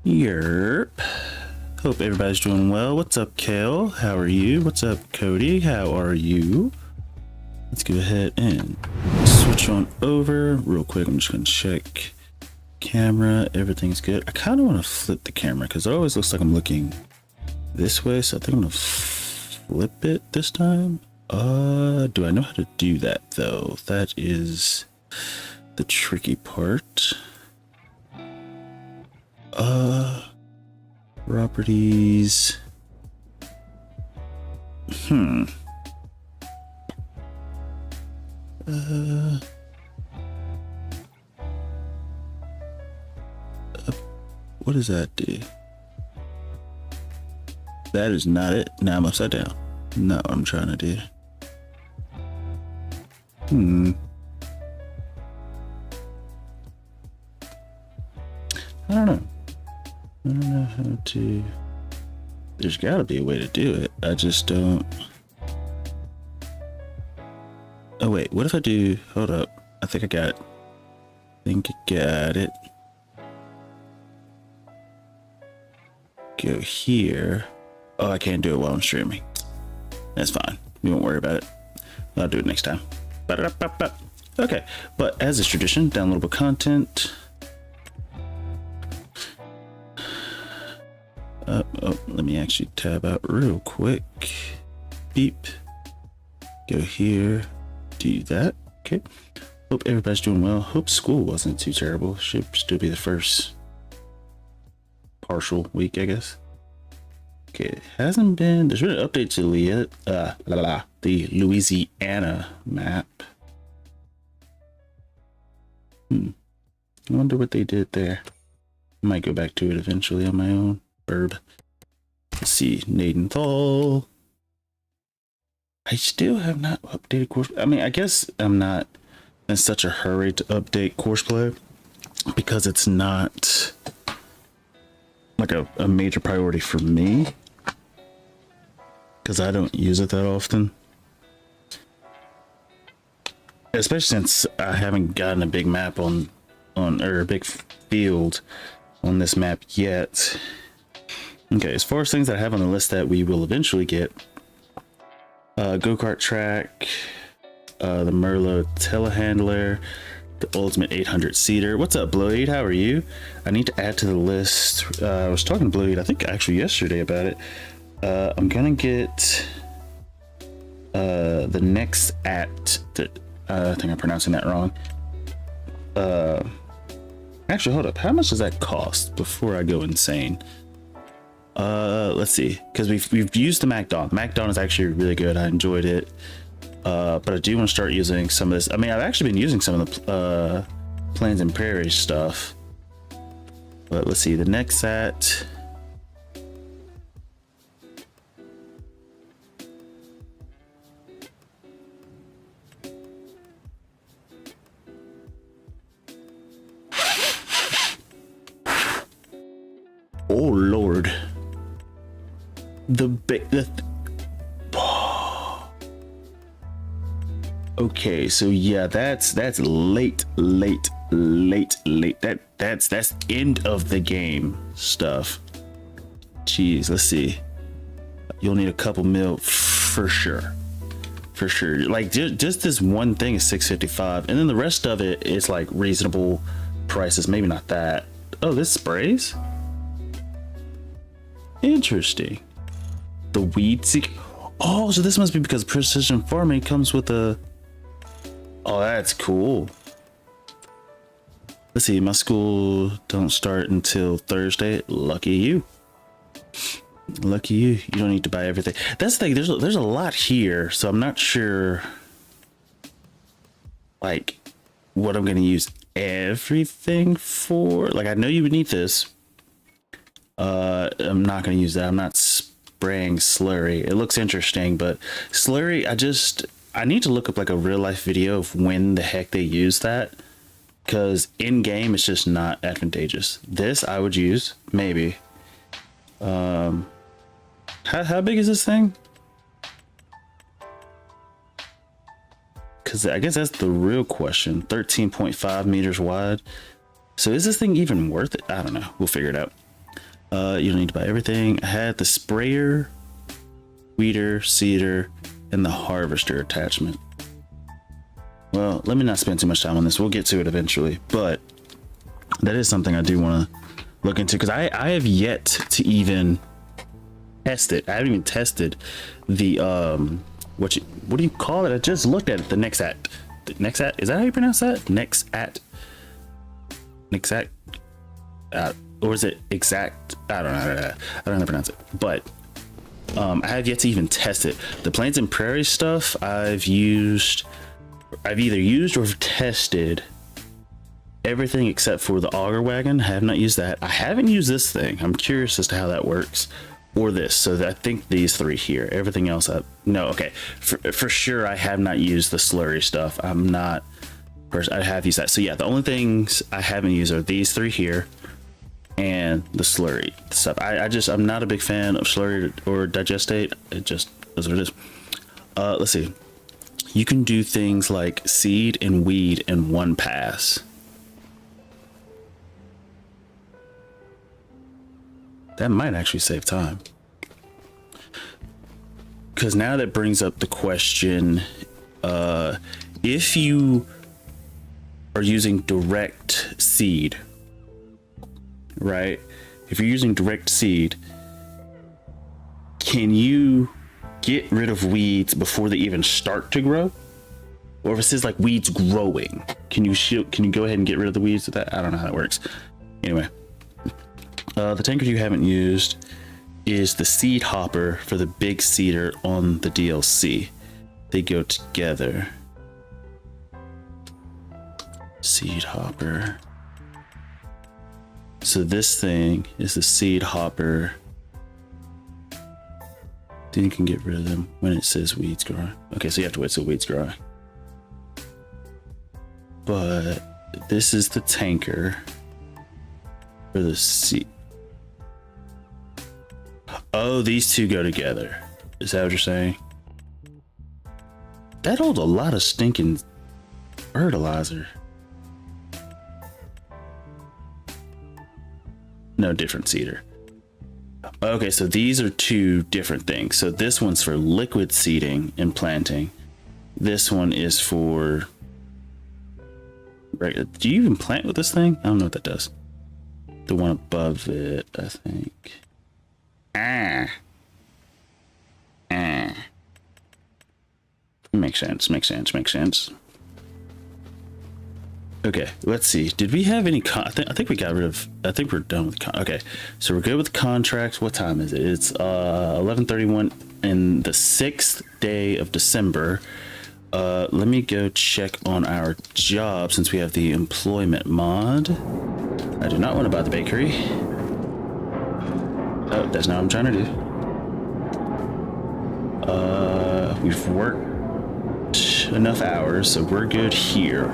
Yerp. Hope everybody's doing well. What's up, Kale? How are you? What's up, Cody? How are you? Let's go ahead and switch on over real quick. I'm just going to check camera. Everything's good. I kind of want to flip the camera because it always looks like I'm looking this way. So I think I'm going to flip it this time. Do I know how to do that though? That is the tricky part. Properties. What does that do? That is not it. Now I'm upside down. Not what I'm trying to do. I don't know. I don't know how to. There's got to be a way to do it. I just don't. Oh wait, what if I do? Hold up. I think I got it. Go here. Oh, I can't do it while I'm streaming. That's fine. We won't worry about it. I'll do it next time. Okay, but as is tradition, downloadable content. Oh, let me actually tab out real quick. Beep. Go here. Do that. Okay. Hope everybody's doing well. Hope school wasn't too terrible. Should still be the first partial week, I guess. Okay, it hasn't been. There's been an update to the Louisiana map. I wonder what they did there. I might go back to it eventually on my own. Let's see, Nadenthal. I still have not updated course. I mean, I guess I'm not in such a hurry to update courseplay because it's not like a major priority for me because I don't use it that often. Especially since I haven't gotten a big map on or a big field on this map yet. Okay, as far as things that I have on the list that we will eventually get, go-kart track, the Merlot telehandler, the ultimate 800 seater. What's up, Blade? How are you? I need to add to the list. I was talking to Blade, I think actually yesterday about it. I'm gonna get the next at that. I think I'm pronouncing that wrong. Actually, hold up. How much does that cost before I go insane? Let's see, because we've used the MacDon. MacDon is actually really good. I enjoyed it, but I do want to start using some of this. I mean, I've actually been using some of the Plains and Prairies stuff, but let's see. The next at oh Lord. Okay, so yeah, that's late. That's end of the game stuff. Jeez, let's see. You'll need a couple mil for sure. Like just this one thing is 655, and then the rest of it is like reasonable prices. Maybe not that. Oh, this sprays. Interesting. The weed seek. Oh, so this must be because precision farming comes with a. Oh, that's cool. Let's see. My school don't start until Thursday. Lucky you. Lucky you. You don't need to buy everything. That's the thing. There's a lot here, so I'm not sure. Like, what I'm gonna use everything for. Like, I know you would need this. I'm not going to use that. I'm not spraying slurry. It looks interesting, but slurry, I need to look up like a real life video of when the heck they use that, because in game it's just not advantageous. This I would use maybe. How big is this thing? Because I guess that's the real question. 13.5 meters wide. So is this thing even worth it? I don't know. We'll figure it out. You don't need to buy everything. I had the sprayer, weeder, seeder, and the harvester attachment. Well, let me not spend too much time on this. We'll get to it eventually, but that is something I do want to look into, because I have yet to even test it. I haven't even tested the what do you call it? I just looked at it. The Nexat. Nexat, is that how you pronounce that? Nexat. Or is it exact? I don't know. I don't know how to pronounce it. But I have yet to even test it. The Plains and Prairie stuff I've either used or tested everything except for the auger wagon. I have not used that. I haven't used this thing. I'm curious as to how that works. Or this. So I think these three here. Everything else no, okay. For sure I have not used the slurry stuff. I have used that. So yeah, the only things I haven't used are these three here and the slurry stuff. I'm not a big fan of slurry or digestate. It just is what it is. Let's see. You can do things like seed and weed in one pass. That might actually save time. Because now that brings up the question, if you are using direct seed, right? If you're using direct seed, can you get rid of weeds before they even start to grow? Or if it says like weeds growing, can you go ahead and get rid of the weeds with that? I don't know how that works. Anyway. The tanker you haven't used is the seed hopper for the big seeder on the DLC. They go together. Seed hopper. So this thing is the seed hopper. Then you can get rid of them when it says weeds growing. Okay, so you have to wait till weeds grow. But this is the tanker for the seed. Oh, these two go together. Is that what you're saying? That holds a lot of stinking fertilizer. No, different seeder. Okay, so these are two different things. So this one's for liquid seeding and planting. This one is for... Right, do you even plant with this thing? I don't know what that does. The one above it, I think. Makes sense. Okay, let's see. Did we have any I think we got rid of... I think we're done with okay, so we're good with the contracts. What time is it? It's 11:31 in the 6th day of December. Let me go check on our job since we have the employment mod. I do not want to buy the bakery. Oh, that's not what I'm trying to do. We've worked enough hours, so we're good here.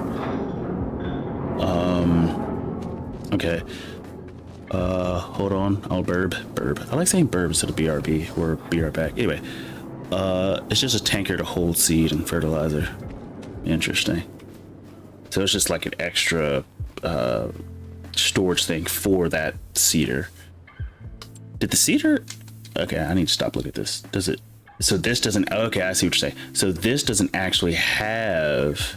Okay. Hold on. I'll burb. I like saying burb instead of BRB or be right back. Anyway, it's just a tanker to hold seed and fertilizer. Interesting. So it's just like an extra storage thing for that seeder. Did the seeder... Okay, I need to stop looking at this. Does it... So this doesn't... Okay, I see what you're saying. So this doesn't actually have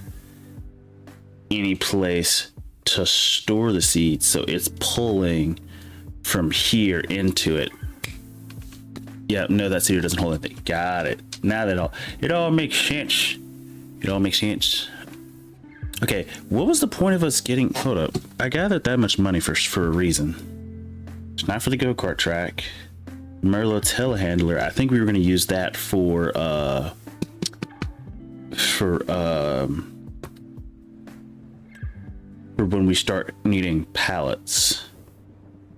any place to store the seeds. So it's pulling from here into it. Yeah, no, that seeder doesn't hold anything. Got it. Now that it all makes sense. It all makes sense. Okay, what was the point of us getting... Hold up. I gathered that much money for a reason. It's not for the go-kart track. Merlot telehandler. I think we were going to use that for when we start needing pallets.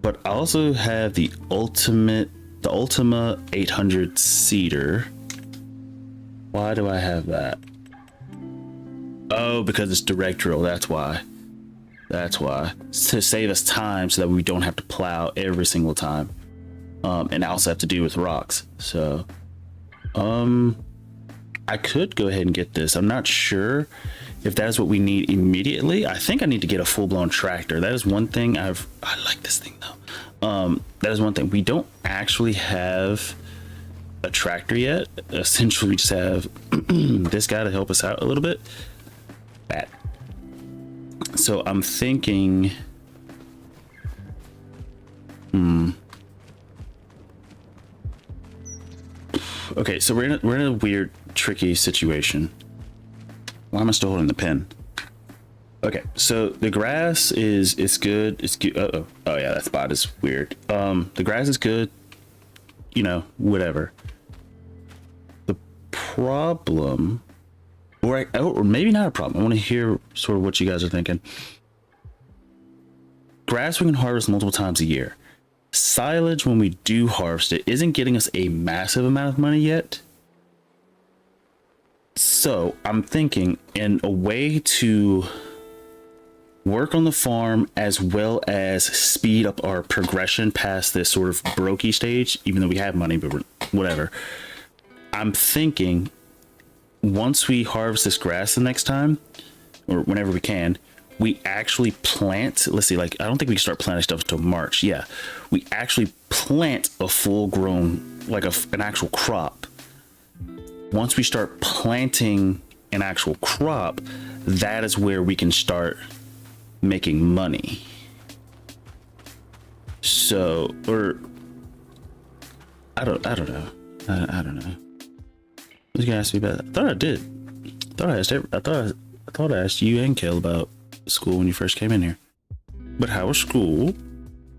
But I also have the Ultima 800 seeder. Why do I have that? Oh, because it's direct drill. That's why. To save us time so that we don't have to plow every single time. And I also have to do with rocks. So, I could go ahead and get this. I'm not sure if that is what we need immediately. I think I need to get a full-blown tractor. That is one thing I like this thing though. that is one thing. We don't actually have a tractor yet. Essentially, we just have this guy to help us out a little bit. Bad. So I'm thinking, okay, so we're in a weird, tricky situation. Why am I still holding the pen? Okay, so the grass is good. It's good. Oh yeah, that spot is weird. The grass is good. You know, whatever. The problem, or maybe not a problem. I want to hear sort of what you guys are thinking. Grass we can harvest multiple times a year. Silage, when we do harvest it, isn't getting us a massive amount of money yet. So I'm thinking, in a way to work on the farm as well as speed up our progression past this sort of brokey stage, even though we have money, but whatever. I'm thinking once we harvest this grass the next time, or whenever we can, we actually plant, let's see, like, I don't think we can start planting stuff until March. Yeah, we actually plant a full grown, like an actual crop. Once we start planting an actual crop, that is where we can start making money. So, or I don't know. I don't know. I was gonna ask me about that. I thought I did. I thought I asked you and Kale about school when you first came in here. But how was school?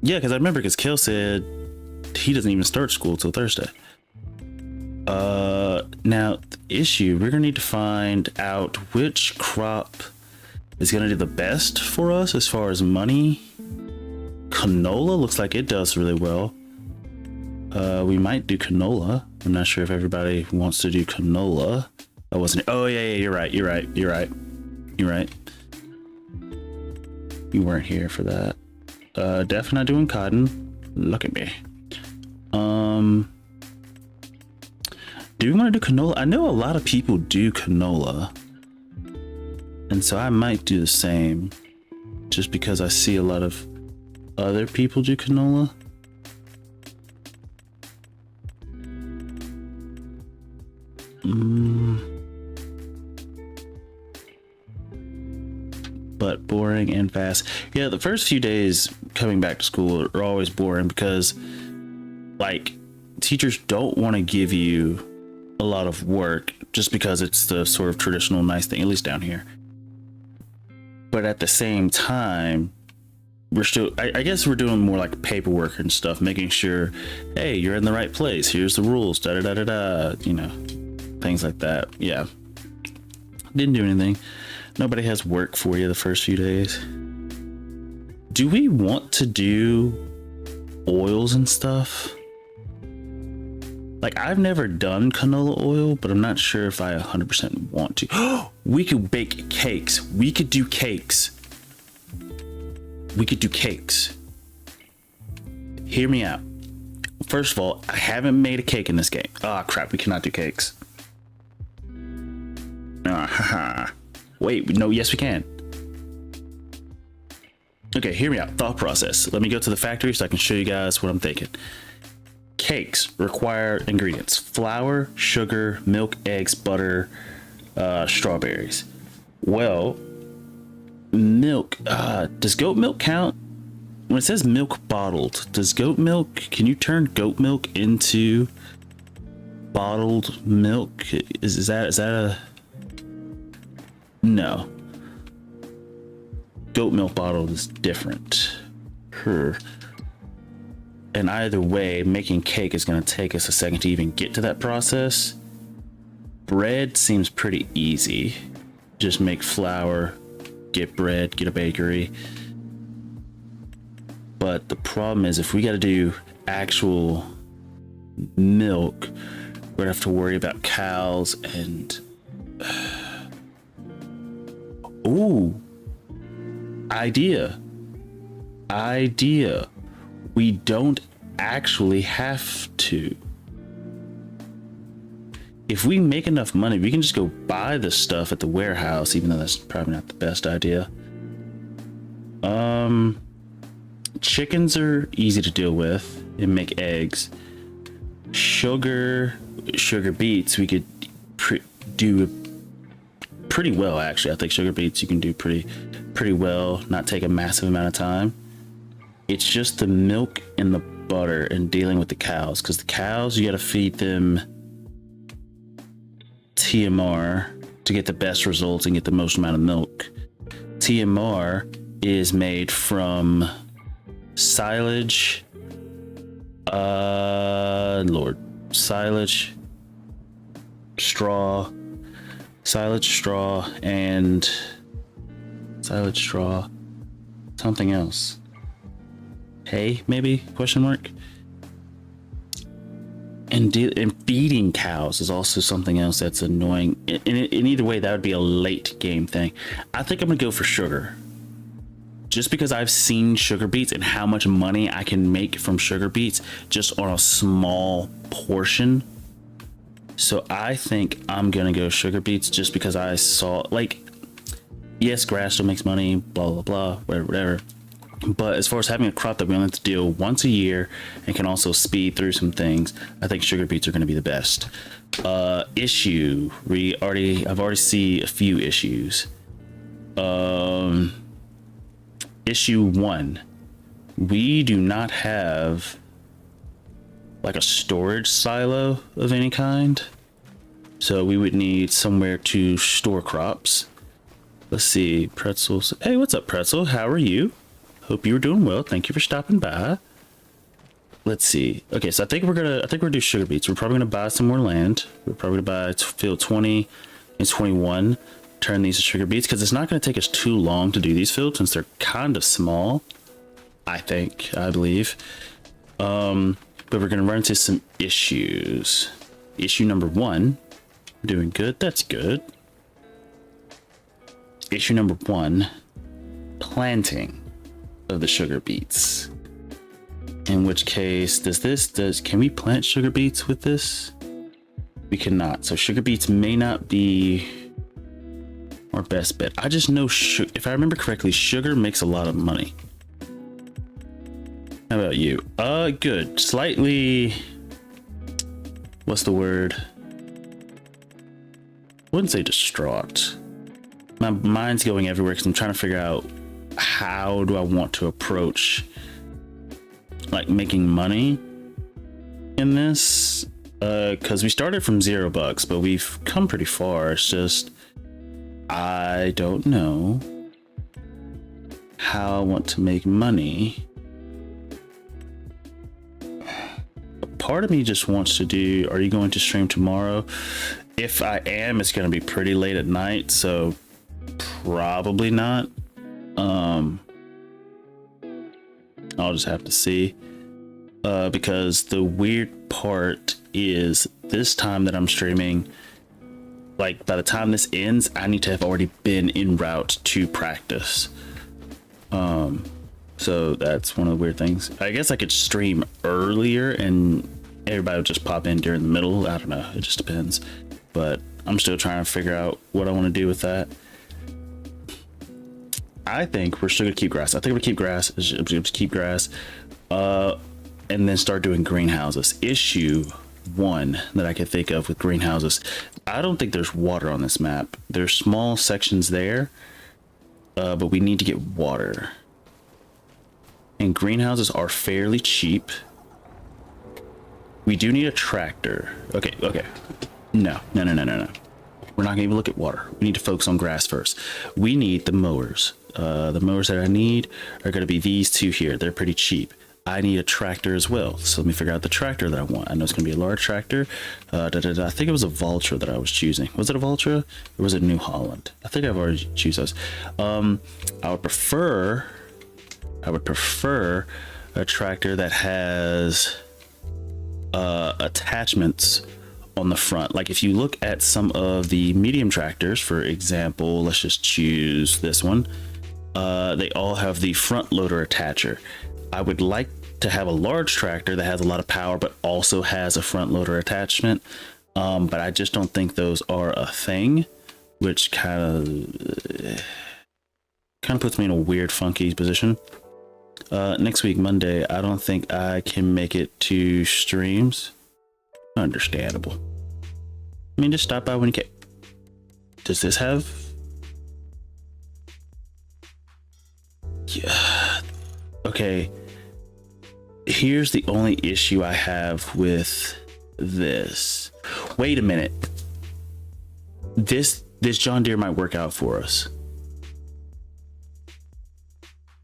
Yeah, because I remember, because Kale said he doesn't even start school till Thursday. Now the issue, we're gonna need to find out which crop is gonna do the best for us as far as money. Canola looks like it does really well. We might do canola. I'm not sure if everybody wants to do canola. I wasn't. Oh yeah, you're right. You're right. You weren't here for that. Definitely not doing cotton. Look at me. Do we want to do canola? I know a lot of people do canola, and so I might do the same, just because I see a lot of other people do canola. But boring and fast. Yeah, the first few days coming back to school are always boring because, like, teachers don't want to give you a lot of work just because it's the sort of traditional nice thing, at least down here. But at the same time, we're still, I guess we're doing more like paperwork and stuff, making sure, hey, you're in the right place, here's the rules, da da da da da, you know, things like that. Yeah, didn't do anything. Nobody has work for you the first few days. Do we want to do oils and stuff? Like, I've never done canola oil, but I'm not sure if I 100% want to. We could bake cakes. We could do cakes. Hear me out. First of all, I haven't made a cake in this game. Ah, crap, we cannot do cakes. Wait, no, yes we can. Okay, hear me out. Thought process. Let me go to the factory so I can show you guys what I'm thinking. Cakes require ingredients: flour, sugar, milk, eggs, butter, strawberries. Well, milk, does goat milk count? When it says milk bottled, does goat milk, can you turn goat milk into bottled milk? Is that a, no. Goat milk bottled is different. And either way, making cake is going to take us a second to even get to that process. Bread seems pretty easy. Just make flour, get bread, get a bakery. But the problem is, if we got to do actual milk, we're going to have to worry about cows and... Ooh. Idea. We don't actually have to. If we make enough money, we can just go buy the stuff at the warehouse, even though that's probably not the best idea. chickens are easy to deal with and make eggs. Sugar beets we could do pretty well, actually. I think sugar beets you can do pretty well, not take a massive amount of time. It's just the milk and the butter and dealing with the cows, because the cows, you got to feed them TMR to get the best results and get the most amount of milk. TMR is made from silage, straw, and something else. Hay, maybe? Question mark. And feeding cows is also something else that's annoying. In either way, that would be a late game thing. I think I'm gonna go for sugar, just because I've seen sugar beets and how much money I can make from sugar beets just on a small portion. So I think I'm gonna go sugar beets, just because I saw, like, yes, grass still makes money, blah blah blah, whatever. But as far as having a crop that we only have to deal once a year and can also speed through some things, I think sugar beets are going to be the best. Issue, I've already seen a few issues. Issue 1, we do not have like a storage silo of any kind, so we would need somewhere to store crops. Let's see, Pretzels. Hey, what's up, Pretzel? How are you? Hope you were doing well. Thank you for stopping by. Let's see. Okay, so I think we're gonna do sugar beets. We're probably gonna buy some more land. We're probably gonna buy field 20 and 21. Turn these to sugar beets, because it's not gonna take us too long to do these fields since they're kind of small. I believe. But we're gonna run into some issues. Issue number 1. We're doing good. That's good. Issue number 1. Planting of the sugar beets. In which case, can we plant sugar beets with this? We cannot. So sugar beets may not be our best bet. I just know, if I remember correctly, sugar makes a lot of money. How about you? Good. Slightly, what's the word? I wouldn't say distraught. My mind's going everywhere because I'm trying to figure out how do I want to approach like making money in this, because we started from $0, but we've come pretty far. It's just I don't know how I want to make money. A part of me just wants to do, are you going to stream tomorrow? If I am, it's going to be pretty late at night, so probably not. I'll just have to see, because the weird part is this time that I'm streaming, like by the time this ends, I need to have already been en route to practice. So that's one of the weird things. I guess I could stream earlier and everybody would just pop in during the middle. I don't know, it just depends, but I'm still trying to figure out what I want to do with that. I think we're still gonna keep grass. I think we're gonna keep grass. Just keep grass, and then start doing greenhouses. Issue 1 that I can think of with greenhouses, I don't think there's water on this map. There's small sections there, but we need to get water. And greenhouses are fairly cheap. We do need a tractor. Okay. No. We're not gonna even look at water. We need to focus on grass first. We need the mowers. The mowers that I need are going to be these 2 here. They're pretty cheap. I need a tractor as well. So let me figure out the tractor that I want. I know it's going to be a large tractor. I think it was a Valtra that I was choosing. Was it a Valtra or was it New Holland? I think I've already choose those. I would prefer a tractor that has attachments on the front. Like if you look at some of the medium tractors, for example, let's just choose this one. They all have the front loader attacher. I would like to have a large tractor that has a lot of power but also has a front loader attachment, but I just don't think those are a thing, which kind of puts me in a weird funky position. Next week, Monday, I don't think I can make it to streams. Understandable. I mean, just stop by when you can. Does this have? Yeah. Okay. Here's the only issue I have with this. Wait a minute. This John Deere might work out for us.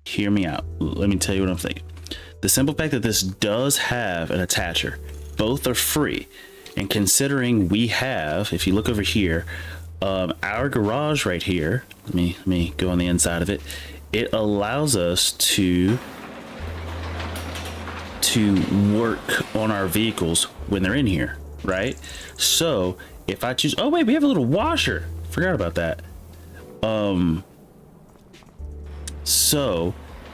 Hear me out. Let me tell you what I'm thinking. The simple fact that this does have an attacher, both are free. And considering we have, if you look over here, our garage right here, let me go on the inside of it. It allows us to work on our vehicles when they're in here, right? So if I choose, oh wait, we have a little washer. Forgot about that. So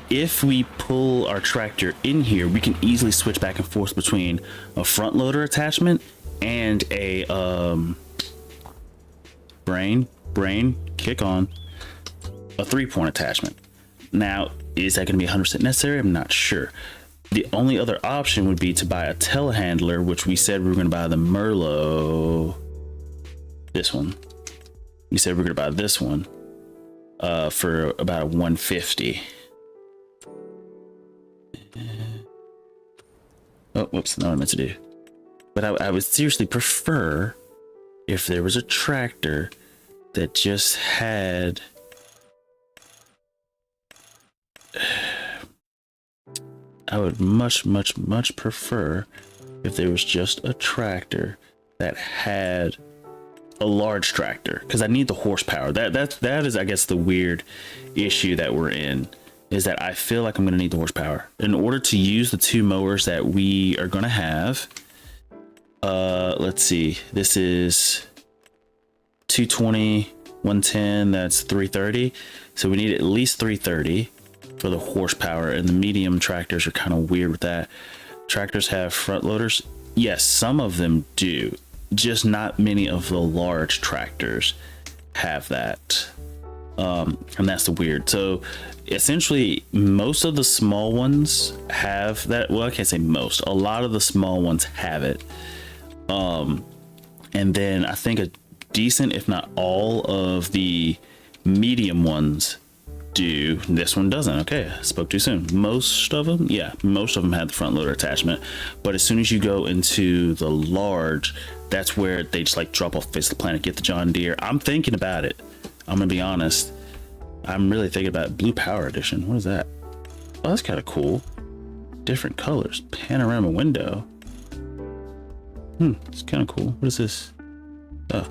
if we pull our tractor in here, we can easily switch back and forth between a front loader attachment and a brain kick on a 3-point attachment. Now, is that going to be 100% necessary? I'm not sure. The only other option would be to buy a telehandler, which we said we were going to buy the Merlot. This one. We said we were going to buy this one for about a 150. Oh, whoops, not what I meant to do. But I would seriously prefer if there was a tractor that just had I would much prefer if there was just a tractor that had a large tractor, because I need the horsepower. That is, I guess, the weird issue that we're in, is that I feel like I'm going to need the horsepower in order to use the 2 mowers that we are going to have. Let's see, this is 220, 110, that's 330. So we need at least 330 for the horsepower, and the medium tractors are kind of weird with that. Tractors have front loaders. Yes, some of them do, just not many of the large tractors have that. And that's the weird. So essentially most of the small ones have that. Well, I can't say most, a lot of the small ones have it. And then I think a decent, if not all of the medium ones do. This one doesn't. Okay, I spoke too soon. Most of them, yeah, most of them have the front loader attachment, but as soon as you go into the large, that's where they just like drop off the face of the planet. Get the John Deere. I'm thinking about it. I'm gonna be honest. I'm really thinking about Blue Power Edition. What is that? Oh, that's kind of cool. Different colors. Panorama window. It's kind of cool. What is this? Oh,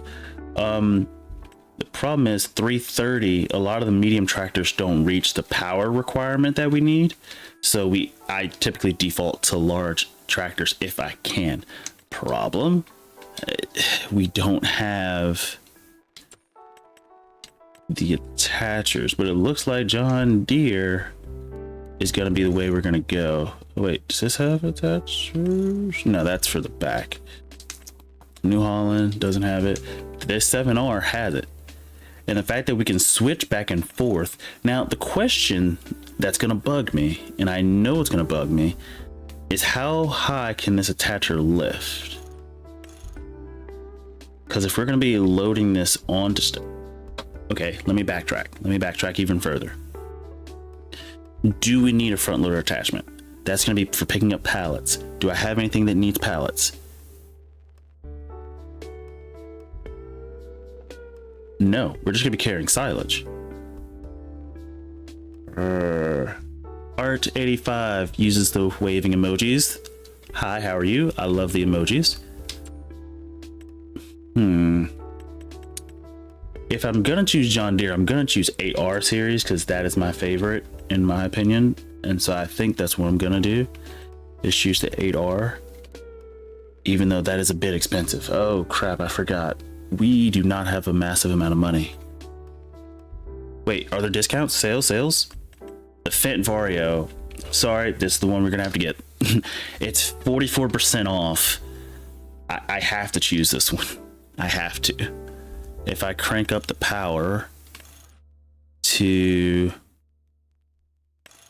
the problem is 330. A lot of the medium tractors don't reach the power requirement that we need. So I typically default to large tractors if I can. Problem, we don't have the attachers, but it looks like John Deere is going to be the way we're going to go. Oh, wait, does this have attachers? No, that's for the back. New Holland doesn't have it. This 7R has it. And the fact that we can switch back and forth. Now, the question that's going to bug me, and I know it's going to bug me, is how high can this attacher lift? Because if we're going to be loading this onto okay, let me backtrack. Let me backtrack even further. Do we need a front loader attachment? That's going to be for picking up pallets. Do I have anything that needs pallets? No, we're just going to be carrying silage. Art85 uses the waving emojis. Hi, how are you? I love the emojis. If I'm going to choose John Deere, I'm going to choose 8R series because that is my favorite in my opinion. And so I think that's what I'm going to do, is choose the 8R, even though that is a bit expensive. Oh crap, I forgot. We do not have a massive amount of money. Wait, are there discounts? Sales? The Fendt Vario. Sorry, this is the one we're gonna have to get. It's 44% off. I have to choose this one. I have to. If I crank up the power to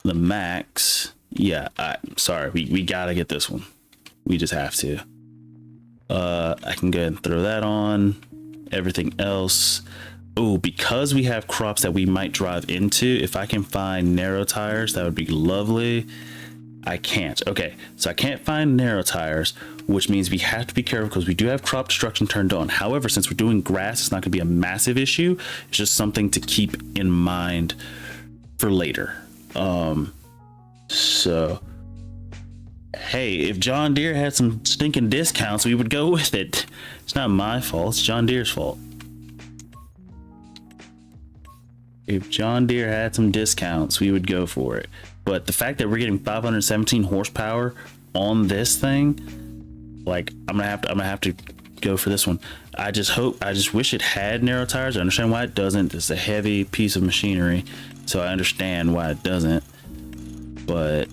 the max. Yeah, sorry, we gotta get this one. We just have to. I can go ahead and throw that on. Everything else. Oh, because we have crops that we might drive into, if I can find narrow tires, that would be lovely. I can't. Okay, so I can't find narrow tires, which means we have to be careful because we do have crop destruction turned on. However, since we're doing grass, it's not going to be a massive issue. It's just something to keep in mind for later. So hey, if John Deere had some stinking discounts, we would go with it. It's not my fault, it's John Deere's fault. If John Deere had some discounts, we would go for it. But the fact that we're getting 517 horsepower on this thing, like I'm gonna have to go for this one. I just wish it had narrow tires. I understand why it doesn't. It's a heavy piece of machinery, so I understand why it doesn't. But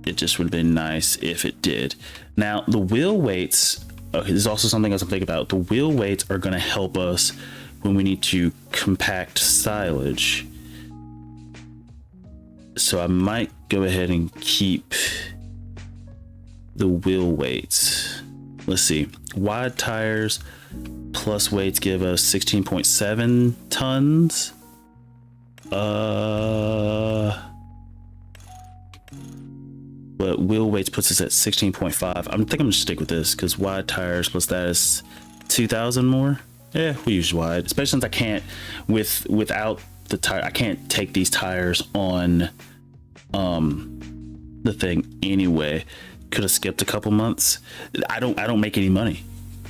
it just would have been nice if it did. Now the wheel weights, okay, this is also something else I'm thinking about. The wheel weights are going to help us when we need to compact silage. So I might go ahead and keep the wheel weights. Let's see, wide tires plus weights give us 16.7 tons. But wheel weights puts us at 16.5. I think I'm gonna stick with this because wide tires plus that is 2,000 more. Yeah, we use wide, especially since I can't without the tire. I can't take these tires on the thing anyway. Could have skipped a couple months. I don't make any money.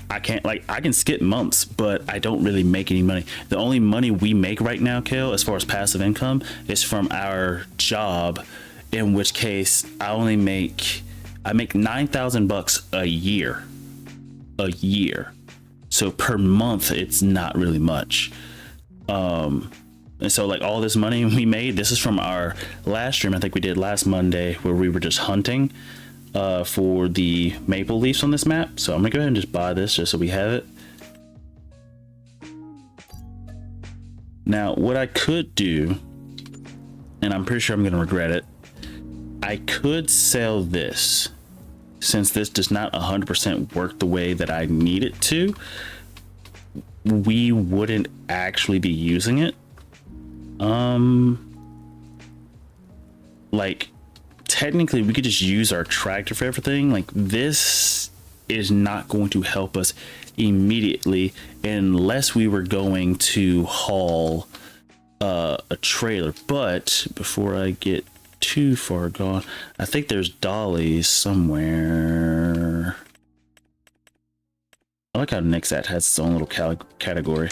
I can skip months, but I don't really make any money. The only money we make right now, Kale, as far as passive income, is from our job. In which case, I make $9,000 a year. So per month, it's not really much. And so like all this money we made, this is from our last stream I think we did last Monday, where we were just hunting for the maple leaves on this map. So I'm gonna go ahead and just buy this just so we have it. Now what I could do, and I'm pretty sure I'm gonna regret it, I could sell this, since this does not 100% work the way that I need it to. We wouldn't actually be using it. Like technically we could just use our tractor for everything. Like this is not going to help us immediately unless we were going to haul a trailer. But before I get too far gone, I think there's dollies somewhere. I like how Nixat has its own little category.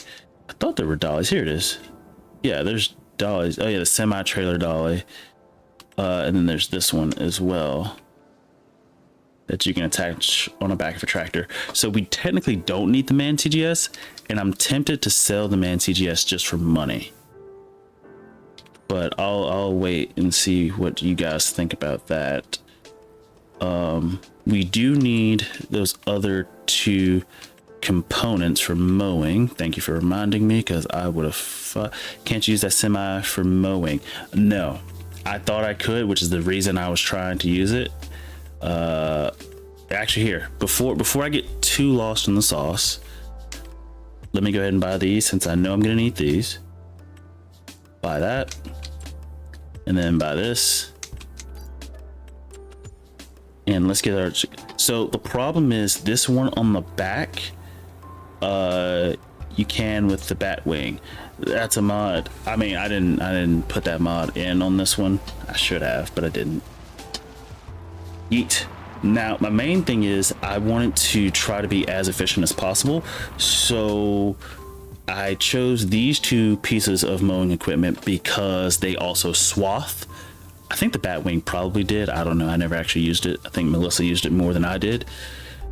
I thought there were dollies. Here it is. Yeah, there's dollies. Oh yeah, the semi-trailer dolly. And then there's this one as well that you can attach on the back of a tractor. So we technically don't need the Man TGS, and I'm tempted to sell the Man TGS just for money. But I'll wait and see what you guys think about that. We do need those other two components for mowing. Thank you for reminding me, because I would have can't use that semi for mowing. No, I thought I could, which is the reason I was trying to use it. Actually, here, before I get too lost in the sauce, let me go ahead and buy these, since I know I'm gonna need these. Buy that, and then buy this, and let's get our. So the problem is this one on the back, you can with the bat wing. That's a mod. I mean, I didn't put that mod in on this one. I should have, but I didn't. Yeet. Now my main thing is I wanted to try to be as efficient as possible, so I chose these two pieces of mowing equipment because they also swath. I think the Batwing probably did. I don't know. I never actually used it. I think Melissa used it more than I did.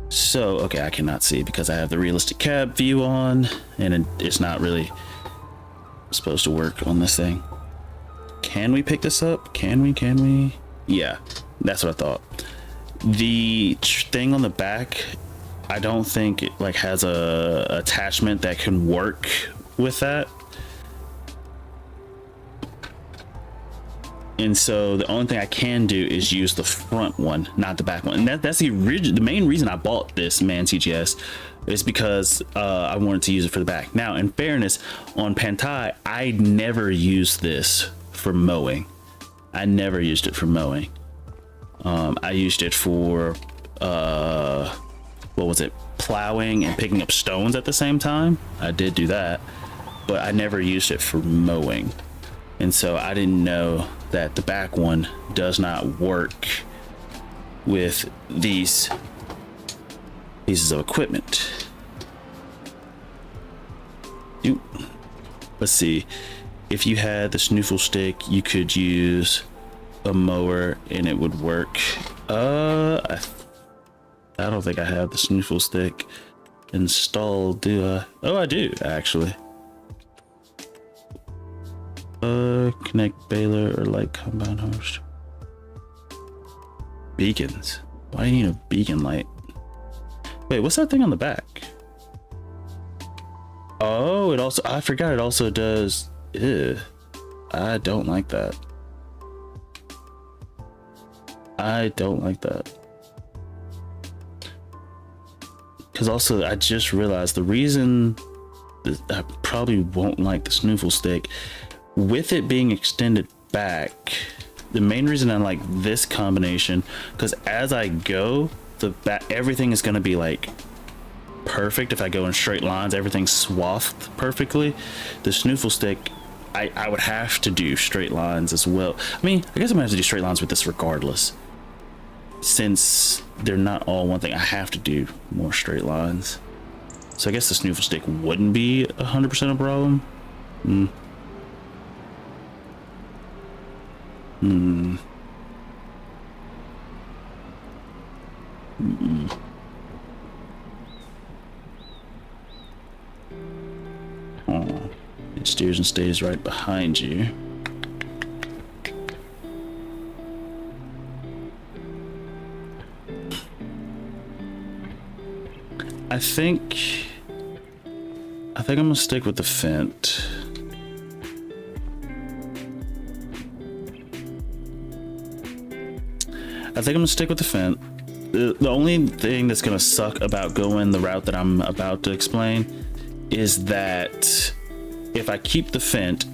So, okay, I cannot see because I have the realistic cab view on, and it's not really supposed to work on this thing. Can we pick this up? Can we? Yeah, that's what I thought. The thing on the back, I don't think it like has a attachment that can work with that. And so the only thing I can do is use the front one, not the back one. And that's the main reason I bought this Man TGS is because I wanted to use it for the back. Now, in fairness, on Pantai, I never used this for mowing. I never used it for mowing. I used it for what was it, plowing and picking up stones at the same time. I did do that, but I never used it for mowing. And so I didn't know that the back one does not work with these pieces of equipment. Ooh. Let's see, if you had the snoofle stick, you could use a mower and it would work. I don't think I have the snoofle stick installed, do I? Oh, I do actually. Connect baler or light combine host. Beacons. Why do you need a beacon light? Wait, what's that thing on the back? Oh, it also, I forgot it also does. Ew, I don't like that. I don't like that. Because also, I just realized the reason that I probably won't like the snoofle stick, with it being extended back, the main reason I like this combination, because as I go, everything is going to be like perfect. If I go in straight lines, everything's swathed perfectly. The snoofle stick, I would have to do straight lines as well. I mean, I guess I'm gonna have to do straight lines with this regardless, since they're not all one thing. I have to do more straight lines, so I guess the snoofle stick wouldn't be 100% a problem. Oh, it steers and stays right behind you. I think I'm gonna stick with the Fent. The only thing that's gonna suck about going the route that I'm about to explain is that if I keep the Fent,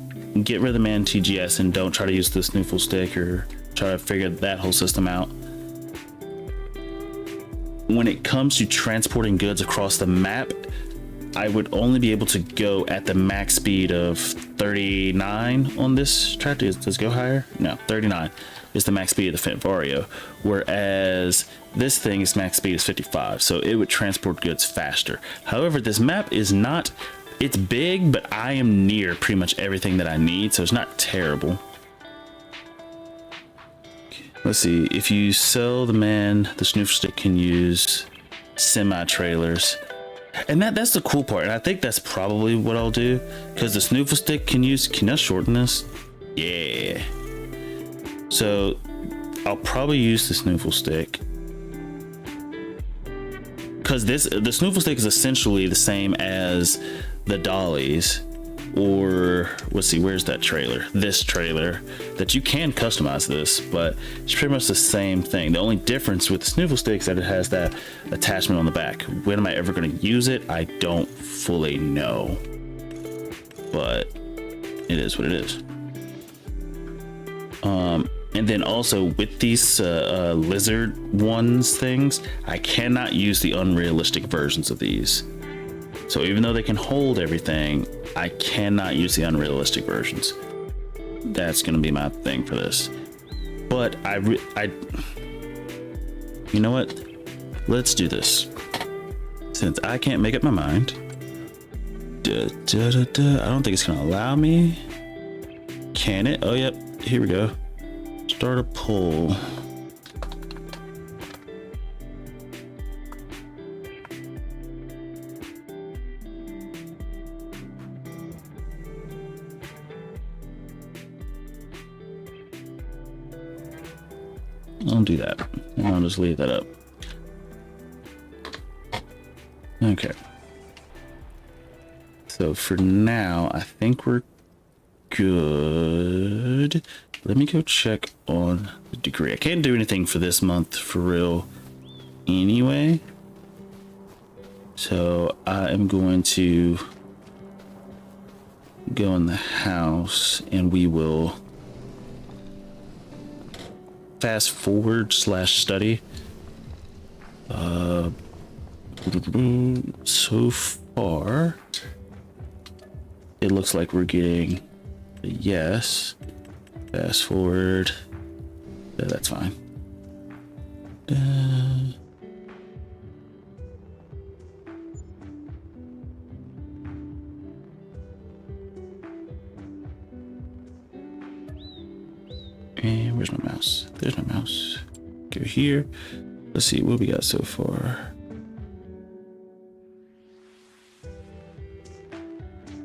get rid of the Man TGS, and don't try to use the snoofle stick or try to figure that whole system out, when it comes to transporting goods across the map, I would only be able to go at the max speed of 39 on this tractor. Does it go higher? No, 39 is the max speed of the Fent Vario, whereas this thing's max speed is 55, so it would transport goods faster. However, this map is not, it's big, but I am near pretty much everything that I need, so it's not terrible. Let's see, if you sell the Man, the snoofle stick can use semi-trailers. And that's the cool part, and I think that's probably what I'll do, because the snoofle stick can I shorten this? Yeah. So I'll probably use the snoofle stick, because the snoofle stick is essentially the same as the dollies, or let's see, where's that trailer? This trailer, that you can customize this, but it's pretty much the same thing. The only difference with the snoofle stick is that it has that attachment on the back. When am I ever going to use it? I don't fully know, but it is what it is. And then also with these lizard ones things, I cannot use the unrealistic versions of these. So even though they can hold everything, I cannot use the unrealistic versions. That's gonna be my thing for this. But you know what? Let's do this. Since I can't make up my mind. I don't think it's gonna allow me. Can it? Oh, yep. Here we go. Start a poll. I'll do that. And I'll just leave that up. Okay. So for now, I think we're good. let me go check on the degree. I can't do anything for this month for real anyway. So I am going to go in the house and we will fast forward / study. So far, it looks like we're getting a yes. Fast forward. Yeah, that's fine. And where's my mouse? There's my mouse. Go here. Let's see what we got so far.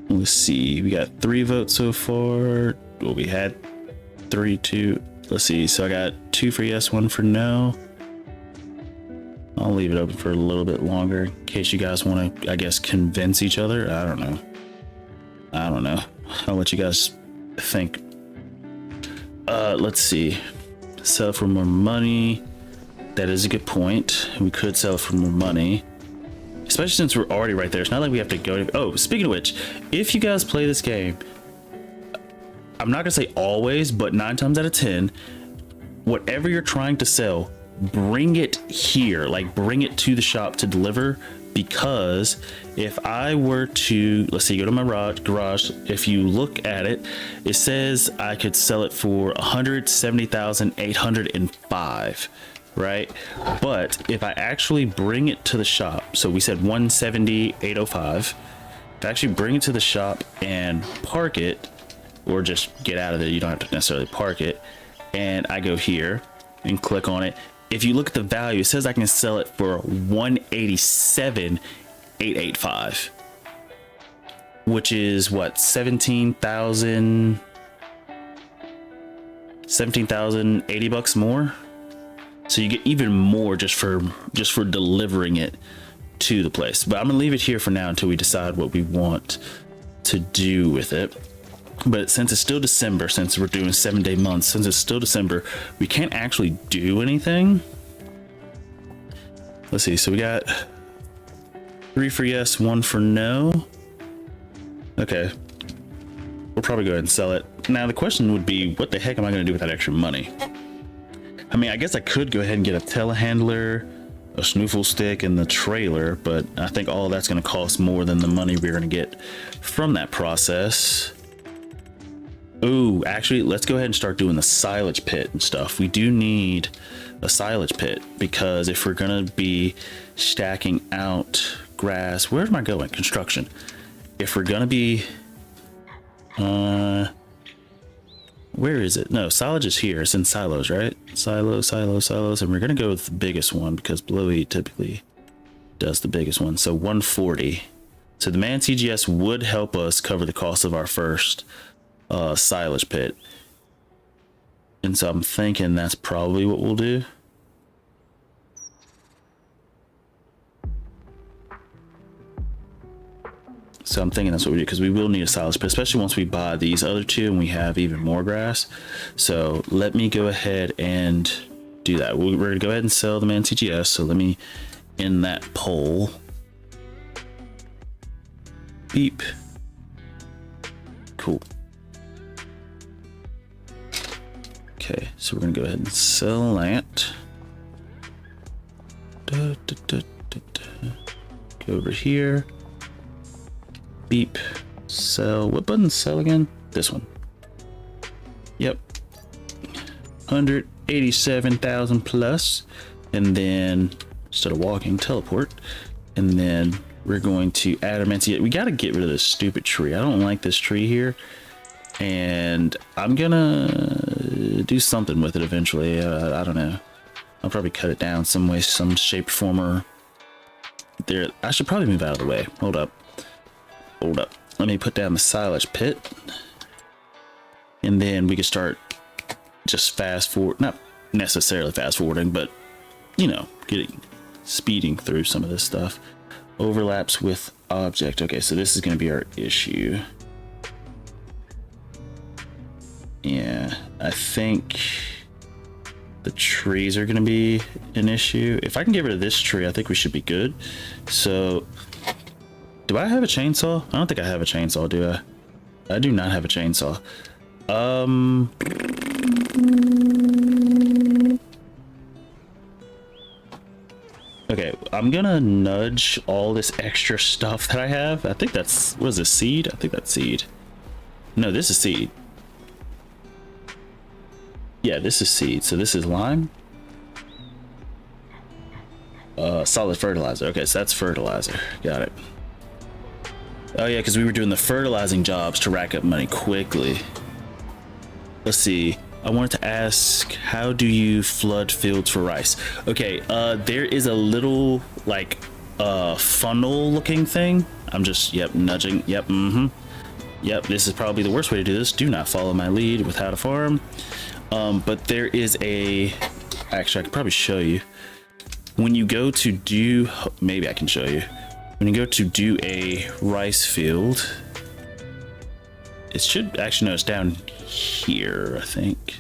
Let's see. We got 3 votes so far. Well, we had 3, 2. Let's see. So I got 2 for yes, 1 for no. I'll leave it open for a little bit longer in case you guys want to, I guess, convince each other. I don't know. I'll let you guys think. Let's see. Sell for more money. That is a good point. We could sell for more money, especially since we're already right there. It's not like we have to go to... Oh, speaking of which, if you guys play this game, I'm not gonna say always, but 9 times out of 10, whatever you're trying to sell, bring it here. Like, bring it to the shop to deliver. Because if I were to, let's see, go to my garage, if you look at it, it says I could sell it for 170,805, right? But if I actually bring it to the shop, so we said 170,805, if I actually bring it to the shop and park it, or just get out of there, you don't have to necessarily park it, and I go here and click on it. If you look at the value, it says I can sell it for 187,885, which is what, 17,080 bucks more. So you get even more just for delivering it to the place. But I'm gonna leave it here for now until we decide what we want to do with it. But since it's still December, since we're doing 7-day months, since it's still December, we can't actually do anything. Let's see. So we got 3 for yes, 1 for no. Okay. We'll probably go ahead and sell it. Now the question would be, what the heck am I going to do with that extra money? I mean, I guess I could go ahead and get a telehandler, a snoofle stick, and the trailer, but I think all of that's going to cost more than the money we're going to get from that process. Oh, actually, let's go ahead and start doing the silage pit and stuff. We do need a silage pit because if we're gonna be stacking out grass, where am I going? Construction. If we're gonna be, where is it? No, silage is here. It's in silos, right? Silos, and we're gonna go with the biggest one because Blowy typically does the biggest one. So 140. So the man TGS would help us cover the cost of our first silage pit, and so I'm thinking that's probably what we'll do. So I'm thinking that's what we do, because we will need a silage pit, especially once we buy these other 2 and we have even more grass. So let me go ahead and do that. We're gonna go ahead and sell the man TGS. So let me end that poll. Beep. Cool. Okay, so we're gonna go ahead and sell that. Go over here. Beep. Sell. What button? Sell again? This one. Yep. 187,000 plus. And then instead of walking, teleport. And then we're going to add a we gotta get rid of this stupid tree. I don't like this tree here. And I'm gonna do something with it eventually. I don't know. I'll probably cut it down some way, some shape, form, or there. I should probably move out of the way. Hold up. Let me put down the silage pit, and then we can start just fast forward. Not necessarily fast forwarding, but you know, speeding through some of this stuff. Overlaps with object. Okay, so this is going to be our issue. Yeah, I think the trees are gonna be an issue. If I can get rid of this tree, I think we should be good. So, do I have a chainsaw? I don't think I have a chainsaw, do I? I do not have a chainsaw. Okay, I'm gonna nudge all this extra stuff that I have. I think that's, what is this, seed? I think that's seed. No, this is seed. Yeah, this is seed. So this is lime. Solid fertilizer. Okay, so that's fertilizer. Got it. Oh yeah, because we were doing the fertilizing jobs to rack up money quickly. Let's see. I wanted to ask, how do you flood fields for rice? Okay, there is a little like funnel looking thing. I'm just, yep, nudging. Yep, yep, this is probably the worst way to do this. Do not follow my lead with how to farm. But there is a, actually I could probably show you. When you go to do, maybe I can show you. When you go to do a rice field, it should, actually no, it's down here, I think.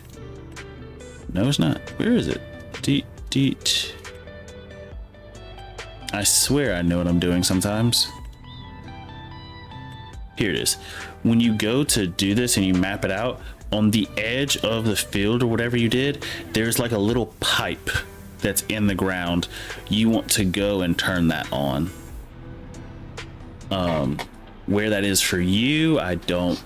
No, it's not. Where is it? Deet. I swear I know what I'm doing sometimes. Here it is. When you go to do this and you map it out, on the edge of the field or whatever you did, there's like a little pipe that's in the ground. You want to go and turn that on. Where that is for you, I don't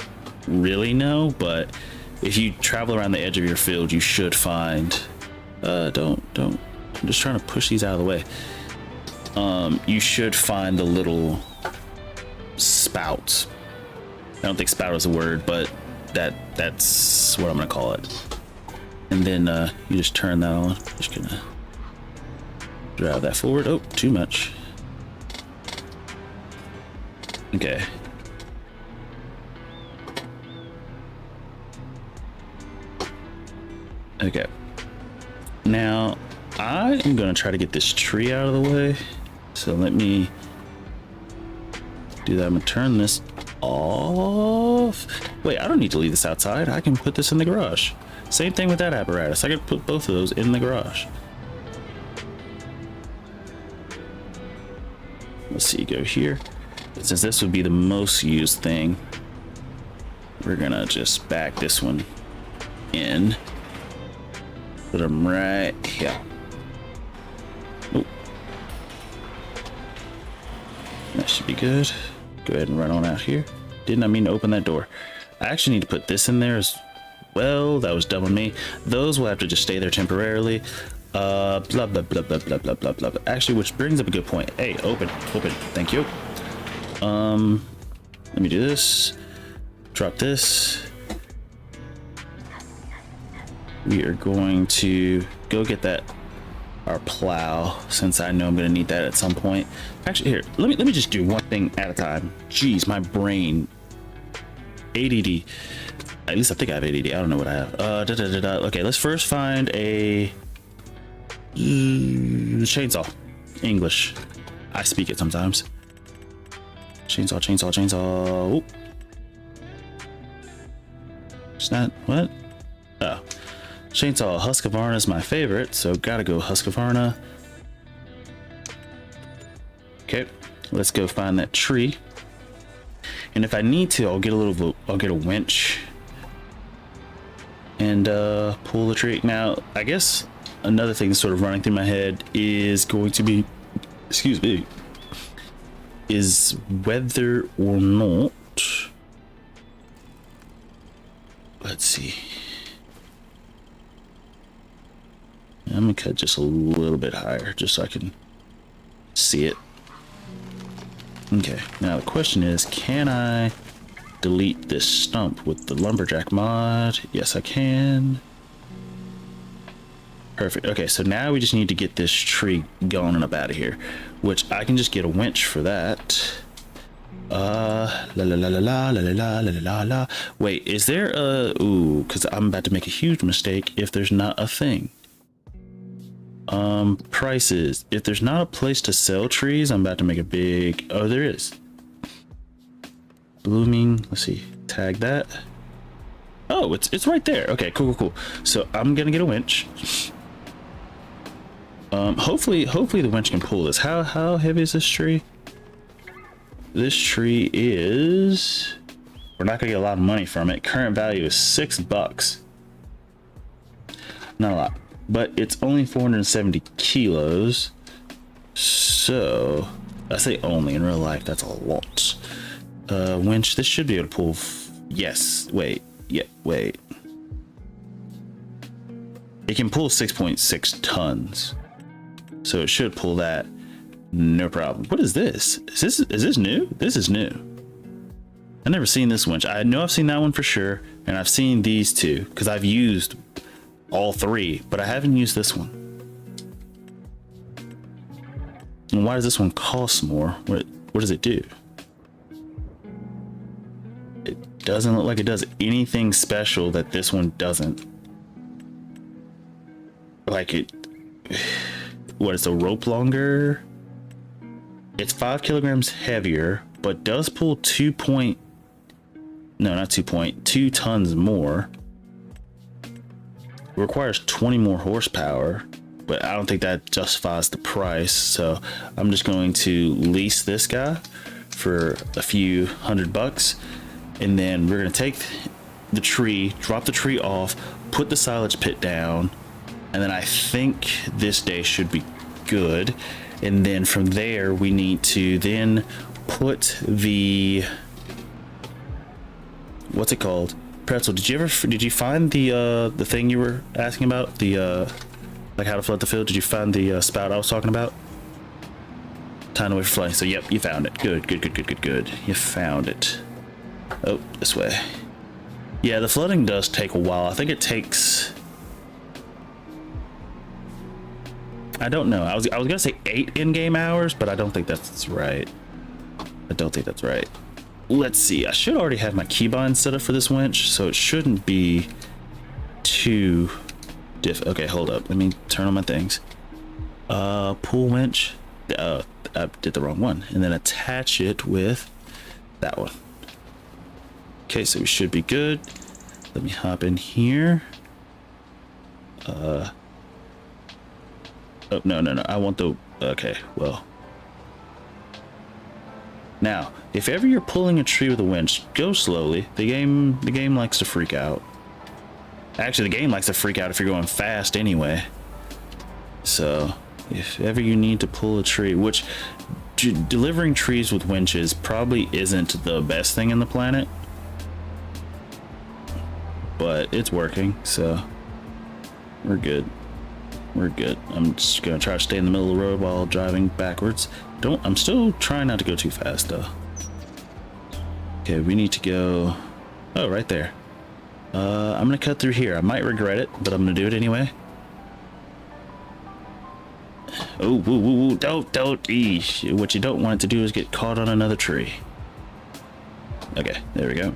really know, but if you travel around the edge of your field, you should find, don't, I'm just trying to push these out of the way. You should find the little spouts. I don't think spout is a word, but that's what I'm gonna call it. And then you just turn that on. Just gonna drive that forward. Oh, too much. Okay. Okay. Now I am gonna try to get this tree out of the way. So let me do that. I'm gonna turn this off. Wait, I don't need to leave this outside. I can put this in the garage. Same thing with that apparatus. I could put both of those in the garage. Let's see, go here. But since this would be the most used thing, we're gonna just back this one in. Put them right here. Oh. That should be good. Go ahead and run on out here. Didn't I mean to open that door? I actually need to put this in there as well. That was dumb on me. Those will have to just stay there temporarily. Blah, blah, blah, blah, blah, blah, blah, blah, blah. Actually, which brings up a good point. Hey, open. Thank you. Let me do this. Drop this. We are going to go get that, our plow, since I know I'm going to need that at some point. Actually, here, let me just do one thing at a time. Jeez, my brain. ADD. At least I think I have ADD. I don't know what I have. Okay, let's first find a chainsaw. English. I speak it sometimes. Chainsaw. Oop. It's not, what? Oh. Chainsaw. Husqvarna is my favorite, so gotta go Husqvarna. Okay, let's go find that tree. And if I need to, I'll get a winch and pull the tree. Now, I guess another thing that's sort of running through my head is going to be, excuse me, is whether or not, let's see. I'm gonna cut just a little bit higher just so I can see it. Okay, now the question is, can I delete this stump with the lumberjack mod? Yes, I can. Perfect. Okay, so now we just need to get this tree going and up out of here, which I can just get a winch for that. Wait, is there a, ooh, because I'm about to make a huge mistake if there's not a thing. Prices. If there's not a place to sell trees, I'm about to make a big, oh, there is. Blooming, let's see, tag that. Oh, it's right there. Okay, cool, cool, cool. So I'm gonna get a winch. Hopefully the winch can pull this. How heavy is this tree? This tree is, we're not gonna get a lot of money from it. Current value is $6. Not a lot, but it's only 470 kilos. So I say only, in real life that's a lot. Winch, this should be able to pull. Yes, wait, yeah, wait. It can pull 6.6 tons, so it should pull that, no problem. What is this? Is this new? This is new. I've never seen this winch. I know I've seen that one for sure, and I've seen these two because I've used all three, but I haven't used this one. And why does this one cost more? What does it do? It doesn't look like it does anything special that this one doesn't. Like it, what is the rope longer? It's 5 kilograms heavier, but does pull 2 tons more. It requires 20 more horsepower, but I don't think that justifies the price. So I'm just going to lease this guy for a few $100, and then we're gonna take the tree, drop the tree off, put the silage pit down, and then I think this day should be good. And then from there we need to then put the, what's it called, pretzel. Did you find the thing you were asking about, the like how to flood the field? Did you find the spout I was talking about? Time away for flooding. So yep, you found it. Good. You found it. Oh, this way. Yeah, the flooding does take a while. I think it takes, I don't know. I was gonna say 8 in-game hours, but I don't think that's right. Let's see. I should already have my keybind set up for this winch, so it shouldn't be too okay, hold up. Let me turn on my things. Pull winch. I did the wrong one. And then attach it with that one. Okay, so we should be good. Let me hop in here. Oh, no. I want the, okay, well. Now, if ever you're pulling a tree with a winch, go slowly. The game likes to freak out. Actually, the game likes to freak out if you're going fast anyway. So, if ever you need to pull a tree, which delivering trees with winches probably isn't the best thing in the planet, but it's working, so we're good. I'm just gonna try to stay in the middle of the road while driving backwards. I'm still trying not to go too fast though. Okay, we need to go, oh, right there. I'm gonna cut through here. I might regret it, but I'm gonna do it anyway. Oh, woo, don't, eesh. What you don't want it to do is get caught on another tree. Okay, there we go.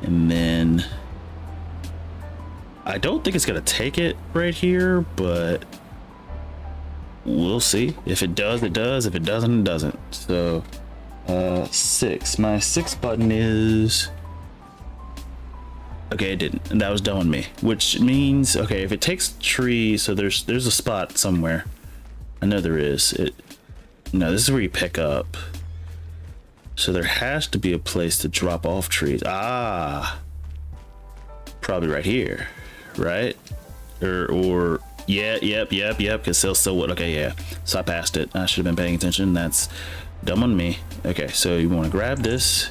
And then I don't think it's gonna take it right here, but we'll see. If it does, it does. If it doesn't, it doesn't. So 6. My 6 button is, okay, it didn't, and that was done with me, which means, okay, if it takes tree, so there's a spot somewhere. I know there is. No, this is where you pick up. So there has to be a place to drop off trees. Probably right here, right? Or yeah, yep, because they'll still would. Okay, yeah. So I passed it. I should have been paying attention. That's dumb on me. Okay, so you want to grab this,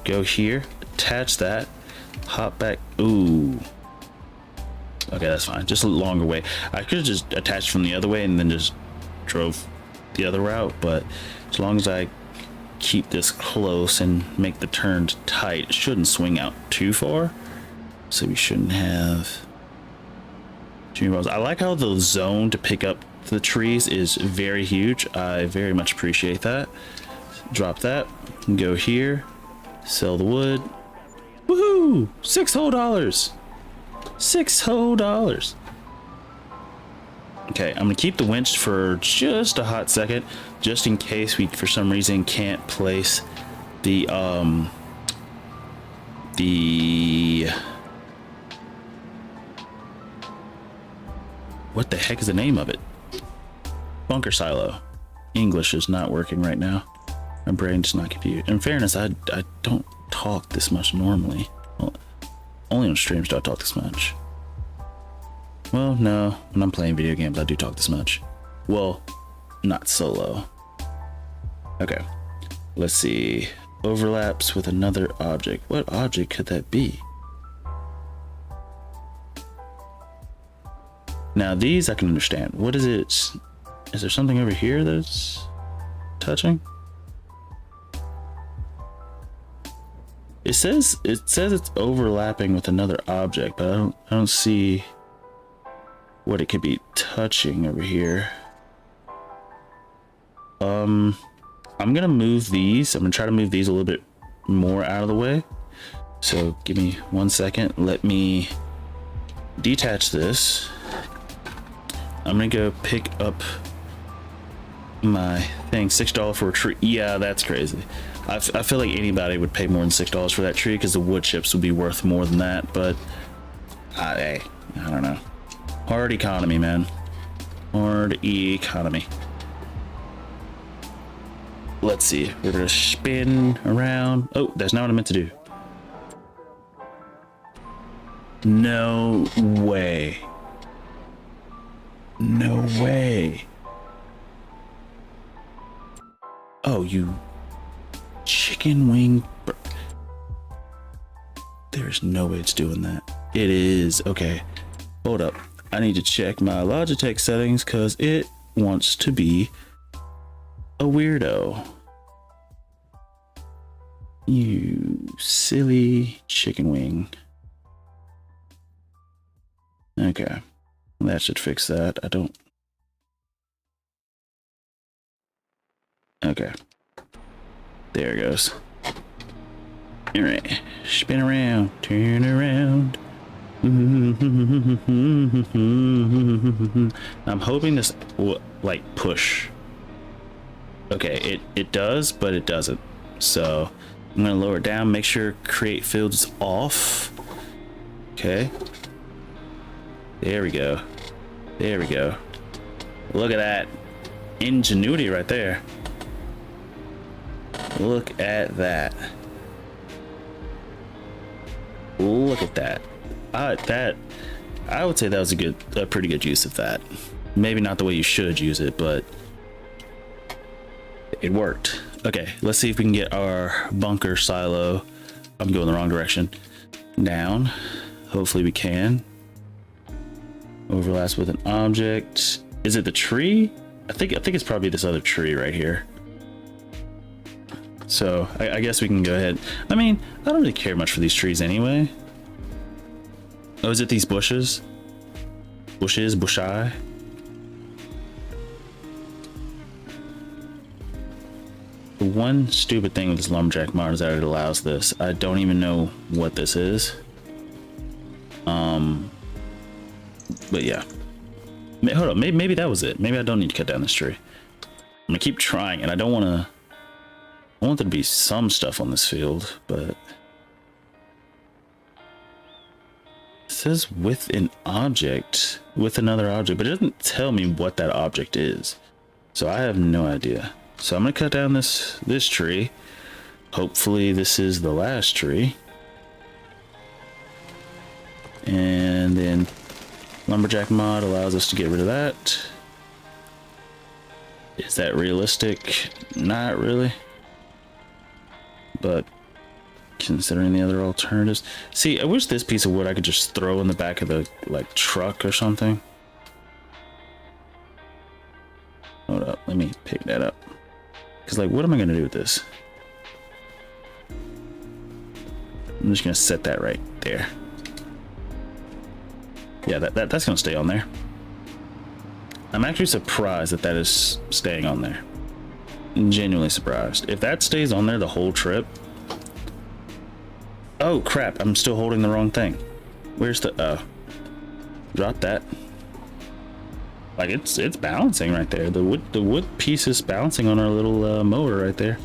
go here, attach that, hop back. Ooh. Okay, that's fine. Just a longer way. I could have just attached from the other way and then just drove the other route, but as long as I keep this close and make the turns tight, it shouldn't swing out too far. So we shouldn't have too many problems. I like how the zone to pick up the trees is very huge. I very much appreciate that. Drop that and go here, sell the wood. Woohoo! $6 whole. $6 whole. Okay, I'm gonna keep the winch for just a hot second, just in case we for some reason can't place the what the heck is the name of it? Bunker silo. English is not working right now. My brain's not confused. In fairness, I don't talk this much normally. Well, only on streams do I talk this much. Well, no, when I'm playing video games, I do talk this much. Well, not solo. Okay, let's see. Overlaps with another object. What object could that be? Now these I can understand. What is it? Is there something over here that's touching? It says it's overlapping with another object, but I don't see what it could be touching over here. I'm gonna move these. I'm gonna try to move these a little bit more out of the way. So give me 1 second. Let me detach this. I'm gonna go pick up my thing. $6 for a tree. Yeah, that's crazy. I feel like anybody would pay more than $6 for that tree because the wood chips would be worth more than that. But hey, I don't know. Hard economy, man. Hard economy. Let's see. We're gonna spin around. Oh, that's not what I meant to do. No way. No way. Oh, you chicken wing. There's no way it's doing that. It is. Okay. Hold up. I need to check my Logitech settings because it wants to be a weirdo. You silly chicken wing. Okay. That should fix that. I don't. Okay. There it goes. All right. Spin around. Turn around. I'm hoping this will like push. Okay, it does, but it doesn't. So I'm gonna lower it down, make sure create fields is off. Okay. There we go. There we go. Look at that. Ingenuity right there. Look at that. Look at that. I would say that was a pretty good use of that. Maybe not the way you should use it, but it worked. Okay, let's see if we can get our bunker silo. I'm going the wrong direction. Down. Hopefully we can. Overlaps with an object. Is it the tree? I think it's probably this other tree right here. So I guess we can go ahead. I mean, I don't really care much for these trees anyway. Oh, is it these bushes? Bushes, bushai. The one stupid thing with this lumberjack mod is that it allows this. I don't even know what this is. But yeah. Hold on, maybe that was it. Maybe I don't need to cut down this tree. I'm gonna keep trying, and I want there to be some stuff on this field, but it says with an object, with another object, but it doesn't tell me what that object is. So I have no idea. So I'm gonna cut down this tree. Hopefully this is the last tree. And then lumberjack mod allows us to get rid of that. Is that realistic? Not really. But considering the other alternatives. See, I wish this piece of wood I could just throw in the back of the like truck or something. Hold up, let me pick that up. Cause like, what am I gonna do with this? I'm just gonna set that right there. Yeah, that's gonna stay on there. I'm actually surprised that is staying on there. Genuinely surprised. If that stays on there the whole trip. Oh crap, I'm still holding the wrong thing. Where's the drop that. Like it's balancing right there. The wood piece is balancing on our little mower right there.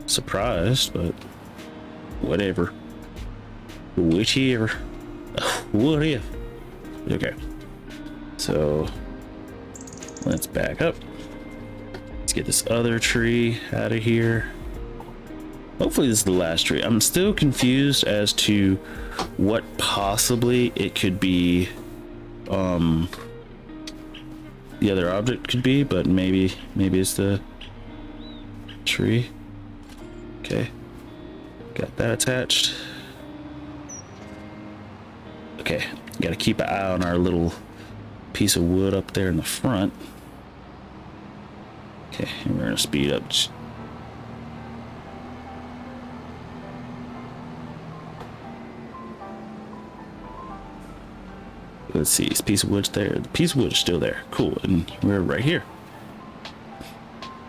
Surprised, but whatever. Whichever. What if? Okay. So let's back up. Let's get this other tree out of here. Hopefully this is the last tree. I'm still confused as to what possibly it could be, the other object could be, but maybe it's the tree. Okay, got that attached. Okay, gotta keep an eye on our little piece of wood up there in the front. Okay, and we're gonna speed up. Let's see, this piece of wood's there. The piece of wood is still there. Cool, and we're right here.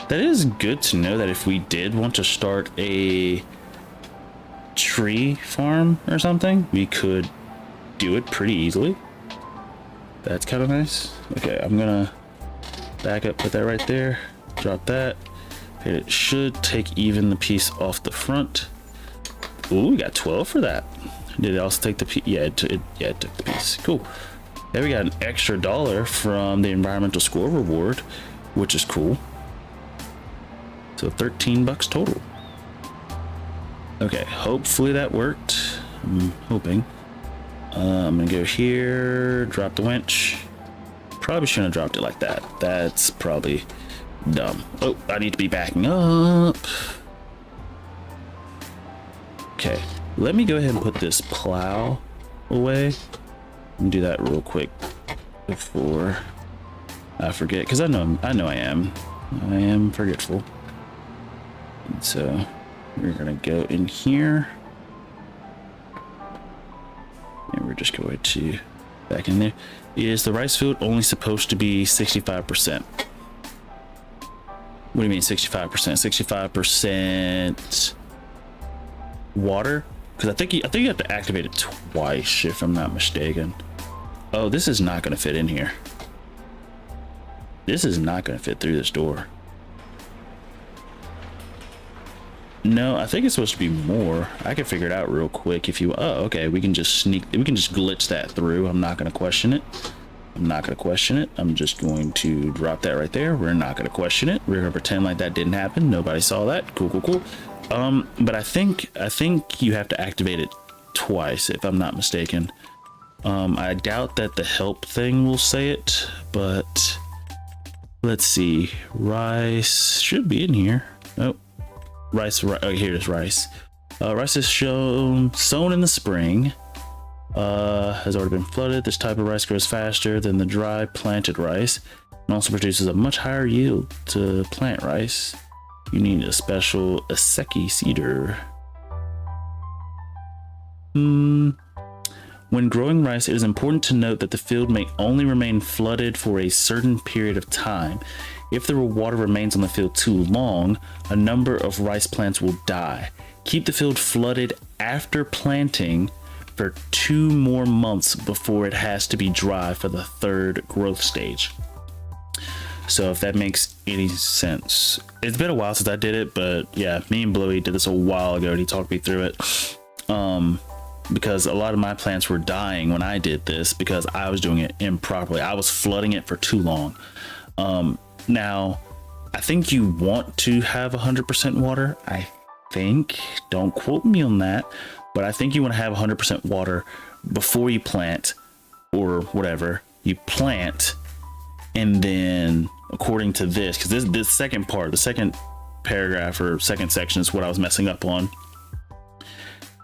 That is good to know that if we did want to start a tree farm or something, we could do it pretty easily. That's kind of nice. Okay, I'm gonna back up, put that right there, drop that. Okay, it should take even the piece off the front. Ooh, we got 12 for that. Did it also take the piece? Yeah, it took the piece. Cool. There we got an extra $1 from the environmental score reward, which is cool. So 13 bucks total. Okay, hopefully that worked. I'm hoping. I'm gonna go here, drop the winch. Probably shouldn't have dropped it like that. That's probably dumb. Oh, I need to be backing up. Okay, let me go ahead and put this plow away and do that real quick before I forget, because I know I am forgetful. And so we're gonna go in here. And we're just going to back in there. Is the rice field only supposed to be 65%? What do you mean 65%? 65% water? Because I think you have to activate it twice, if I'm not mistaken. Oh, this is not going to fit in here. This is not going to fit through this door. No, I think it's supposed to be more. I can figure it out real quick if you. Oh, okay. We can just glitch that through. I'm not going to question it. I'm just going to drop that right there. We're not going to question it. We're going to pretend like that didn't happen. Nobody saw that. Cool. But I think you have to activate it twice, if I'm not mistaken. I doubt that the help thing will say it, but let's see. Rice should be in here. Oh. Rice, oh, here it is, rice. Rice is sown in the spring. Has already been flooded. This type of rice grows faster than the dry planted rice and also produces a much higher yield to plant rice. You need a special Aseki seeder. When growing rice, it is important to note that the field may only remain flooded for a certain period of time. If the water remains on the field too long, a number of rice plants will die. Keep the field flooded after planting for 2 more months before it has to be dry for the 3rd growth stage. So if that makes any sense. It's been a while since I did it, but yeah, me and Bluey did this a while ago and he talked me through it. Because a lot of my plants were dying when I did this because I was doing it improperly. I was flooding it for too long. Now, I think you want to have 100% water. I think, don't quote me on that, but I think you want to have 100% water before you plant or whatever. You plant, and then according to this, because this second part, the second paragraph or second section is what I was messing up on.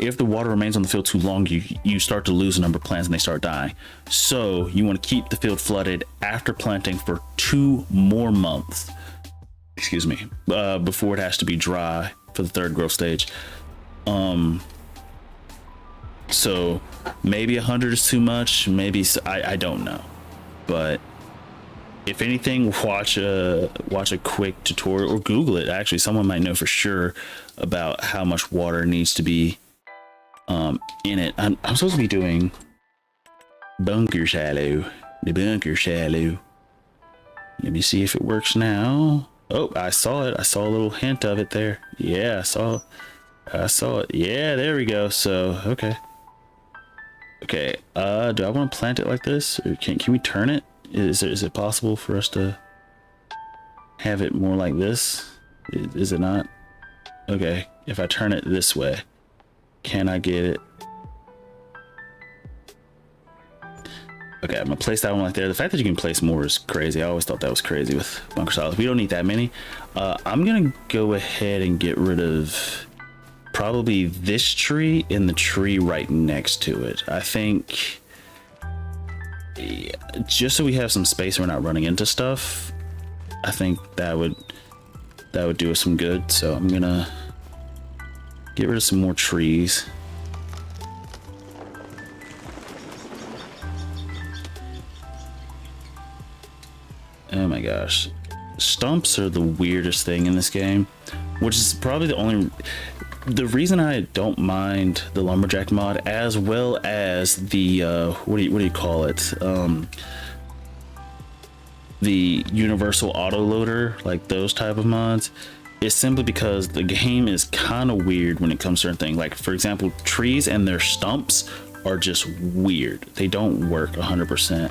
If the water remains on the field too long, you start to lose a number of plants and they start dying. So you want to keep the field flooded after planting for 2 more months, before it has to be dry for the 3rd growth stage. So maybe 100 is too much. Maybe I don't know, but if anything, watch a quick tutorial or Google it. Actually, someone might know for sure about how much water needs to be in it. I'm supposed to be doing bunker shallow. The bunker shallow. Let me see if it works now. Oh, I saw it. I saw a little hint of it there. Yeah, I saw it. Yeah, there we go. So okay. Do I want to plant it like this, or can we turn it? Is it possible for us to have it more like this? Is it not? Okay, if I turn it this way, can I get it? Okay, I'm gonna place that one right there. The fact that you can place more is crazy. I always thought that was crazy with bunker styles. We don't need that many. I'm gonna go ahead and get rid of probably this tree and the tree right next to it. I think, yeah, just so we have some space, we're not running into stuff. I think that would do us some good. So I'm gonna get rid of some more trees. Oh my gosh, stumps are the weirdest thing in this game, which is probably the reason I don't mind the lumberjack mod, as well as the what do you call it, the universal autoloader, like those type of mods, is simply because the game is kind of weird when it comes to certain things. Like, for example, trees and their stumps are just weird. They don't work 100%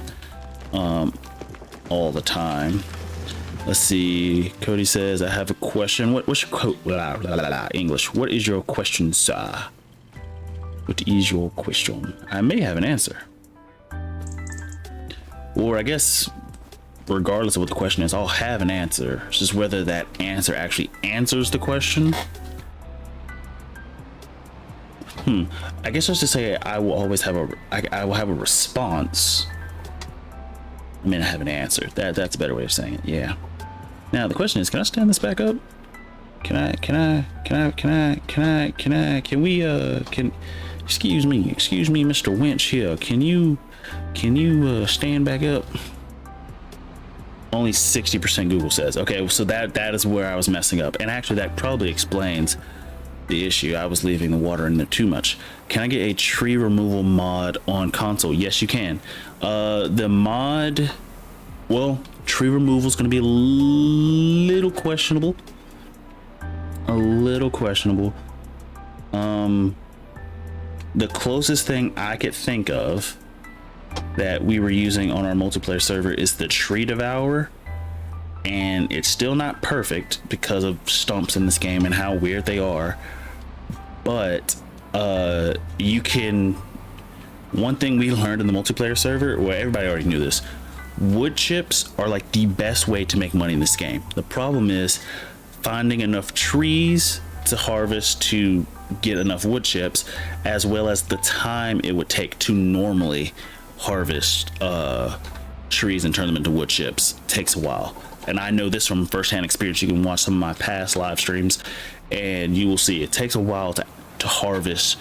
all the time. Let's see. Cody says, I have a question. What's your quote? English. What is your question, sir? What is your question? I may have an answer. Or I guess, regardless of what the question is, I'll have an answer. It's just whether that answer actually answers the question. I guess just to say, I will always have I will have a response. I mean, I have an answer. That's a better way of saying it. Yeah. Now the question is, can I stand this back up? Can we excuse me, Mr. Winch here. Can you stand back up? Only 60% Google says. Okay, so that is where I was messing up. And actually that probably explains the issue. I was leaving the water in there too much. Can I get a tree removal mod on console? Yes, you can. The mod, well, tree removal is going to be a little questionable. The closest thing I could think of that we were using on our multiplayer server is the tree devourer, and it's still not perfect because of stumps in this game and how weird they are. But you can, one thing we learned in the multiplayer server, well, everybody already knew this, wood chips are like the best way to make money in this game. The problem is finding enough trees to harvest to get enough wood chips, as well as the time it would take to normally harvest trees and turn them into wood chips. Takes a while, and I know this from firsthand experience. You can watch some of my past live streams and you will see it takes a while to harvest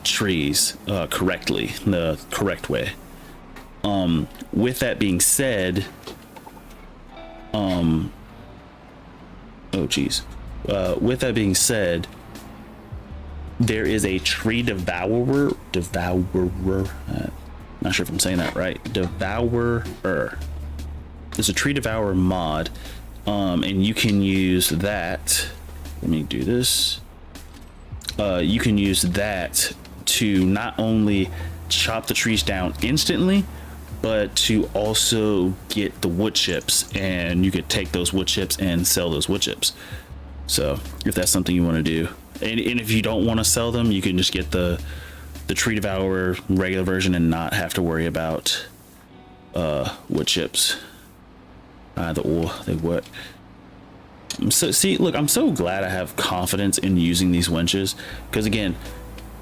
trees correctly, the correct way. With that being said, with that being said, there is a tree devourer, not sure if I'm saying that right, devourer. There's a tree devourer mod, and you can use that. Let me do this. You can use that to not only chop the trees down instantly, but to also get the wood chips, and you could take those wood chips and sell those wood chips. So if that's something you want to do, and if you don't want to sell them, you can just get the tree devourer regular version and not have to worry about wood chips. Either or, they work. So see, look, I'm so glad I have confidence in using these winches, because again,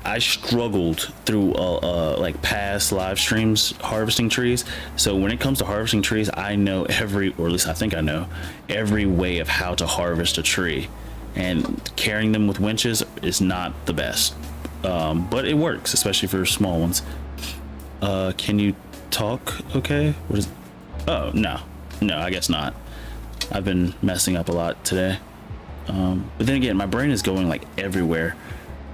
I struggled through like past live streams harvesting trees. So when it comes to harvesting trees, I know every, or at least I think I know every way of how to harvest a tree, and carrying them with winches is not the best, but it works, especially for small ones. Can you talk okay? What is, oh no, I guess not. I've been messing up a lot today, but then again, my brain is going like everywhere.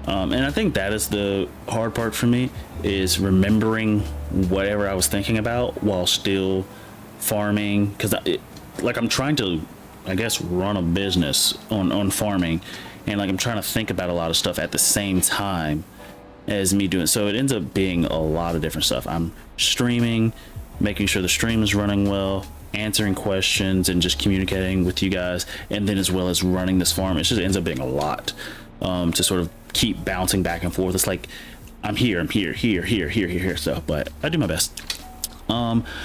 And I think that is the hard part for me, is remembering whatever I was thinking about while still farming, because like I'm trying to, I guess, run a business on farming, and like I'm trying to think about a lot of stuff at the same time as me doing, so it ends up being a lot of different stuff. I'm streaming making sure the stream is running well, answering questions, and just communicating with you guys, and then as well as running this farm. It just ends up being a lot to sort of keep bouncing back and forth. It's like I'm here, so, but I do my best.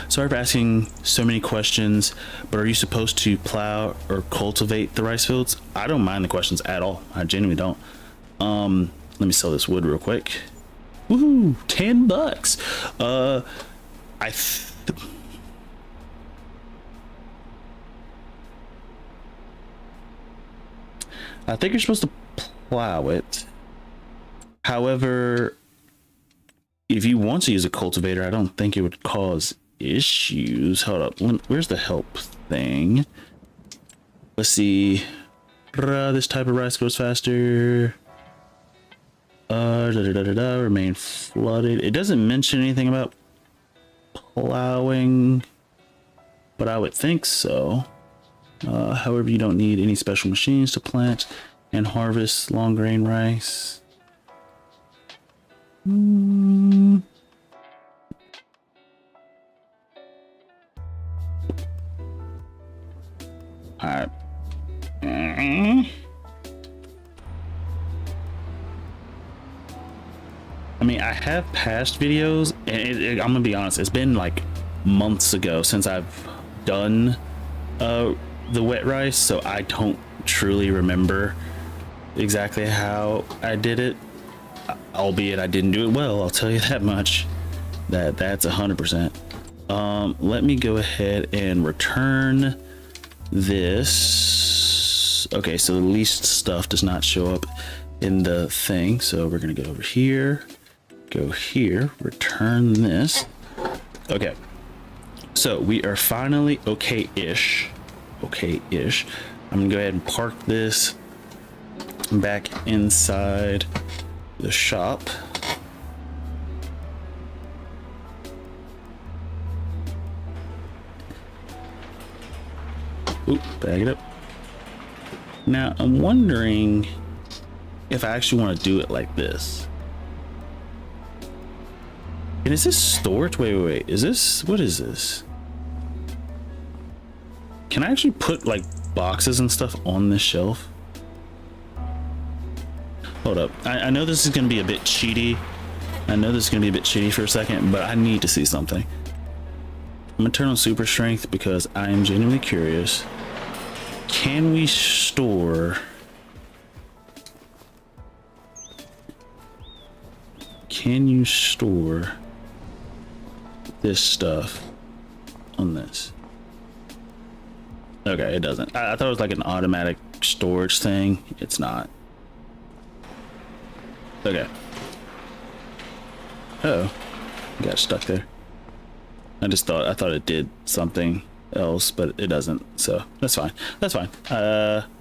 Sorry for asking so many questions, but are you supposed to plow or cultivate the rice fields? I don't mind the questions at all. I genuinely don't. Let me sell this wood real quick. Woohoo, $10. I think you're supposed to plow it. However, if you want to use a cultivator, I don't think it would cause issues. Hold up, where's the help thing? Let's see. This type of rice grows faster. Remain flooded. It doesn't mention anything about plowing, but I would think so. However, you don't need any special machines to plant and harvest long grain rice. All right. I mean, I have past videos, and I'm gonna be honest, it's been like months ago since I've done the wet rice, so I don't truly remember exactly how I did it, albeit I didn't do it well, I'll tell you that much. That's 100%. Let me go ahead and return this. Okay, so the least stuff does not show up in the thing, so we're gonna go over here, go here, return this. Okay, so we are finally okay-ish. I'm gonna go ahead and park this back inside the shop. Oop, bag it up. Now I'm wondering if I actually want to do it like this. And is this storage? Wait. Is this, what is this? Can I actually put like boxes and stuff on this shelf? Hold up. I know this is going to be a bit cheaty. For a second, but I need to see something. I'm going to turn on super strength because I am genuinely curious. Can we store... Can you store this stuff on this? Okay, it doesn't. I thought it was like an automatic storage thing. It's not. Okay. Oh, got stuck there. I thought it did something else, but it doesn't. So that's fine. That's fine.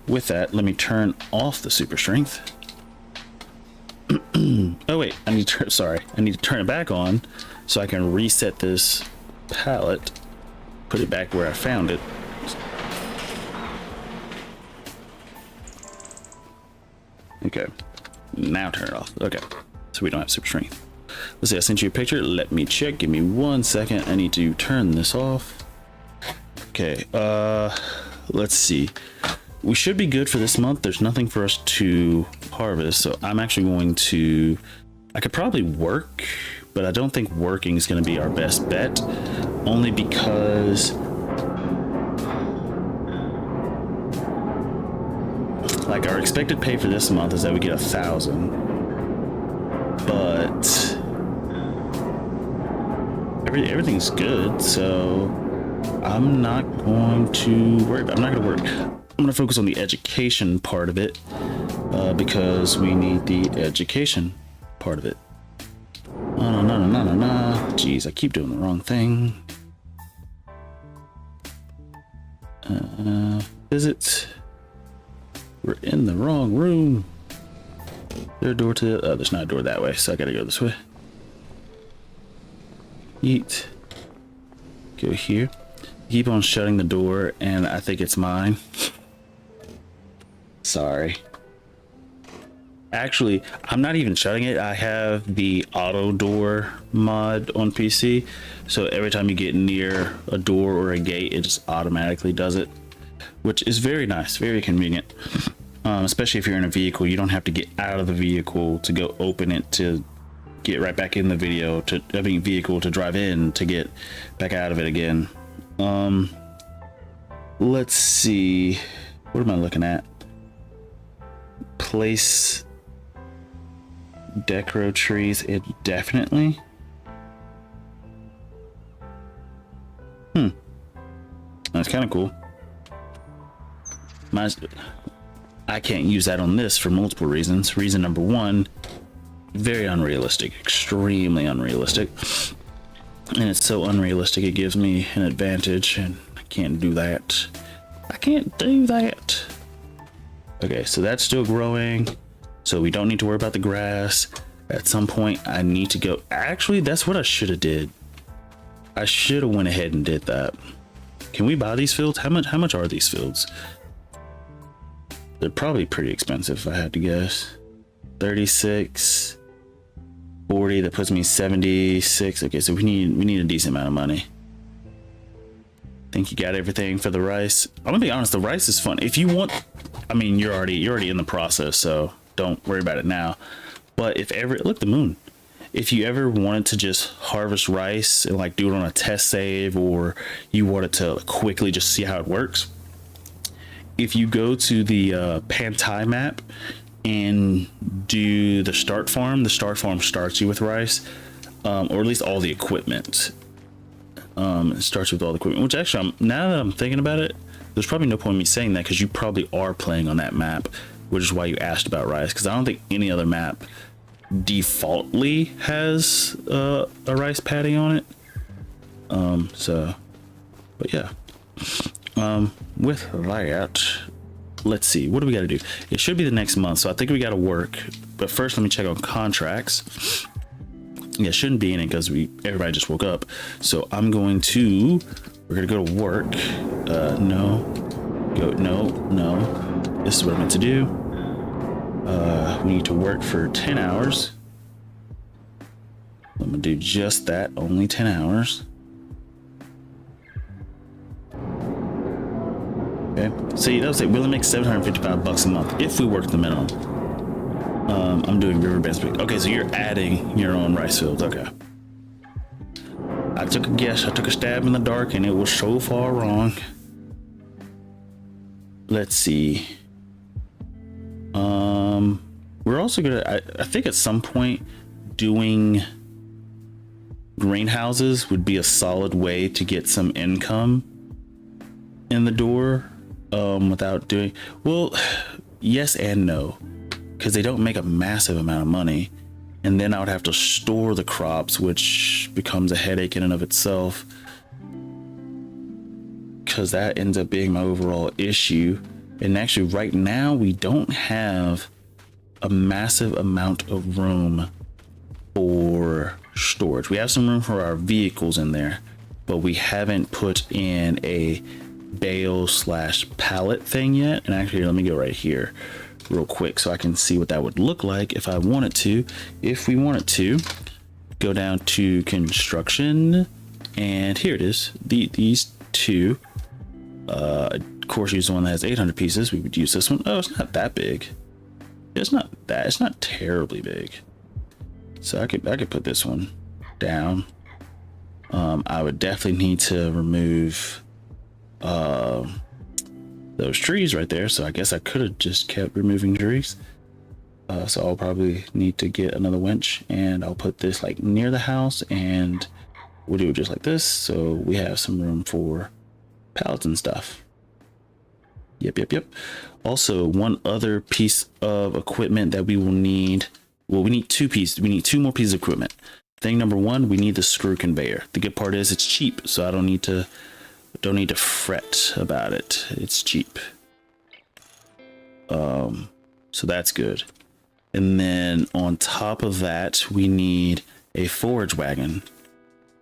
With that, let me turn off the super strength. Oh wait, I need to turn it back on so I can reset this pallet, put it back where I found it. Okay, now turn it off. Okay, so we don't have super strength. Let's see, I sent you a picture. Let me check. Give me 1 second. I need to turn this off. Okay, let's see. We should be good for this month. There's nothing for us to harvest, so I'm actually going to... I could probably work, but I don't think working is going to be our best bet, only because... like, our expected pay for this month is that we get 1,000, but everything's good, so I'm not going to worry about it. I'm not going to work. I'm going to focus on the education part of it, because we need the education part of it. No. Jeez, I keep doing the wrong thing. Visit. We're in the wrong room. There's a door to... oh, there's not a door that way, so I gotta go this way. Eat. Go here. Keep on shutting the door, and I think it's mine. Sorry. Actually, I'm not even shutting it. I have the auto door mod on PC, so every time you get near a door or a gate, it just automatically does it, which is very nice, very convenient. Especially if you're in a vehicle, you don't have to get out of the vehicle to go open it to get right back in the vehicle to drive in to get back out of it again. Let's see, what am I looking at? Place decro trees indefinitely. That's kind of cool. I can't use that on this for multiple reasons. Reason number one, very unrealistic, extremely unrealistic, and it's so unrealistic it gives me an advantage, and I can't do that. I can't do that. Okay, so that's still growing, so we don't need to worry about the grass. At some point I need to go, actually that's what I should have did. I should have went ahead and did that. Can we buy these fields? How much are these fields? They're probably pretty expensive if I had to guess. 36, 40, that puts me 76. Okay, so we need a decent amount of money. Think you got everything for the rice? I'm gonna be honest, the rice is fun. If you want, I mean, you're already in the process, so don't worry about it now. But if ever, look, the moon. If you ever wanted to just harvest rice and like do it on a test save, or you wanted to quickly just see how it works, if you go to the Pantai map and do the start farm starts you with rice, or at least all the equipment. It starts with all the equipment, which actually, now that I'm thinking about it, there's probably no point in me saying that because you probably are playing on that map, which is why you asked about rice, because I don't think any other map defaultly has a rice paddy on it. But yeah. With that, let's see, what do we got to do? It should be the next month, so I think we got to work, but first let me check on contracts. Yeah, it shouldn't be in it because everybody just woke up, so we're gonna go to work. No, this is what I meant to do. We need to work for 10 hours. I'm gonna do just that, only 10 hours. Okay, so that'll say we'll make $755 a month if we work the minimum. I'm doing riverbands. Okay, so you're adding your own rice fields. Okay. I took a guess. I took a stab in the dark, and it was so far wrong. Let's see. We're also gonna. I think at some point doing greenhouses would be a solid way to get some income in the door. Without doing, well, yes and no, because they don't make a massive amount of money, and then I would have to store the crops, which becomes a headache in and of itself, because that ends up being my overall issue. And actually right now we don't have a massive amount of room for storage. We have some room for our vehicles in there, but we haven't put in a bale / pallet thing yet. And actually, let me go right here real quick so I can see what that would look like if I wanted to. If we wanted to go down to construction, and here it is, these two. Of course, use the one that has 800 pieces. We would use this one. Oh, it's not that big. It's not terribly big. So I could put this one down. I would definitely need to remove those trees right there, so I guess I could have just kept removing trees. So I'll probably need to get another winch, and I'll put this like near the house, and we'll do it just like this, so we have some room for pallets and stuff. Yep. Also, one other piece of equipment that we will need, well, we need two more pieces of equipment. Thing number one, we need the screw conveyor. The good part is it's cheap, so I don't need to fret about it. It's cheap. So that's good. And then on top of that, we need a forage wagon.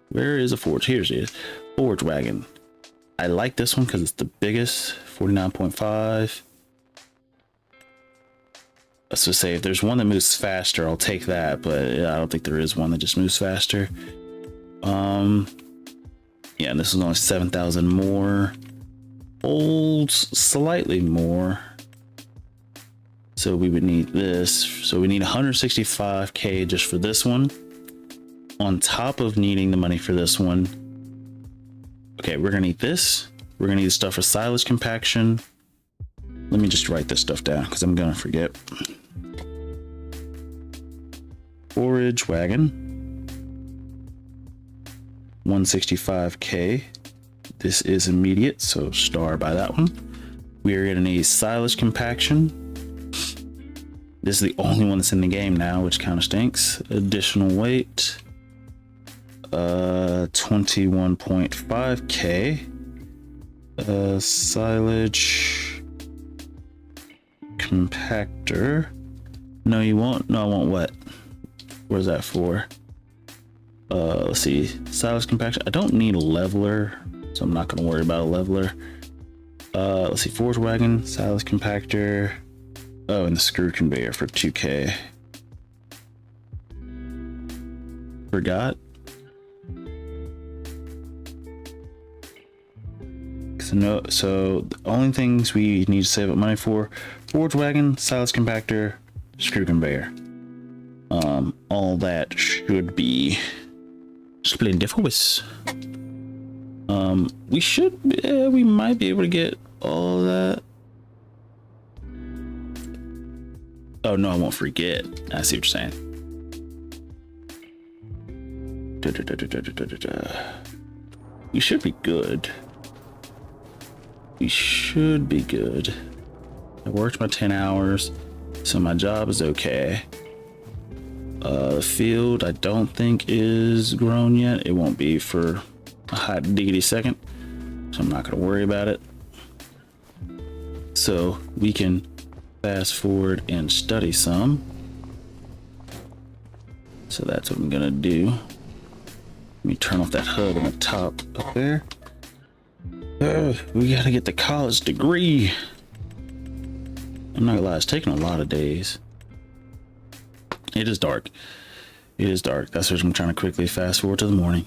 Where is a forage? Here's it. Forage wagon. I like this one because it's the biggest, 49.5. So say if there's one that moves faster, I'll take that, but I don't think there is one that just moves faster. Yeah, and this is only 7,000 more. Holds slightly more. So we would need this. So we need 165k just for this one. On top of needing the money for this one. Okay, we're gonna need this. We're gonna need stuff for silage compaction. Let me just write this stuff down because I'm gonna forget. Forage wagon. 165k. This is immediate, so star by that one. We are gonna need silage compaction. This is the only one that's in the game now, which kind of stinks. Additional weight. 21.5k. Silage compactor. No, you won't. No, I want what? Where's that for? Let's see. Silage compaction. I don't need a leveler, so I'm not going to worry about a leveler. Let's see. Forage wagon, silage compactor. Oh, and the screw conveyor for 2k. Forgot. So the only things we need to save up money for: forage wagon, silage compactor, screw conveyor. All that should be splendid for us. We should, we might be able to get all of that. Oh no, I won't forget. I see what you're saying. We should be good. We should be good. I worked my 10 hours, so my job is okay. The field I don't think is grown yet. It won't be for a hot diggity second, so I'm not gonna worry about it. So we can fast forward and study some. So that's what I'm gonna do. Let me turn off that HUD on the top up there. We gotta get the college degree. I'm not gonna lie, it's taking a lot of days. It is dark. It is dark. That's what I'm trying to quickly fast forward to the morning.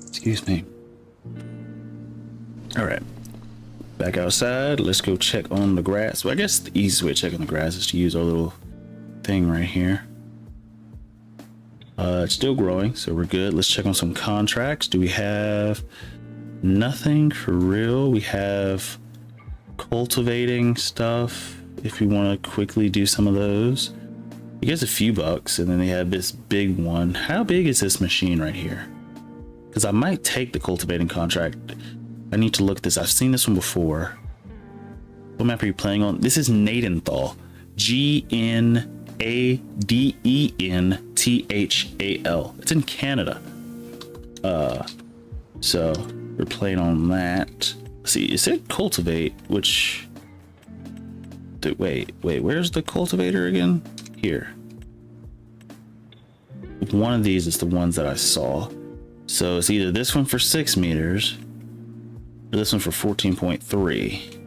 Excuse me. All right, back outside. Let's go check on the grass. Well, I guess the easiest way to check on the grass is to use our little thing right here. It's still growing, so we're good. Let's check on some contracts. Do we have nothing for real? We have cultivating stuff. If we want to quickly do some of those, he gets a few bucks, and then they have this big one. How big is this machine right here? Because I might take the cultivating contract. I need to look at this. I've seen this one before. What map are you playing on? This is Nadenthal. Gnadenthal. It's in Canada. So we're playing on that. Let's see, it said cultivate, which wait, where's the cultivator again? Here. One of these is the ones that I saw. So it's either this one for 6 meters or this one for 14.3.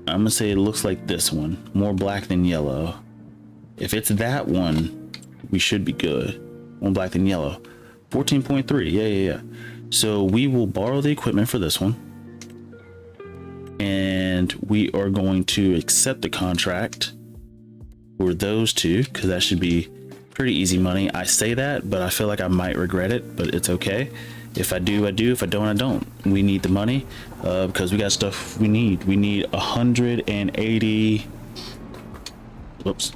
I'm gonna say it looks like this one, more black than yellow. If it's that one, we should be good. More black than yellow. 14.3, yeah. So we will borrow the equipment for this one. And we are going to accept the contract for those two, because that should be pretty easy money. I say that, but I feel like I might regret it, but it's okay. If I do, I do. If I don't, I don't. We need the money because we got stuff we need. We need 180. Whoops.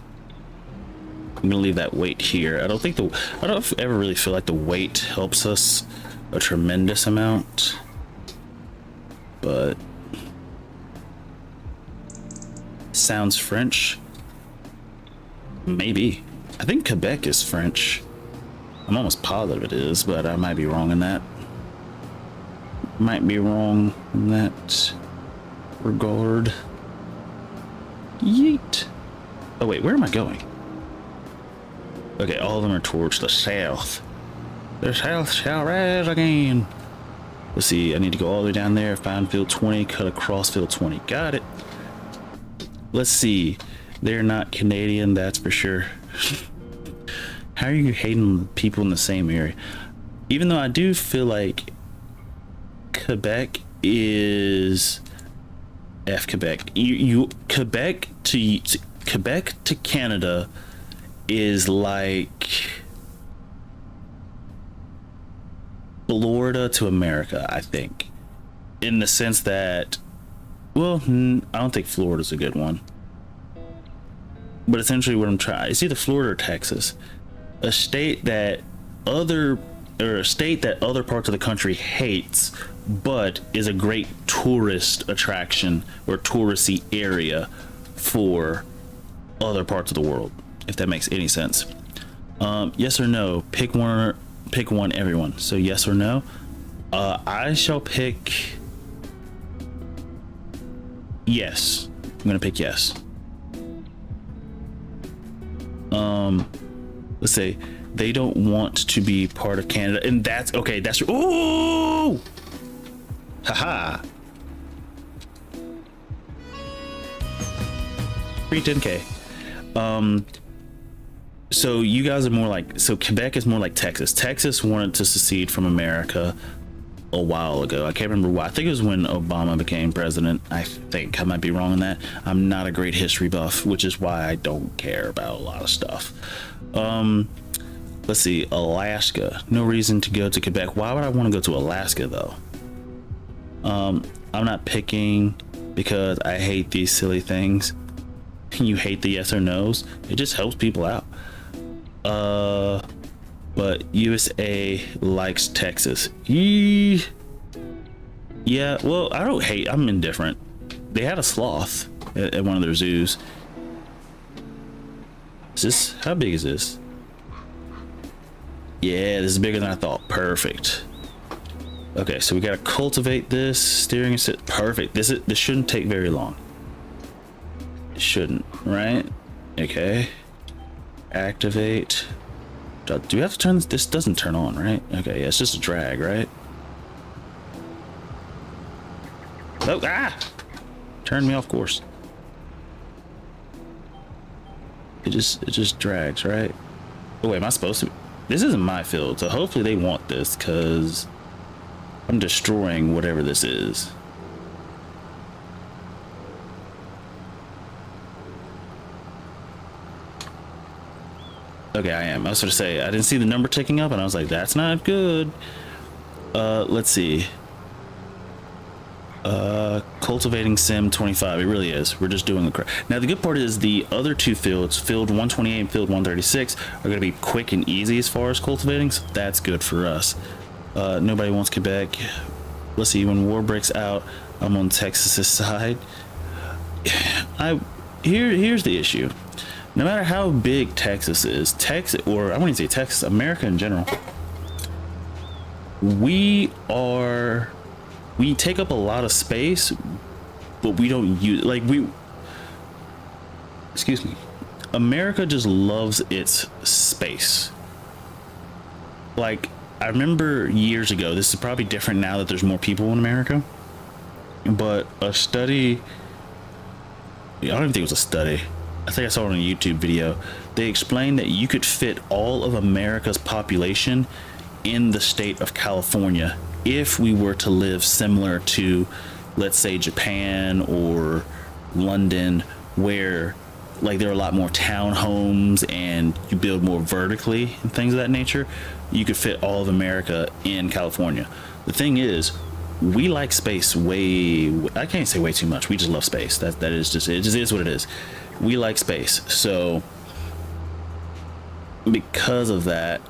I'm gonna leave that weight here. I don't ever really feel like the weight helps us a tremendous amount, but sounds French. Maybe. I think Quebec is French. I'm almost positive it is, but I might be wrong in that. Might be wrong in that regard. Yeet. Oh wait, where am I going? Okay, all of them are towards the south. The south shall rise again. Let's see, I need to go all the way down there, find field 20, cut across field 20. Got it. Let's see. They're not Canadian, that's for sure. How are you hating people in the same area? Even though I do feel like Quebec is Quebec. Quebec to Canada is like Florida to America, I think, in the sense that, well, I don't think Florida's a good one, but essentially what I'm trying, it's either Florida or Texas, a state that other parts of the country hates, but is a great tourist attraction or touristy area for other parts of the world, if that makes any sense. Yes or no? Pick one, everyone. So yes or no? I shall pick yes. I'm gonna pick yes. Let's say they don't want to be part of Canada, and that's okay. That's ooh, haha. Free 10K. So you guys are more like, so Quebec is more like Texas. Texas wanted to secede from America a while ago. I can't remember why. I think it was when Obama became president. I think I might be wrong on that. I'm not a great history buff, which is why I don't care about a lot of stuff. Let's see, Alaska. No reason to go to Quebec. Why would I want to go to Alaska though? I'm not picking because I hate these silly things. You hate the yes or no's. It just helps people out. But USA likes Texas. Yeah, well, I don't hate, I'm indifferent. They had a sloth at one of their zoos. Is this, how big is this? Yeah, this is bigger than I thought. Perfect. Okay, so we gotta cultivate this, steering and sit. Perfect. This shouldn't take very long. It shouldn't, right? Okay. Activate. Do we have to turn this? This doesn't turn on, right? Okay, yeah, it's just a drag, right? Oh, turned me off course. It just drags, right? Oh wait, am I supposed to? This isn't my field, so hopefully they want this because I'm destroying whatever this is. Okay, I am. I was going to say, I didn't see the number ticking up and I was like, that's not good. Let's see. Cultivating sim 25. It really is. We're just doing the now the good part is the other two fields, field 128 and field 136, are going to be quick and easy as far as cultivating, so that's good for us. Nobody wants Quebec. Let's see, when war breaks out, I'm on Texas's side. Here's the issue. No matter how big Texas is, or I wouldn't say Texas, America in general, we take up a lot of space, but we don't use, like, excuse me, America just loves its space. Like, I remember years ago, this is probably different now that there's more people in America, but a study, I don't even think it was a study, I think I saw it on a YouTube video. They explained that you could fit all of America's population in the state of California if we were to live similar to, let's say, Japan or London, where like there are a lot more townhomes and you build more vertically and things of that nature. You could fit all of America in California. The thing is, we like space I can't say way too much. We just love space. That is just, it just is what it is. We like space. So because of that,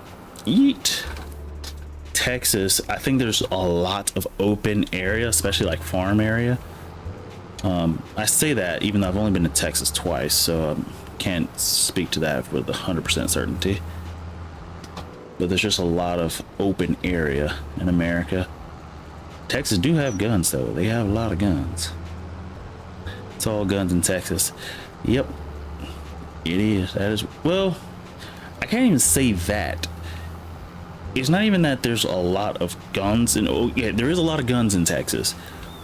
Texas, I think there's a lot of open area, especially like farm area. I say that even though I've only been to Texas twice, so I can't speak to that with 100% certainty. But there's just a lot of open area in America. Texas do have guns though. They have a lot of guns. It's all guns in Texas. Yep, it is. That is, well, I can't even say that. it's not even that there's a lot of guns, and oh yeah, there is a lot of guns in Texas,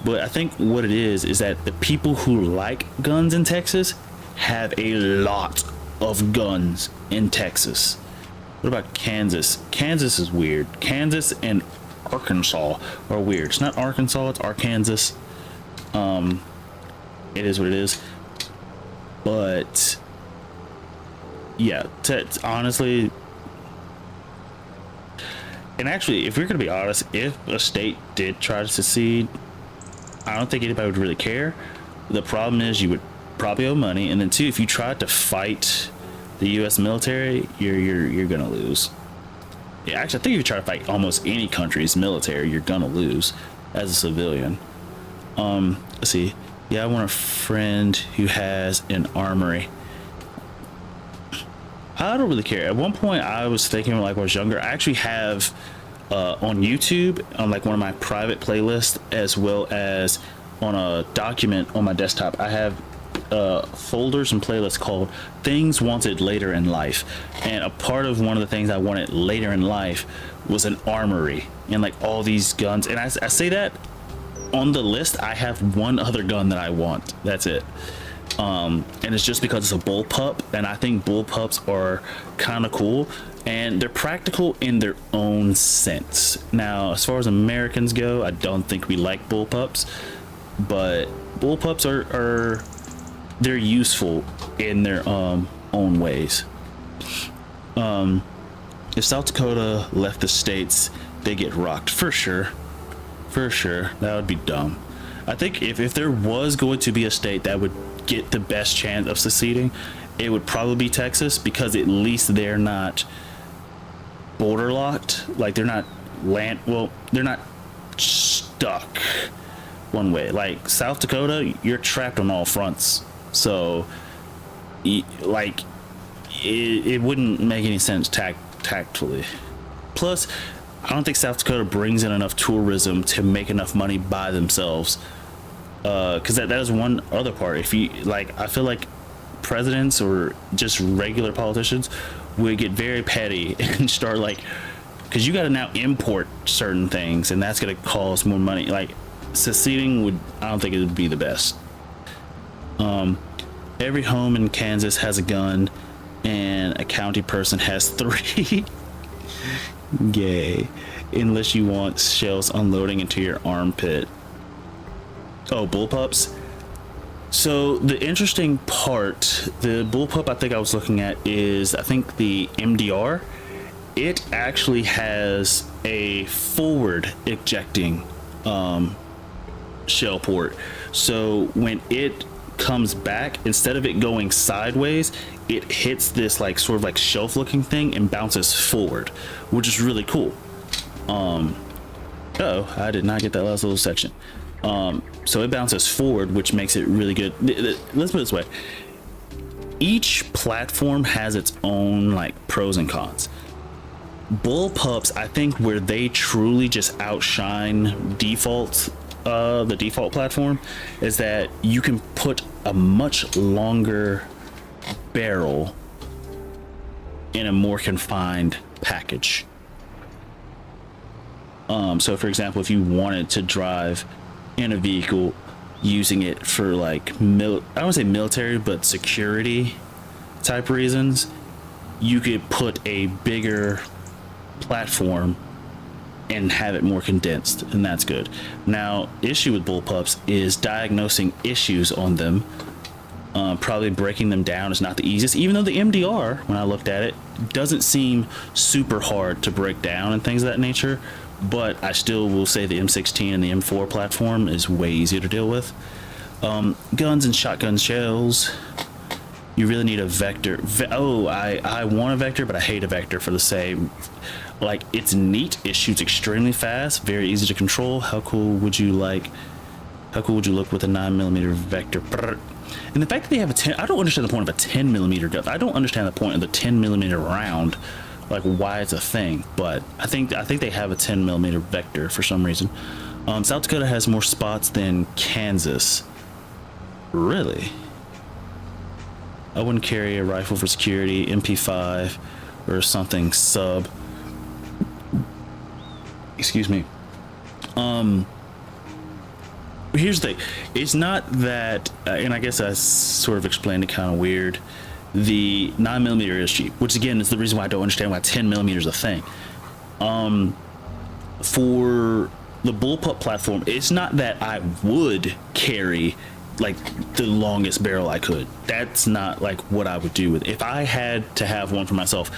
but I think what it is that the people who like guns in Texas have a lot of guns in Texas. What about Kansas? Kansas is weird. Kansas and Arkansas are weird. It's not Arkansas, it's Arkansas. It is what it is. But yeah, honestly, and actually, if we're gonna be honest, if a state did try to secede, I don't think anybody would really care. The problem is you would probably owe money, and then two, if you tried to fight the U.S. military, you're gonna lose. Yeah, actually, I think if you try to fight almost any country's military, you're gonna lose as a civilian. Let's see. Yeah, I want a friend who has an armory. I don't really care. At one point, I was thinking, like, when I was younger, I actually have on YouTube, on like one of my private playlists, as well as on a document on my desktop, I have folders and playlists called Things Wanted Later in Life. And a part of one of the things I wanted later in life was an armory and like all these guns. And I say that on the list, I have one other gun that I want. That's it. And it's just because it's a bullpup, and I think bullpups are kind of cool and they're practical in their own sense. Now, as far as Americans go, I don't think we like bullpups, but bullpups are they're useful in their own ways. If South Dakota left the states, they get rocked for sure. For sure, that would be dumb. I think if there was going to be a state that would get the best chance of seceding, it would probably be Texas, because at least they're not border locked. Like they're not they're not stuck one way. Like South Dakota, you're trapped on all fronts. So like it wouldn't make any sense tactfully. Plus, I don't think South Dakota brings in enough tourism to make enough money by themselves. Because that is one other part. If you like, I feel like presidents or just regular politicians would get very petty and start like, because you got to now import certain things, and that's going to cost more money. Like seceding would, I don't think it would be the best. Every home in Kansas has a gun, and a county person has 3. Yay. Unless you want shells unloading into your armpit. Oh, bullpups. So the interesting part, the bullpup I think I was looking at is, I think the MDR. It actually has a forward ejecting shell port. So when it comes back, instead of it going sideways, it hits this like sort of like shelf looking thing and bounces forward, which is really cool. Oh, I did not get that last little section. So it bounces forward, which makes it really good. Let's put it this way. Each platform has its own like pros and cons. Bullpups, I think where they truly just outshine default, the default platform, is that you can put a much longer barrel in a more confined package. So for example, if you wanted to drive in a vehicle using it for like I don't want to say military, but security type reasons, you could put a bigger platform and have it more condensed, and that's good. Now, issue with bullpups is diagnosing issues on them. Probably breaking them down is not the easiest, even though the MDR, when I looked at it, doesn't seem super hard to break down and things of that nature. But I still will say the M16 and the M4 platform is way easier to deal with. Guns and shotgun shells. You really need a vector. I want a vector, but I hate a vector for the same. Like, it's neat. It shoots extremely fast, very easy to control. How cool would you look with a 9mm vector? And the fact that they have a 10, I don't understand the point of a 10mm gun. I don't understand the point of the 10mm round. Like why it's a thing, but I think they have a 10mm vector for some reason. South Dakota has more spots than Kansas. Really? I wouldn't carry a rifle for security, MP5 or something sub. Excuse me. Here's the thing. It's not that, and I guess I sort of explained it kind of weird. The 9mm is cheap, which again is the reason why I don't understand why 10mm is a thing. For the bullpup platform, it's not that I would carry like the longest barrel I could. That's not like what I would do with it. If I had to have one for myself,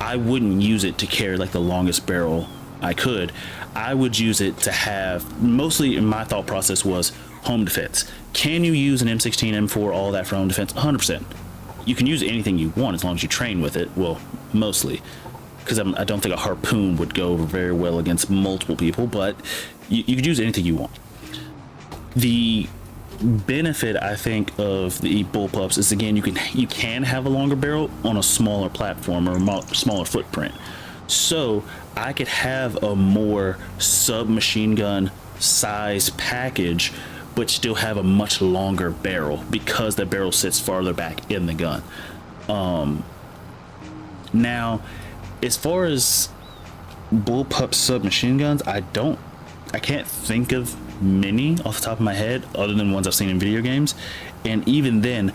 I wouldn't use it to carry like the longest barrel I could. I would use it to have, mostly my thought process was home defense. Can you use an M16, M4, all that for home defense? 100%. You can use anything you want as long as you train with it. Well, mostly, because I don't think a harpoon would go over very well against multiple people, but you could use anything you want. The benefit, I think, of the bullpups is, again, you can have a longer barrel on a smaller platform or smaller footprint. So I could have a more submachine gun size package, but still have a much longer barrel because the barrel sits farther back in the gun. Now, as far as bullpup submachine guns, I can't think of many off the top of my head other than ones I've seen in video games. And even then,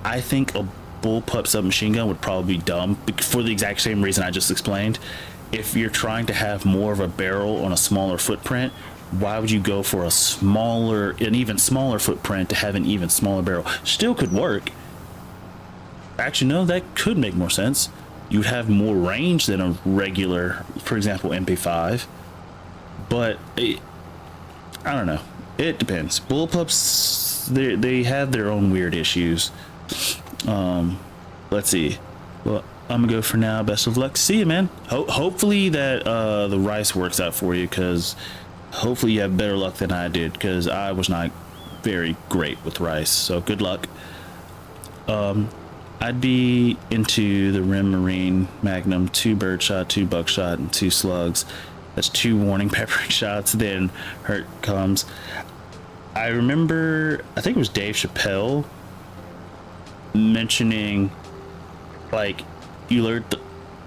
I think a bullpup submachine gun would probably be dumb for the exact same reason I just explained. If you're trying to have more of a barrel on a smaller footprint, why would you go for an even smaller footprint to have an even smaller barrel? Still could work. Actually, no, that could make more sense. You'd have more range than a regular, for example, MP5. But I don't know. It depends. Bullpups, they have their own weird issues. Let's see. Well, I'm gonna go for now. Best of luck. See you, man. Hopefully that the rice works out for you, because hopefully you have better luck than I did, because I was not very great with rice. So good luck. I'd be into the Rim Marine Magnum, 2 birdshot, 2 buckshot, and 2 slugs. That's 2 warning peppering shots. Then hurt comes. I remember, I think it was Dave Chappelle mentioning, like, you learned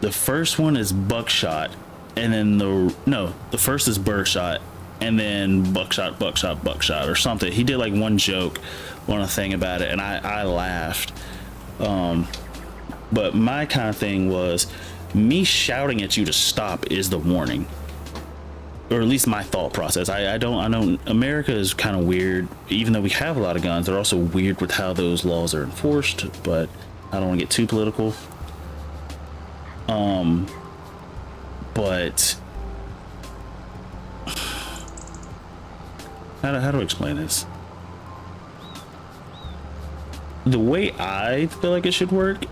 the first one is buckshot, and then the first is birdshot, and then buckshot, buckshot, buckshot, or something. He did like one joke on a thing about it, and I laughed. But my kind of thing was, me shouting at you to stop is the warning, or at least my thought process. I don't. America is kind of weird. Even though we have a lot of guns, they're also weird with how those laws are enforced. But I don't want to get too political. But how do I explain this? The way I feel like it should work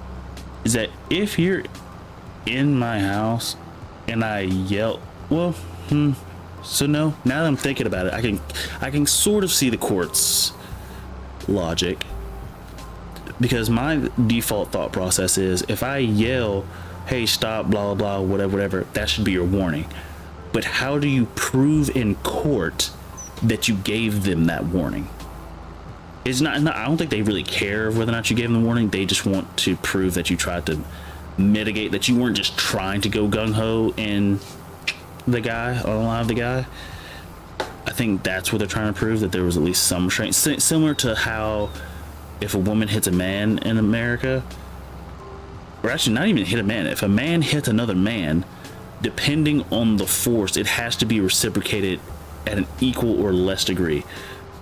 is that if you're in my house and I yell, well, so no, now that I'm thinking about it, I can sort of see the court's logic, because my default thought process is, if I yell, hey, stop, blah, blah, blah, whatever, that should be your warning. But how do you prove in court that you gave them that warning? It's not, I don't think they really care whether or not you gave them the warning. They just want to prove that you tried to mitigate, that you weren't just trying to go gung-ho in the guy, or alive the guy. I think that's what they're trying to prove, that there was at least some restraint. Similar to how if a woman hits a man in America, or actually not even hit a man, if a man hits another man, depending on the force, it has to be reciprocated at an equal or less degree.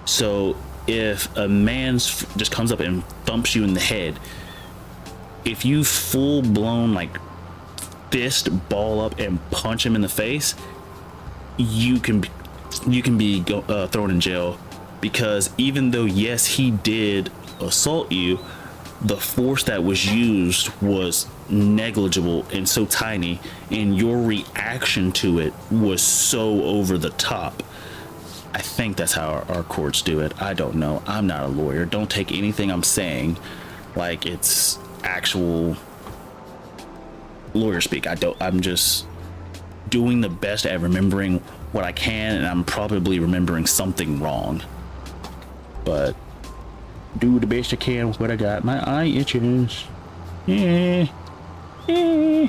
So if a man just comes up and thumps you in the head, if you full blown like fist ball up and punch him in the face, you can be thrown in jail, because even though yes, he did assault you, the force that was used was negligible and so tiny, and your reaction to it was so over the top. I think that's how our courts do it. I don't know. I'm not a lawyer. Don't take anything I'm saying like it's actual lawyer speak. I'm just doing the best at remembering what I can, and I'm probably remembering something wrong. But do the best I can with what I got. My eye itches. Yeah. Yeah.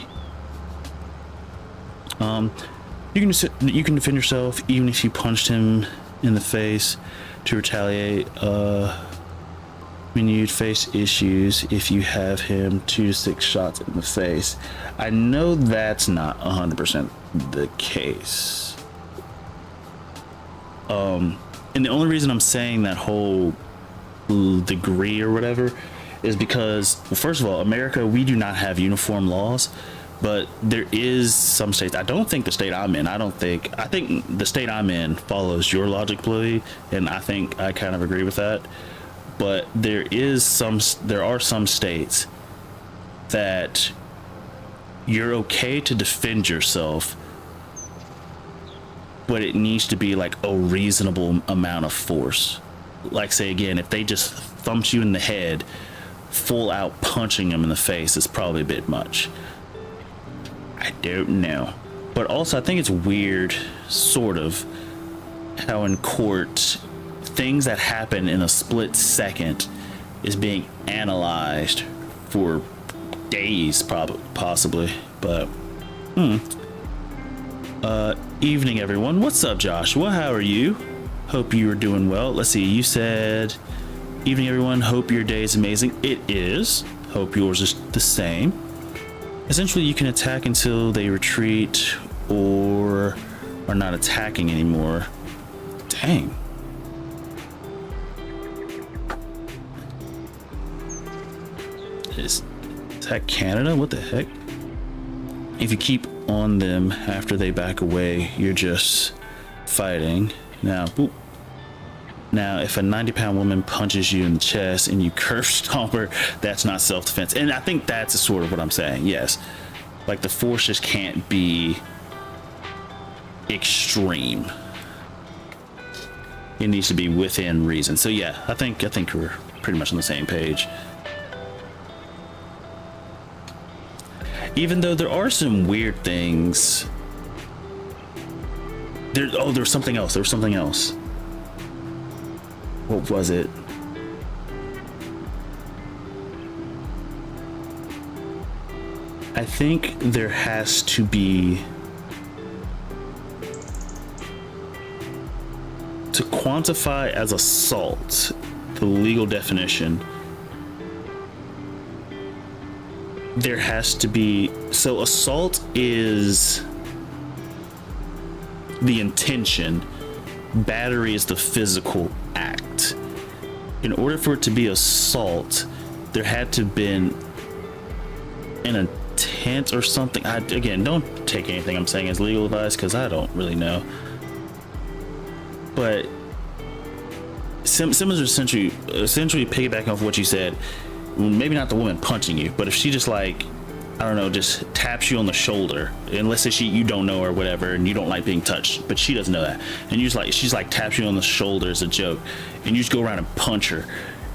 you can defend yourself even if you punched him in the face. To retaliate, when you'd face issues if you have him 2 to 6 shots in the face. I know that's not 100% the case. And the only reason I'm saying that whole degree or whatever is because, well, first of all, America, we do not have uniform laws, but there is some states. I don't think the state I'm in, I think the state I'm in follows your logic, Bluey, and I think I kind of agree with that. But there are some states that you're okay to defend yourself, but it needs to be like a reasonable amount of force. Like, say again, if they just thumped you in the head, full out punching them in the face is probably a bit much. I don't know. But also I think it's weird, sort of, how in court things that happen in a split second is being analyzed for days, possibly. But evening everyone. What's up, Joshua? How are you? Hope you are doing well. Let's see, you said evening everyone, hope your day is amazing. It is. Hope yours is the same. Essentially you can attack until they retreat or are not attacking anymore. Dang. Is that Canada? What the heck? If you keep on them after they back away, you're just fighting. Now, boop. Now, if a 90-pound woman punches you in the chest and you curb stomp her, that's not self-defense. And I think that's sort of what I'm saying. Yes, like the force just can't be extreme. It needs to be within reason. So yeah, I think we're pretty much on the same page. Even though there are some weird things. There's something else. There was something else. What was it? I think there has to be, to quantify as assault, the legal definition, there has to be, so assault is the intention, battery is the physical act. In order for it to be assault, there had to have been an intent or something. Again, don't take anything I'm saying as legal advice because I don't really know. But similar, essentially piggybacking off what you said, maybe not the woman punching you, but if she just like, I don't know, just taps you on the shoulder, and let's say you don't know her or whatever, and you don't like being touched, but she doesn't know that, and she's like taps you on the shoulder as a joke, and you just go around and punch her,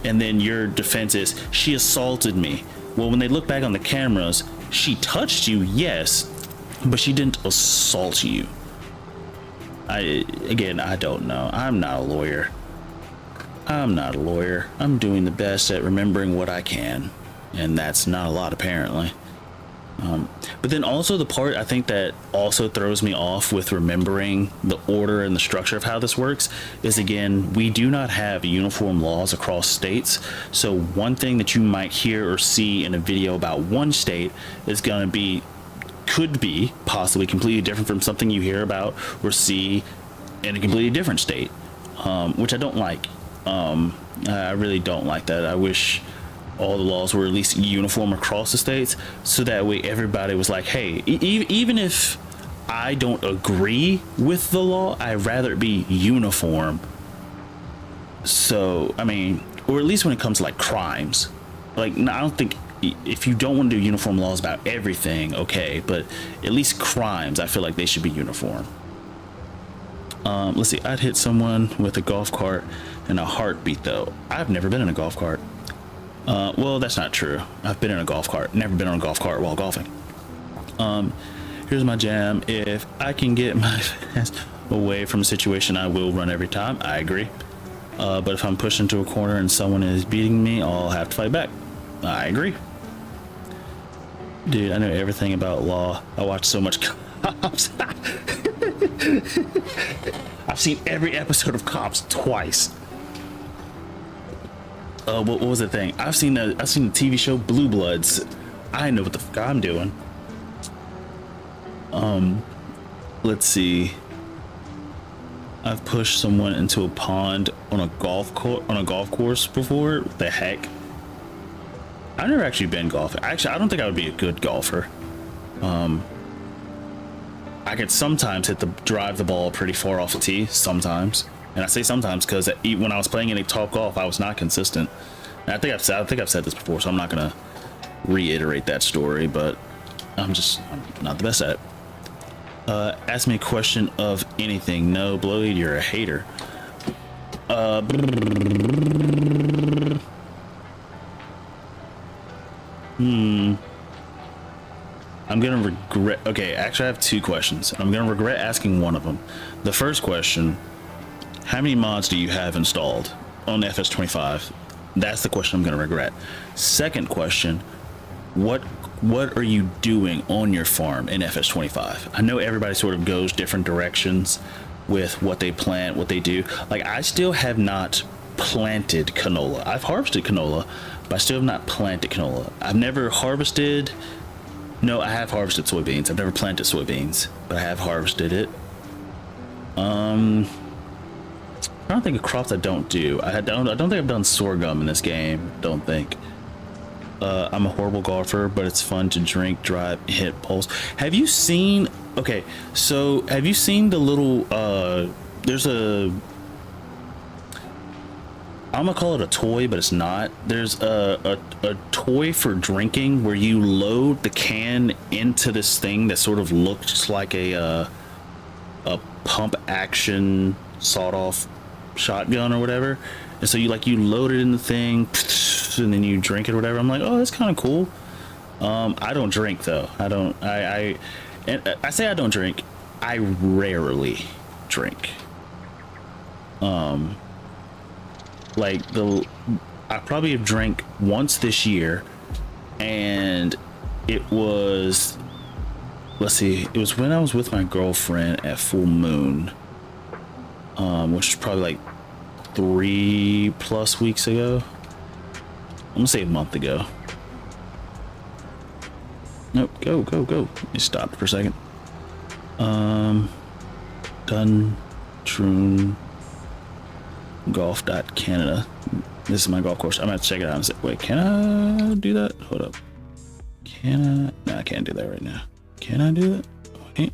and then your defense is she assaulted me. Well, when they look back on the cameras, she touched you, yes, but she didn't assault you. I don't know. I'm not a lawyer. I'm doing the best at remembering what I can, and that's not a lot apparently. But then also the part I think that also throws me off with remembering the order and the structure of how this works is, again, we do not have uniform laws across states. So one thing that you might hear or see in a video about one state is going to be, could be possibly completely different from something you hear about or see in a completely different state, which I don't like. I really don't like that. I wish all the laws were at least uniform across the states, so that way everybody was like, hey, even if I don't agree with the law, I'd rather it be uniform. So, I mean, or at least when it comes to like crimes, like, I don't think, if you don't want to do uniform laws about everything, okay, but at least crimes, I feel like they should be uniform. Let's see, I'd hit someone with a golf cart in a heartbeat though. I've never been in a golf cart. Well, that's not true. I've been in a golf cart, never been on a golf cart while golfing. Here's my jam. If I can get my ass away from a situation, I will run every time. I agree. But if I'm pushed into a corner and someone is beating me, I'll have to fight back. I agree. Dude, I know everything about law. I watch so much cops. I've seen every episode of Cops twice. What was the thing? I've seen the TV show Blue Bloods. I know what the fuck I'm doing. Let's see. I've pushed someone into a pond on a golf course before. What the heck? I've never actually been golfing. Actually, I don't think I would be a good golfer. I could sometimes drive the ball pretty far off the tee. Sometimes, and I say sometimes because when I was playing in a Top Golf, I was not consistent. And I think I've said this before, so I'm not gonna reiterate that story. But I'm not the best at it. Ask me a question of anything. No, Blowy, you're a hater. I'm gonna regret. Okay, actually, I have two questions. I'm gonna regret asking one of them. The first question: how many mods do you have installed on FS25? That's the question I'm gonna regret. Second question: what are you doing on your farm in FS25? I know everybody sort of goes different directions with what they plant, what they do. Like, I still have not planted canola. I've harvested canola, but I still have not planted canola. I've never harvested. No, I have harvested soybeans. I've never planted soybeans, but I have harvested it. I don't think of crops I don't do. I don't think I've done sorghum in this game. Don't think. I'm a horrible golfer, but it's fun to drink, drive, hit poles. Have you seen? Okay, so have you seen the little? There's a. I'm gonna call it a toy, but it's not. There's a toy for drinking where you load the can into this thing that sort of looks like a pump action sawed-off shotgun or whatever, and so you load it in the thing and then you drink it or whatever. I'm like, oh, that's kind of cool. I don't drink though. I say I don't drink. I rarely drink. I probably have drank once this year, and it was, let's see, it was when I was with my girlfriend at full moon, which is probably like 3+ weeks ago. I'm gonna say a month ago. Nope, go. Let me stop for a second. Done. Troon. Golf.Canada. This is my golf course. I'm gonna have to check it out and say, wait, can I do that? Hold up. Can I? No, I can't do that right now. Can I do that? Wait.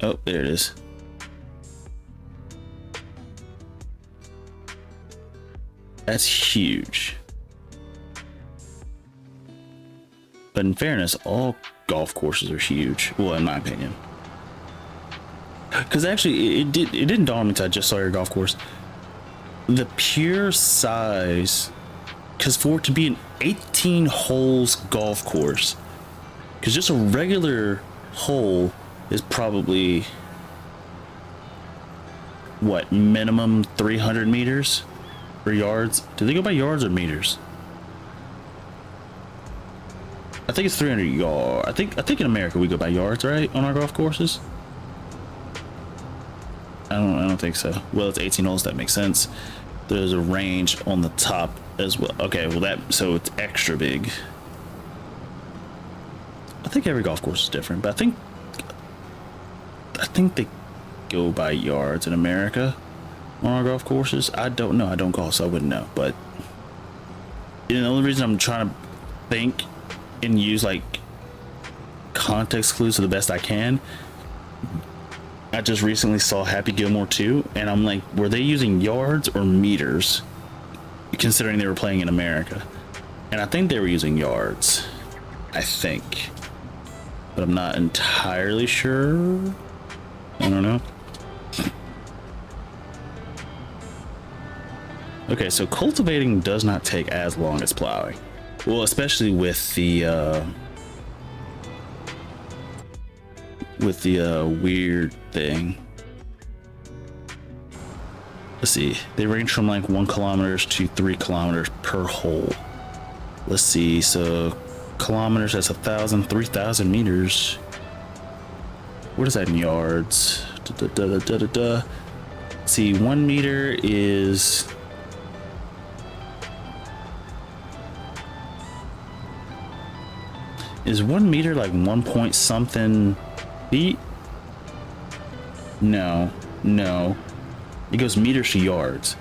Oh, there it is. That's huge. But in fairness, all golf courses are huge. Well, in my opinion. Because actually, it didn't dawn on me until I just saw your golf course. The pure size, because for it to be an 18 holes golf course, because just a regular hole is probably what, minimum 300 meters or yards? Do they go by yards or meters? I think it's 300 yards. I think in America we go by yards, right, on our golf courses. I don't think so. Well, it's 18 holes. That makes sense. There's a range on the top as well. Okay, well so it's extra big. I think every golf course is different, but I think they go by yards in America on our golf courses. I don't know. I don't golf, so I wouldn't know. But the only reason I'm trying to think and use like context clues to the best I can. I just recently saw Happy Gilmore 2, and I'm like, were they using yards or meters, considering they were playing in America? And I think they were using yards, I think, but I'm not entirely sure. I don't know. Okay, so cultivating does not take as long as plowing. Well, especially with the weird thing. Let's see, they range from like 1 kilometer to 3 kilometers per hole. Let's see, so kilometers, that's 3,000 meters. What is that in yards? See, 1 meter is... Is 1 meter like 1 point something feet? No, no. It goes meters to yards.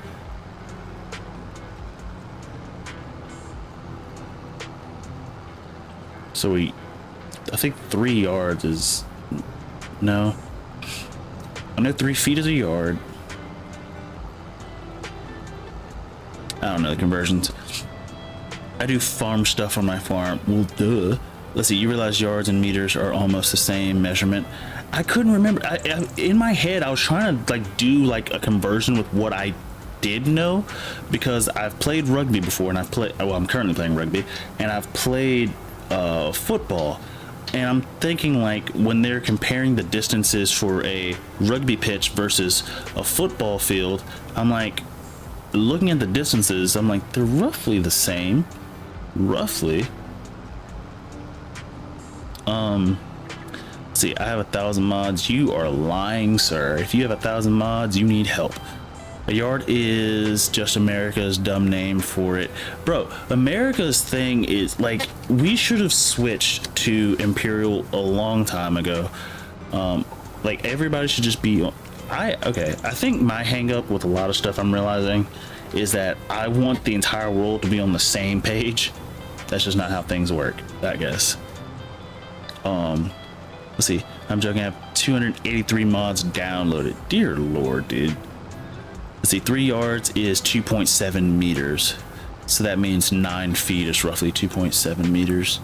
So I think 3 yards is, no. I know 3 feet is a yard. I don't know the conversions. I do farm stuff on my farm. Well, duh. Let's see, you realize yards and meters are almost the same measurement. I couldn't remember. In my head, I was trying to like do like a conversion with what I did know, because I've played rugby before, and I'm currently playing rugby, and I've played football. And I'm thinking, like, when they're comparing the distances for a rugby pitch versus a football field, I'm like, looking at the distances, I'm like, they're roughly the same. Roughly. See, I have 1,000 mods. You are lying, sir. If you have 1,000 mods, you need help. A yard is just America's dumb name for it. Bro, America's thing is, like, we should have switched to Imperial a long time ago. Like, everybody should just be... I think my hang up with a lot of stuff I'm realizing is that I want the entire world to be on the same page. That's just not how things work, I guess. Let's see. I'm joking. I have 283 mods downloaded. Dear Lord, dude. Let's see. 3 yards is 2.7 meters. So that means 9 feet is roughly 2.7 meters.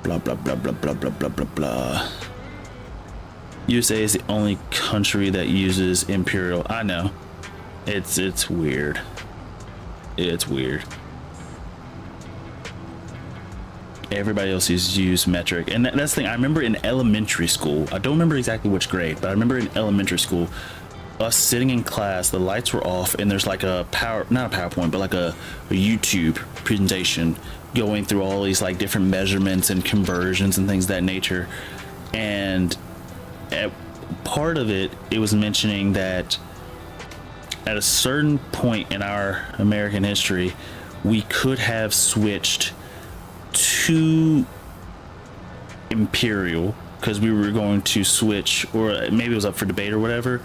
Blah, blah, blah, blah, blah, blah, blah, blah, blah. USA is the only country that uses imperial. I know. It's weird. It's weird. Everybody else use metric, and that's the thing. I remember in elementary school, I don't remember exactly which grade, but I remember in elementary school, us sitting in class, the lights were off, and there's like a not a PowerPoint, but like a YouTube presentation going through all these like different measurements and conversions and things of that nature. And at part of it, it was mentioning that at a certain point in our American history, we could have switched to imperial because we were going to switch, or maybe it was up for debate or whatever,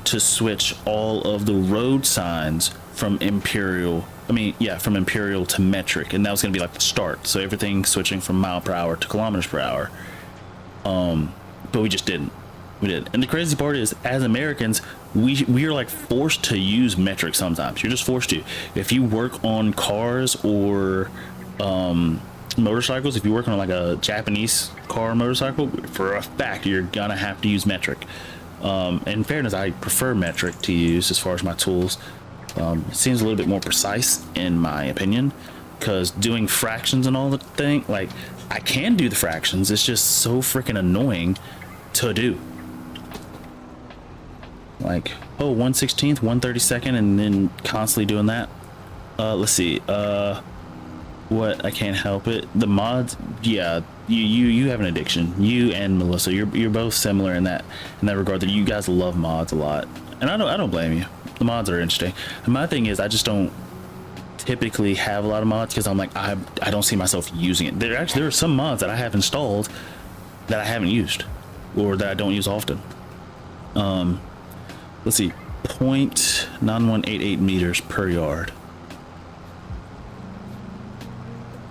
to switch all of the road signs from imperial, from imperial to metric, and that was going to be like the start. So everything switching from mile per hour to kilometers per hour. But we just didn't. We did. And the crazy part is, as Americans, we are like forced to use metric sometimes. You're just forced to. If you work on cars or motorcycles, if you're working on like a Japanese car or motorcycle, for a fact you're gonna have to use metric. In fairness, I prefer metric to use as far as my tools. It seems a little bit more precise in my opinion, because doing fractions and all the thing, like, I can do the fractions, it's just so freaking annoying to do. Like, oh, 1/16, 1/32, and then constantly doing that. Let's see, what, I can't help it. The mods, yeah, you have an addiction. You and Melissa, you're both similar in that regard, that you guys love mods a lot, and I don't blame you. The mods are interesting. And my thing is, I just don't typically have a lot of mods because I'm like, I don't see myself using it. There are some mods that I have installed that I haven't used, or that I don't use often. Let's see, 0.9188 meters per yard.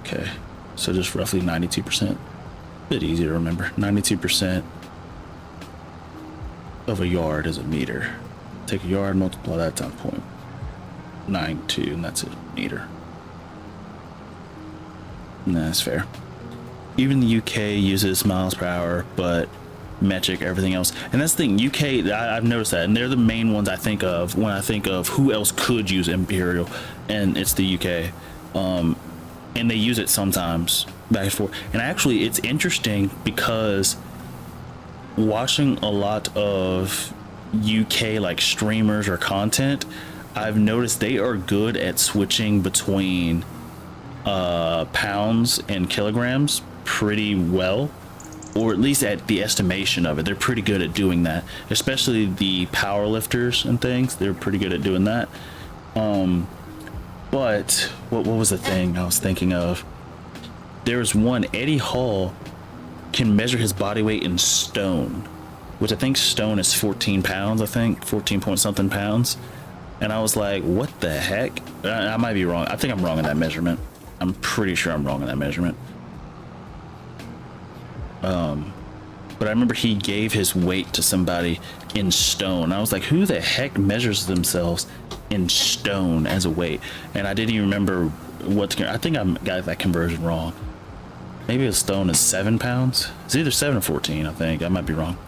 Okay, so just roughly 92%. Bit easy to remember. 92% of a yard is a meter. Take a yard, multiply that times 0.92, and that's a meter. And that's fair. Even the UK uses miles per hour, but metric, everything else. And that's the thing, UK, I've noticed that, and they're the main ones I think of when I think of who else could use imperial, and it's the UK. And they use it sometimes back and forth. And actually, it's interesting because watching a lot of UK like streamers or content, I've noticed they are good at switching between pounds and kilograms pretty well. or at least at the estimation of it. They're pretty good at doing that, especially the power lifters and things. They're pretty good at doing that. But what was the thing I was thinking of? There was one, Eddie Hall can measure his body weight in stone, which I think stone is 14 pounds, I think 14 point something pounds. And I was like, what the heck? I might be wrong. I think I'm wrong in that measurement. I'm pretty sure I'm wrong in that measurement. But I remember he gave his weight to somebody in stone. I was like, who the heck measures themselves in stone as a weight? And I didn't even remember I think I got that conversion wrong. Maybe a stone is 7 pounds. It's either 7 or 14, I think. I might be wrong.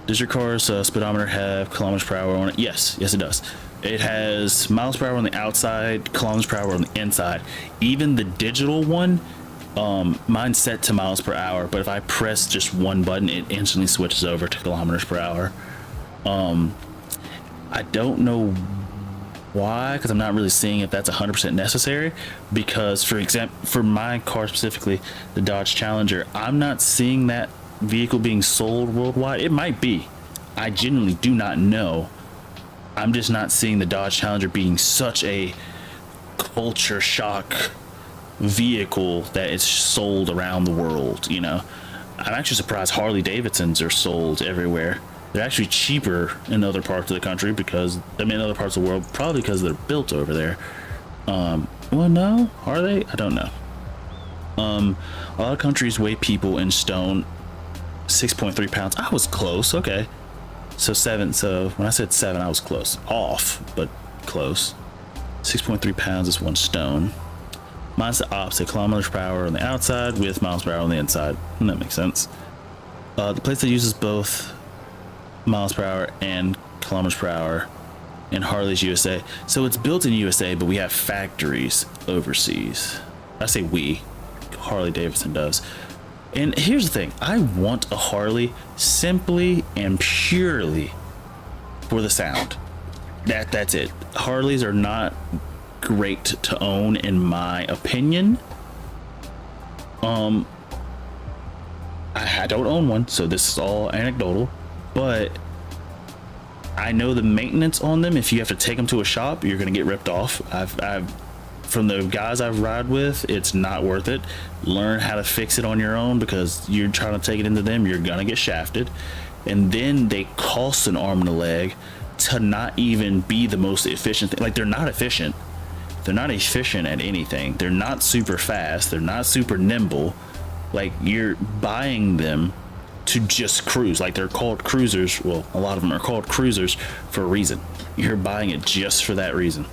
Does your car's speedometer have kilometers per hour on it? Yes, it does. It has miles per hour on the outside, kilometers per hour on the inside. Even the digital one, mine's set to miles per hour, but if I press just one button, it instantly switches over to kilometers per hour. I don't know why, because I'm not really seeing if that's 100% necessary. Because, for example, for my car specifically, the Dodge Challenger, I'm not seeing that vehicle being sold worldwide. It might be. I genuinely do not know. I'm just not seeing the Dodge Challenger being such a culture shock vehicle that it's sold around the world, you know. I'm actually surprised Harley Davidsons are sold everywhere. They're actually cheaper in other parts of the country because, I mean, in other parts of the world, probably because they're built over there. Well, no, are they? I don't know. A lot of countries weigh people in stone. 6.3 pounds. I was close. Okay. So 7. So when I said 7, I was close. Off, but close. 6.3 pounds is 1 stone. Mine's the opposite. Kilometers per hour on the outside with miles per hour on the inside. And that makes sense. The place that uses both miles per hour and kilometers per hour in Harley's USA. So it's built in USA, but we have factories overseas. I say we. Harley Davidson does. And here's the thing. I want a Harley simply and purely for the sound. That's it. Harleys are not great to own in my opinion. I don't own one, so this is all anecdotal, but I know the maintenance on them, if you have to take them to a shop, you're gonna get ripped off. I've from the guys I've ride with, it's not worth it. Learn how to fix it on your own, because you're trying to take it into them, you're gonna get shafted. And then they cost an arm and a leg to not even be the most efficient thing. Like, they're not efficient. They're not efficient at anything. They're not super fast. They're not super nimble. Like, you're buying them to just cruise. Like, they're called cruisers. Well, a lot of them are called cruisers for a reason. You're buying it just for that reason.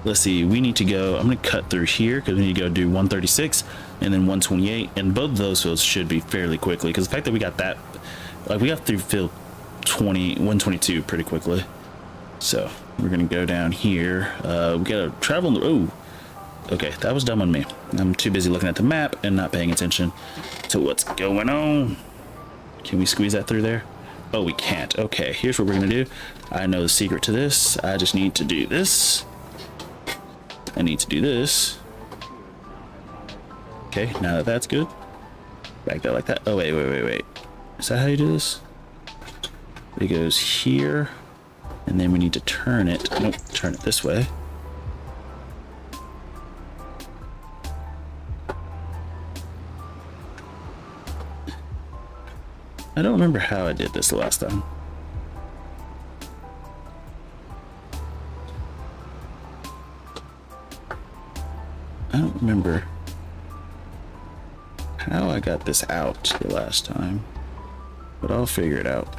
Let's see, we need to go, I'm going to cut through here because we need to go do 136 and then 128, and both of those fields should be fairly quickly, because the fact that we got that, like, we got through field 122 pretty quickly. So we're going to go down here. We got to travel in the, oh, okay, that was dumb on me. I'm too busy looking at the map and not paying attention to what's going on. Can we squeeze that through there? Oh, we can't. Okay, here's what we're going to do. I know the secret to this. I just need to do this. I need to do this. Okay, now that that's good. Back that like that. Oh, wait. Is that how you do this? It goes here, and then we need to turn it. Nope, turn it this way. I don't remember how I did this the last time. I don't remember how I got this out the last time, but I'll figure it out.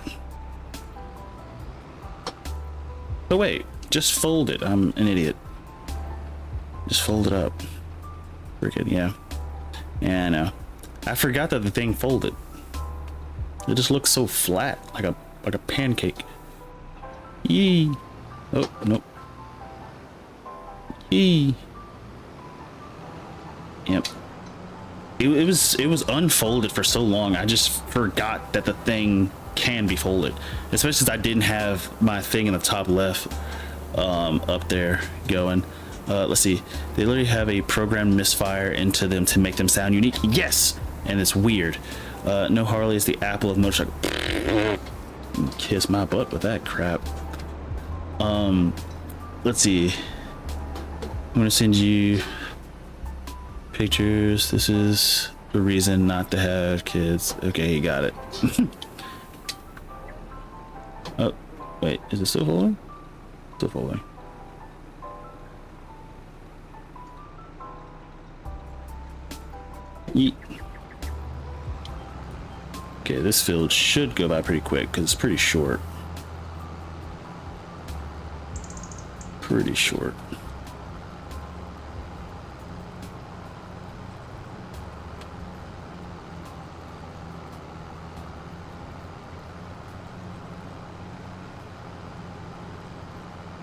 Oh wait, just fold it. I'm an idiot. Just fold it up. Freaking yeah. Yeah, I know. I forgot that the thing folded. It just looks so flat, like a pancake. Yee. Oh nope. Yee. Yep. It was unfolded for so long. I just forgot that the thing can be folded, especially since I didn't have my thing in the top left up there going. Let's see. They literally have a programmed misfire into them to make them sound unique. Yes, and it's weird. No Harley is the apple of motorcycle. Kiss my butt with that crap. Let's see. I'm gonna send you pictures. This is the reason not to have kids. Okay, you got it. Oh, wait, is it still folding? Still folding. Yeet. Okay, this field should go by pretty quick because it's pretty short. Pretty short.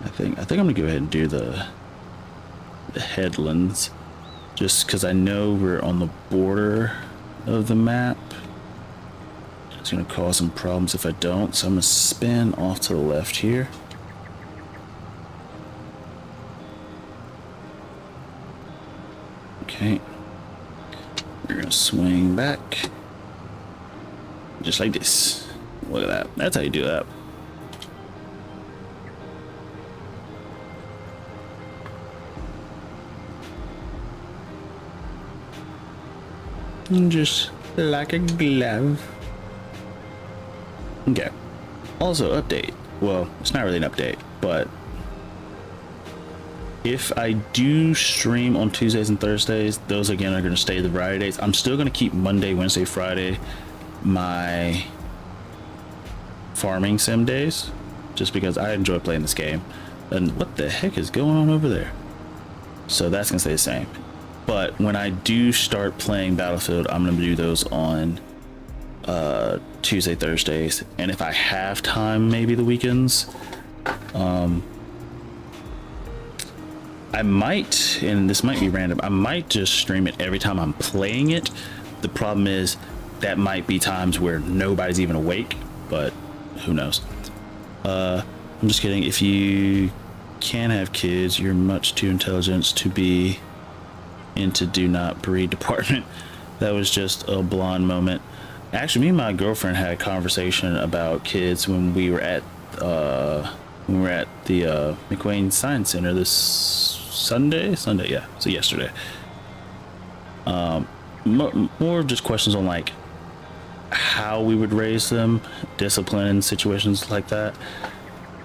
I think I'm gonna go ahead and do the headlands, just because I know we're on the border of the map. It's gonna cause some problems if I don't, so I'm gonna spin off to the left here. Okay, we're gonna swing back just like this. Look at that. That's how you do that. Just like a glove. Okay. Also, update. Well, it's not really an update, but if I do stream on Tuesdays and Thursdays, those again are going to stay the variety days. I'm still going to keep Monday, Wednesday, Friday my farming sim days, just because I enjoy playing this game. And what the heck is going on over there? So that's going to stay the same. But when I do start playing Battlefield, I'm going to do those on Tuesday, Thursdays, and if I have time, maybe the weekends. I might, and this might be random, I might just stream it every time I'm playing it. The problem is that might be times where nobody's even awake, but who knows. I'm just kidding. If you can have kids, you're much too intelligent to be into do not breed department. That was just a blonde moment. Actually, me and my girlfriend had a conversation about kids when we were at the McQueen Science Center this Sunday, yeah, so yesterday. More of just questions on like how we would raise them, discipline in situations like that,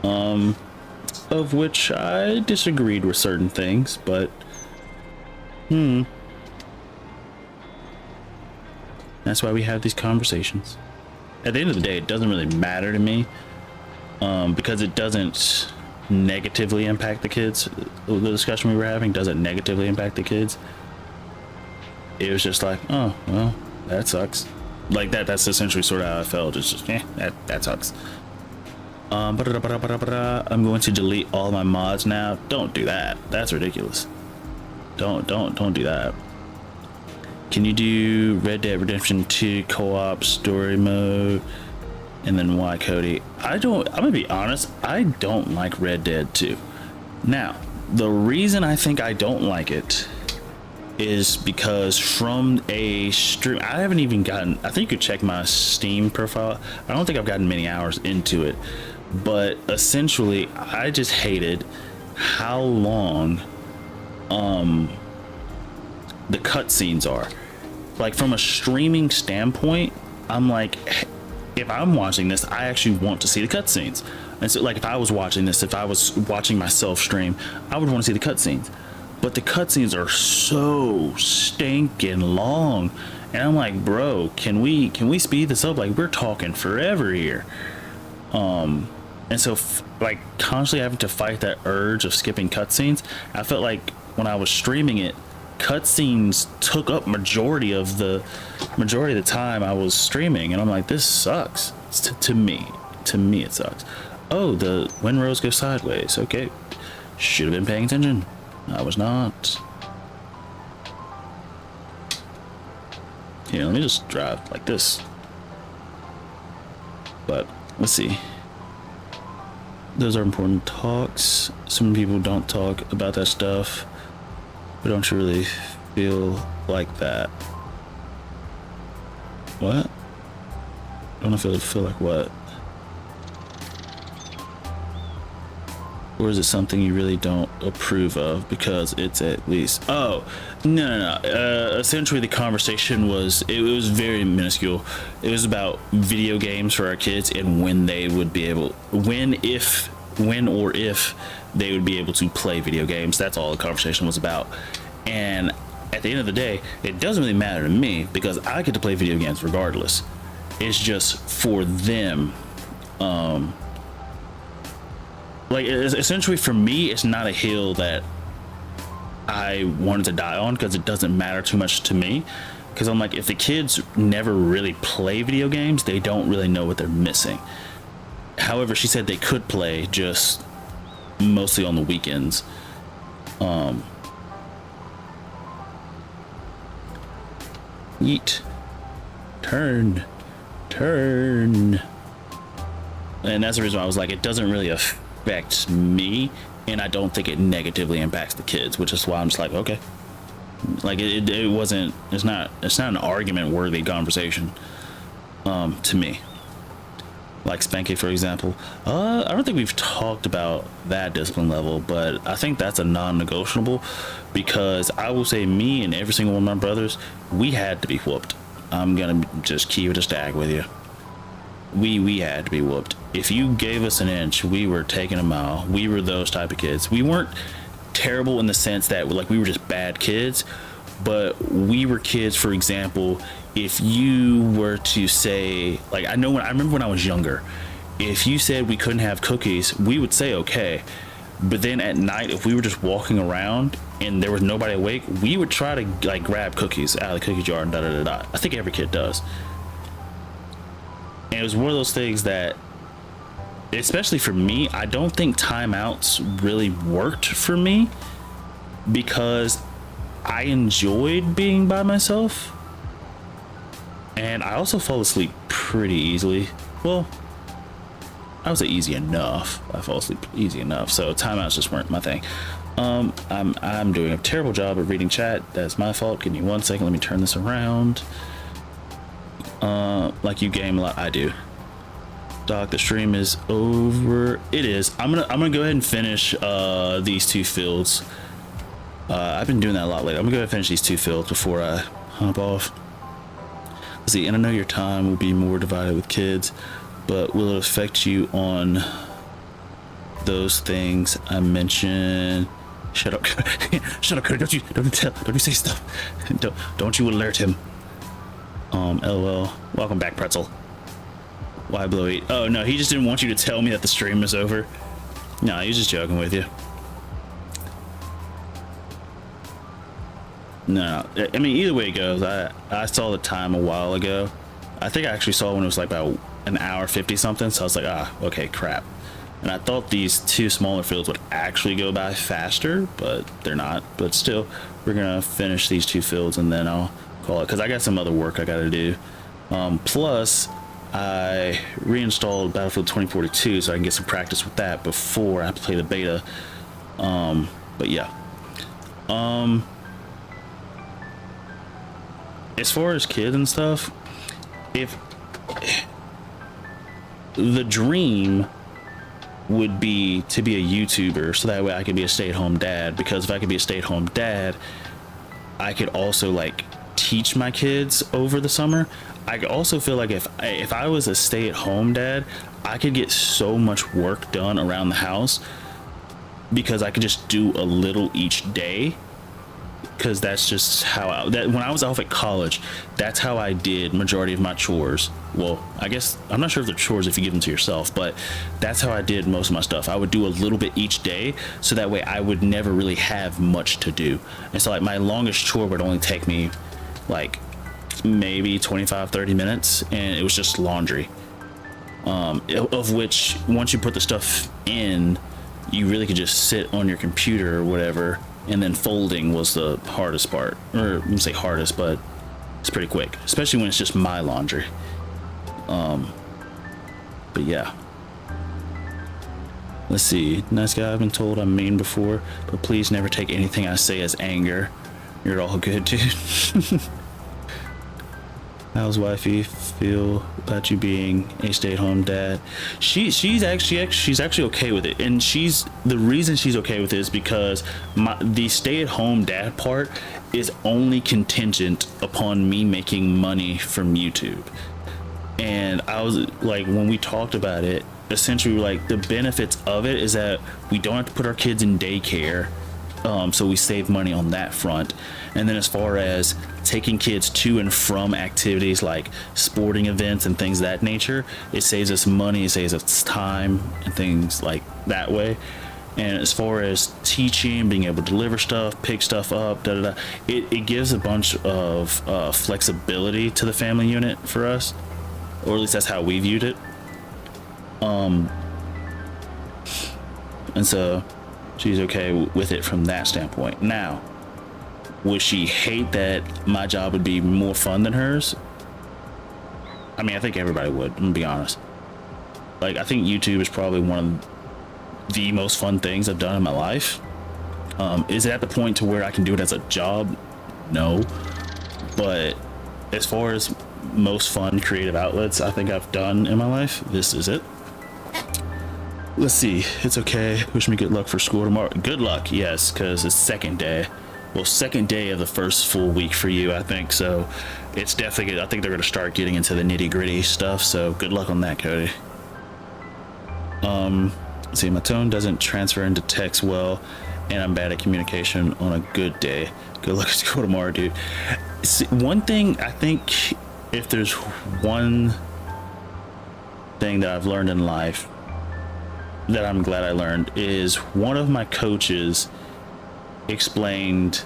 of which I disagreed with certain things, but that's why we have these conversations. At the end of the day, it doesn't really matter to me, because it doesn't negatively impact the kids. The discussion we were having doesn't negatively impact the kids. It was just like, oh, well, that sucks. Like that's essentially sort of how I felt. It's just, that sucks. I'm going to delete all my mods now. Don't do that. That's ridiculous. Don't do that. Can you do Red Dead Redemption 2 co-op story mode? And then why, Cody? I'm gonna be honest, I don't like Red Dead 2. Now, the reason I think I don't like it is because from a stream, I haven't even gotten, I think you could check my Steam profile. I don't think I've gotten many hours into it, but essentially I just hated how long the cutscenes are. Like from a streaming standpoint, I'm like, if I'm watching this, I actually want to see the cutscenes. And so like if I was watching this, if I was watching myself stream, I would want to see the cutscenes. But the cutscenes are so stinking long. And I'm like, bro, can we speed this up? Like we're talking forever here. And so like constantly having to fight that urge of skipping cutscenes, I felt like when I was streaming it, cutscenes took up majority of the time I was streaming, and I'm like, this sucks. To me it sucks. Oh, the windrows go sideways. Okay, should have been paying attention. I was not. Here, let me just drive like this. But let's see. Those are important talks. Some people don't talk about that stuff. But don't you really feel like that? What? I don't feel like what? Or is it something you really don't approve of because it's at least... Oh, no. Essentially the conversation was, it was very minuscule. It was about video games for our kids and when they would be able, when or if they would be able to play video games. That's all the conversation was about. And at the end of the day, it doesn't really matter to me because I get to play video games regardless. It's just for them. Like, essentially for me, it's not a hill that I wanted to die on because it doesn't matter too much to me. Because I'm like, if the kids never really play video games, they don't really know what they're missing. However, she said they could play, just mostly on the weekends. Yeet. Turn. And that's the reason why I was like, it doesn't really affect me, and I don't think it negatively impacts the kids, which is why I'm just like, okay. Like it wasn't, it's not an argument worthy conversation to me. Like Spanky, for example, I don't think we've talked about that discipline level, but I think that's a non-negotiable, because I will say me and every single one of my brothers, we had to be whooped. I'm gonna just keep it a stack with you. We had to be whooped. If you gave us an inch, we were taking a mile. We were those type of kids. We weren't terrible in the sense that like we were just bad kids, but we were kids. For example, if you were to say, like, I remember when I was younger, if you said we couldn't have cookies, we would say okay. But then at night, if we were just walking around and there was nobody awake, we would try to like grab cookies out of the cookie jar and da da da da. I think every kid does. And it was one of those things that, especially for me, I don't think timeouts really worked for me because I enjoyed being by myself. And I also fall asleep pretty easily. Well, I would say easy enough. I fall asleep easy enough. So timeouts just weren't my thing. I'm doing a terrible job of reading chat. That's my fault. Give me 1 second. Let me turn this around. Like you game a lot. I do. Doc, the stream is over. It is. I'm gonna go ahead and finish these 2 fields. I've been doing that a lot lately. I'm gonna go ahead and finish these 2 fields before I hop off. Let's see, and I know your time will be more divided with kids, but will it affect you on those things I mentioned? Shut up. Shut up, Cody. Don't you say stuff. Don't you alert him. LOL. Welcome back, Pretzel. Why blow eat? Oh no, he just didn't want you to tell me that the stream is over. No, he was just joking with you. No, I mean, either way it goes, I saw the time a while ago. I think I actually saw when it was like about an hour 50 something, so I was like, okay, crap. And I thought these 2 smaller fields would actually go by faster, but they're not. But still, we're gonna finish these 2 fields and then I'll call it, because I got some other work I gotta do. Plus, I reinstalled Battlefield 2042 so I can get some practice with that before I play the beta. But yeah. As far as kids and stuff, if the dream would be to be a YouTuber, so that way I could be a stay-at-home dad, because if I could be a stay-at-home dad, I could also like teach my kids over the summer. I also feel like if I was a stay-at-home dad, I could get so much work done around the house because I could just do a little each day. Because that's just how when I was off at college, that's how I did majority of my chores. Well, I guess I'm not sure if they're chores if you give them to yourself, but that's how I did most of my stuff. I would do a little bit each day, so that way I would never really have much to do. And so like my longest chore would only take me like maybe 25-30 minutes, and it was just laundry, of which once you put the stuff in, you really could just sit on your computer or whatever, and then folding was the hardest part. Or I wouldn't say hardest, but it's pretty quick, especially when it's just my laundry. But yeah, let's see. Nice guy, I've been told I'm mean before, but please never take anything I say as anger. You're all good, dude. How's wifey feel about you being a stay-at-home dad? She's actually okay with it, and the reason she's okay with it is because the stay-at-home dad part is only contingent upon me making money from YouTube. And I was like, when we talked about it, essentially like the benefits of it is that we don't have to put our kids in daycare, so we save money on that front. And then as far as taking kids to and from activities like sporting events and things of that nature, it saves us money, it saves us time and things like that way. And as far as teaching, being able to deliver stuff, pick stuff up, it gives a bunch of flexibility to the family unit for us, or at least that's how we viewed it. And so she's okay with it from that standpoint. Now, would she hate that my job would be more fun than hers? I mean, I think everybody would, I'm gonna be honest. Like, I think YouTube is probably one of the most fun things I've done in my life. Is it at the point to where I can do it as a job? No. But as far as most fun creative outlets I think I've done in my life, this is it. Let's see. It's okay. Wish me good luck for school tomorrow. Good luck, yes, because it's second day. Well, second day of the first full week for you, I think. So it's definitely good. I think they're going to start getting into the nitty gritty stuff. So good luck on that, Cody. Let's see, my tone doesn't transfer into text well, and I'm bad at communication on a good day. Good luck at school tomorrow, dude. See, one thing I think, if there's one thing that I've learned in life that I'm glad I learned, is one of my coaches explained,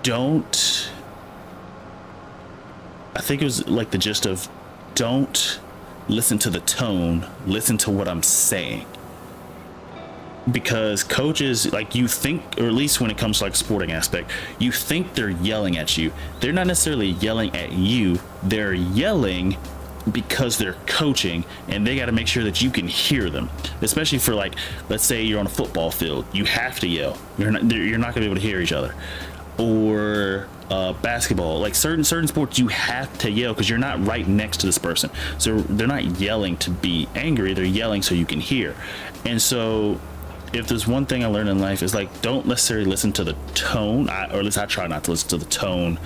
I think it was like the gist of, don't listen to the tone, listen to what I'm saying. Because coaches, like, you think, or at least when it comes to like sporting aspect, you think they're yelling at you. They're not necessarily yelling at you, they're yelling because they're coaching, and they got to make sure that you can hear them. Especially for, like, let's say you're on a football field, you have to yell. You're not gonna be able to hear each other. Or basketball, like certain sports, you have to yell because you're not right next to this person. So they're not yelling to be angry, they're yelling so you can hear. And so if there's one thing I learned in life, is like, don't necessarily listen to the tone, or at least I try not to listen to the tone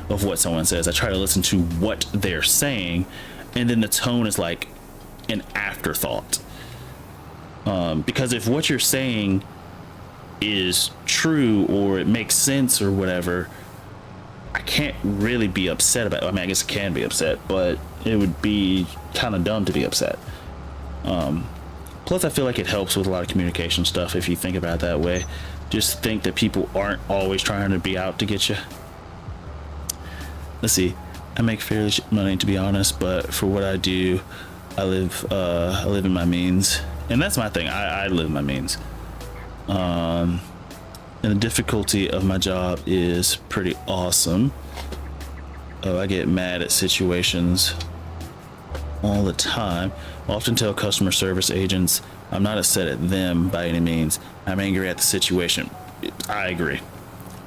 of what someone says. I try to listen to what they're saying, and then the tone is like an afterthought. Because if what you're saying is true or it makes sense or whatever, I can't really be upset about it. I mean, I guess I can be upset, but it would be kind of dumb to be upset. Plus, I feel like it helps with a lot of communication stuff if you think about it that way. Just think that people aren't always trying to be out to get you. Let's see. I make fairly money, to be honest, but for what I do, I live in my means, and that's my thing. I live in my means. And the difficulty of my job is pretty awesome. Oh, I get mad at situations all the time. I often tell customer service agents I'm not upset at them by any means. I'm angry at the situation. I agree.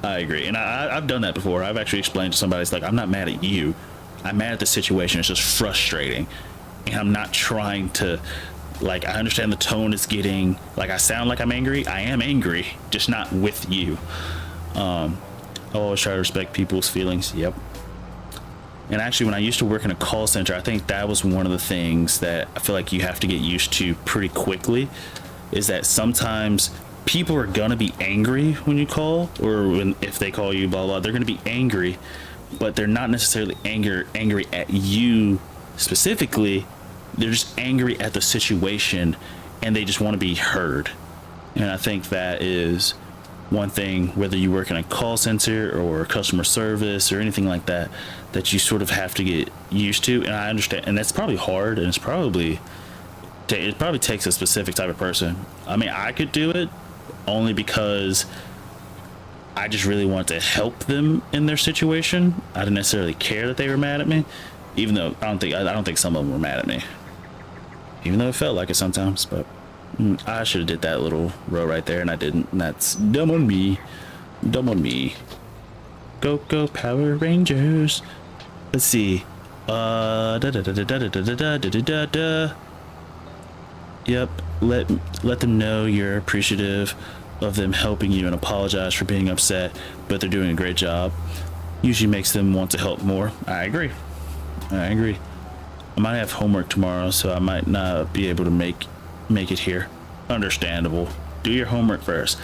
And I've done that before. I've actually explained to somebody, it's like, I'm not mad at you. I'm mad at the situation. It's just frustrating. And I'm not trying to, like, I understand the tone is getting, like, I sound like I'm angry. I am angry, just not with you. I always try to respect people's feelings. Yep. And actually, when I used to work in a call center, I think that was one of the things that I feel like you have to get used to pretty quickly, is that sometimes people are gonna be angry when you call, or if they call you, blah blah, they're gonna be angry, but they're not necessarily angry at you specifically. They're just angry at the situation, and they just want to be heard. And I think that is one thing, whether you work in a call center or customer service or anything like that, that you sort of have to get used to. And I understand, and that's probably hard, and it probably takes a specific type of person. I mean, I could do it only because I just really want to help them in their situation. I didn't necessarily care that they were mad at me, even though I don't think some of them were mad at me, even though it felt like it sometimes. But I should have did that little row right there, and I didn't, and that's dumb on me. Go, go, Power Rangers. Let's see. Da da da da da da da da da da da. Yep. Let them know you're appreciative of them helping you and apologize for being upset, but they're doing a great job. Usually makes them want to help more. I agree. I might have homework tomorrow, so I might not be able to make it here. Understandable. Do your homework first.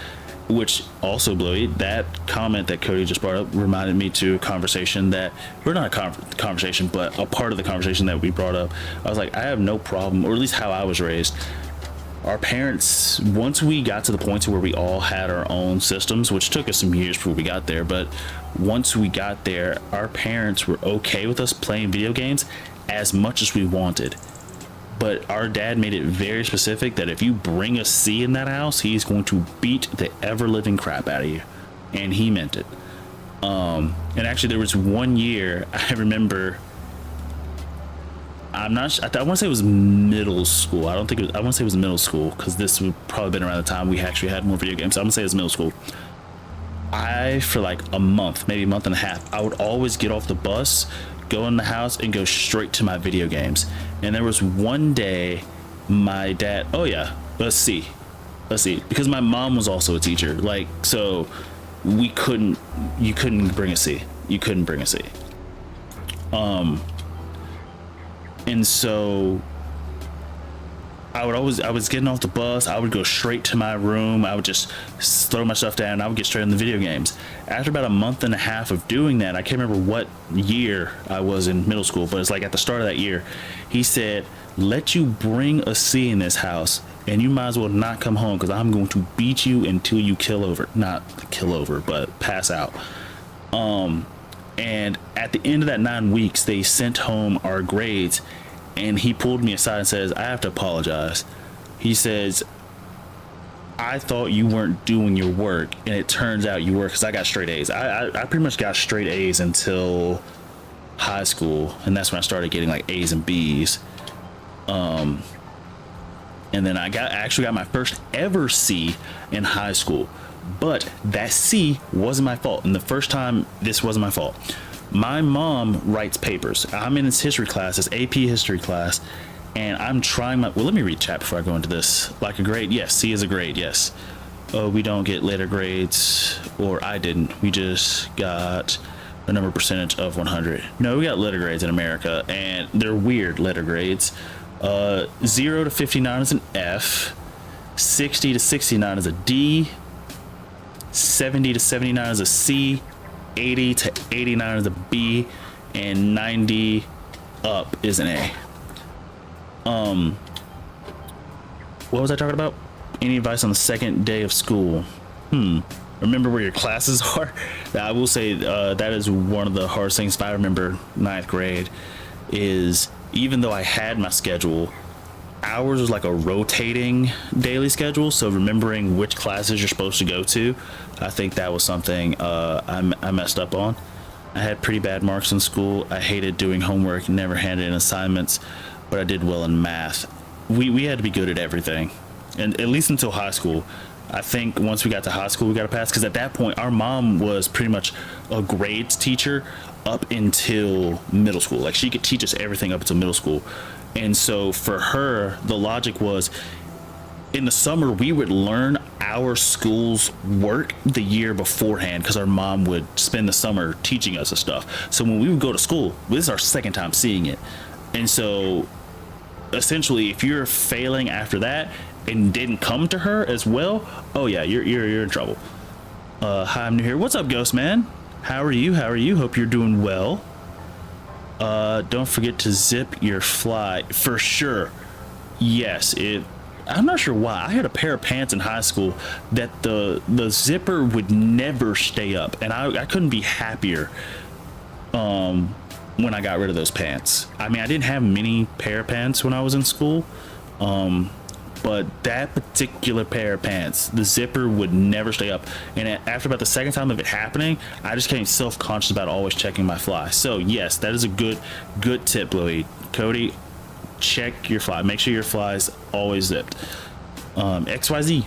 Which also, Bluey, that comment that Cody just brought up reminded me to a conversation that, we're not a conversation, but a part of the conversation that we brought up. I was like, I have no problem, or at least how I was raised. Our parents, once we got to the point where we all had our own systems, which took us some years before we got there, but once we got there, our parents were okay with us playing video games as much as we wanted. But our dad made it very specific that if you bring a C in that house, he's going to beat the ever-living crap out of you. And he meant it. And actually, there was one year, I remember, I'm not sure, I want to say it was middle school. I want to say it was middle school, because this would probably been around the time we actually had more video games. So I'm going to say it was middle school. For like a month, maybe a month and a half, I would always get off the bus, go in the house, and go straight to my video games. And there was one day my dad, let's see, because my mom was also a teacher, like, so you couldn't bring a C. And so I was getting off the bus, I would go straight to my room, I would just throw my stuff down, and I would get straight in the video games. After about a month and a half of doing that, I can't remember what year I was in middle school, but it's like at the start of that year, he said, let you bring a C in this house, and you might as well not come home, because I'm going to beat you until you not kill over, but pass out. And at the end of that 9 weeks, they sent home our grades, and he pulled me aside and says, I have to apologize. He says, I thought you weren't doing your work, and it turns out you were, because I got straight A's. I pretty much got straight A's until high school, and that's when I started getting like A's and B's. And then I actually got my first ever C in high school, but that C wasn't my fault. And the first time, this wasn't my fault. My mom writes papers. I'm in this history class, this AP history class, and I'm trying well, let me read chat before I go into this. Like a grade, yes, C is a grade, yes. Oh, we don't get letter grades, or I didn't. We just got a number percentage of 100. No, we got letter grades in America, and they're weird letter grades. 0 to 59 is an F, 60 to 69 is a D, 70 to 79 is a C, 80 to 89 is a B, and 90 up is an A. What was I talking about? Any advice on the second day of school? Remember where your classes are. I will say that is one of the hardest things. If I remember ninth grade, is even though I had my schedule, ours was like a rotating daily schedule, so remembering which classes you're supposed to go to, I think that was something I messed up on. I had pretty bad marks in school. I hated doing homework, never handed in assignments, but I did well in math. We had to be good at everything, and at least until high school. I think once we got to high school, we got to pass, because at that point our mom was pretty much a grades teacher up until middle school. Like, she could teach us everything up until middle school. And so for her, the logic was, in the summer we would learn our school's work the year beforehand, because our mom would spend the summer teaching us the stuff. So when we would go to school, this is our second time seeing it. And so essentially, if you're failing after that and didn't come to her as well, oh yeah, you're in trouble. Hi, I'm new here. What's up, Ghost Man? How are you? Hope you're doing well. Don't forget to zip your fly. For sure. Yes, I'm not sure why. I had a pair of pants in high school that the zipper would never stay up, and I couldn't be happier when I got rid of those pants. I mean, I didn't have many pair of pants when I was in school, but that particular pair of pants, the zipper would never stay up. And after about the second time of it happening, I just became self-conscious about always checking my fly. So yes, that is a good tip, Louie. Cody, check your fly. Make sure your fly is always zipped. XYZ.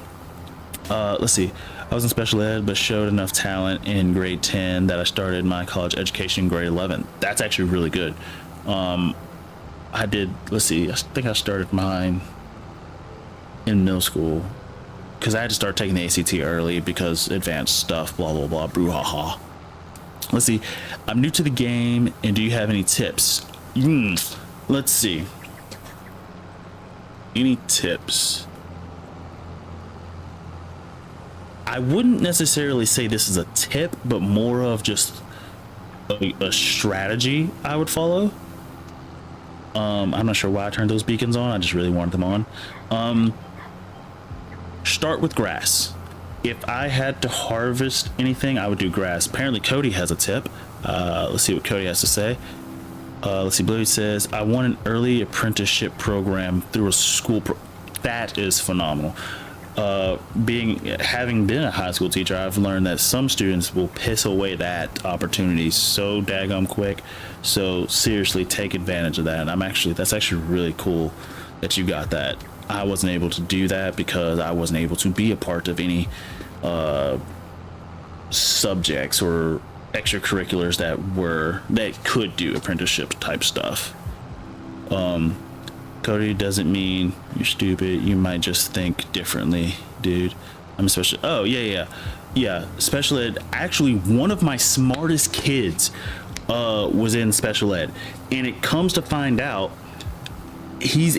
Let's see. I was in special ed, but showed enough talent in grade 10 that I started my college education in grade 11. That's actually really good. I did, let's see, I think I started mine in middle school because I had to start taking the ACT early because advanced stuff, blah, blah, blah, brouhaha. Let's see. I'm new to the game, and do you have any tips? Let's see. Any tips? I wouldn't necessarily say this is a tip, but more of just a strategy I would follow. I'm not sure why I turned those beacons on. I just really wanted them on. Start with grass. If I had to harvest anything, I would do grass. Apparently Cody has a tip. Let's see what Cody has to say. Let's see. Bluey says, I want an early apprenticeship program through a school. That is phenomenal. Having been a high school teacher, I've learned that some students will piss away that opportunity so daggum quick. So seriously, take advantage of that. And that's actually really cool that you got that. I wasn't able to do that because I wasn't able to be a part of any subjects or extracurriculars that could do apprenticeship type stuff. Cody, doesn't mean you're stupid. You might just think differently, dude. I'm special. Oh, yeah. Special ed. Actually, one of my smartest kids was in special ed, and it comes to find out he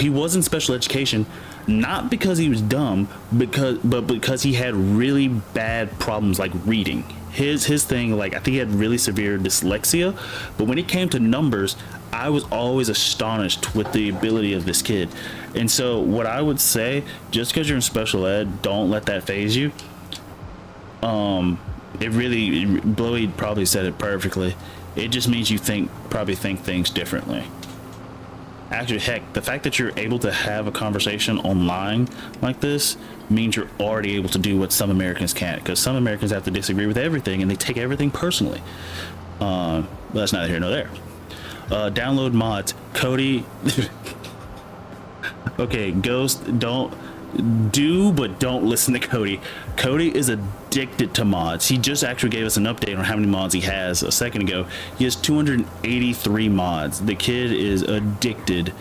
was in special education, not because he was dumb, but because he had really bad problems like reading. His thing, like, I think he had really severe dyslexia, but when it came to numbers, I was always astonished with the ability of this kid. And so what I would say, just because you're in special ed, don't let that phase you. Blowy probably said it perfectly. It just means you probably think things differently. Actually, heck, the fact that you're able to have a conversation online like this means you're already able to do what some Americans can't, because some Americans have to disagree with everything and they take everything personally. But that's neither here nor there. Download mods. Cody. Okay, Ghost, but don't listen to Cody. Cody is addicted to mods. He just actually gave us an update on how many mods he has a second ago. He has 283 mods. The kid is addicted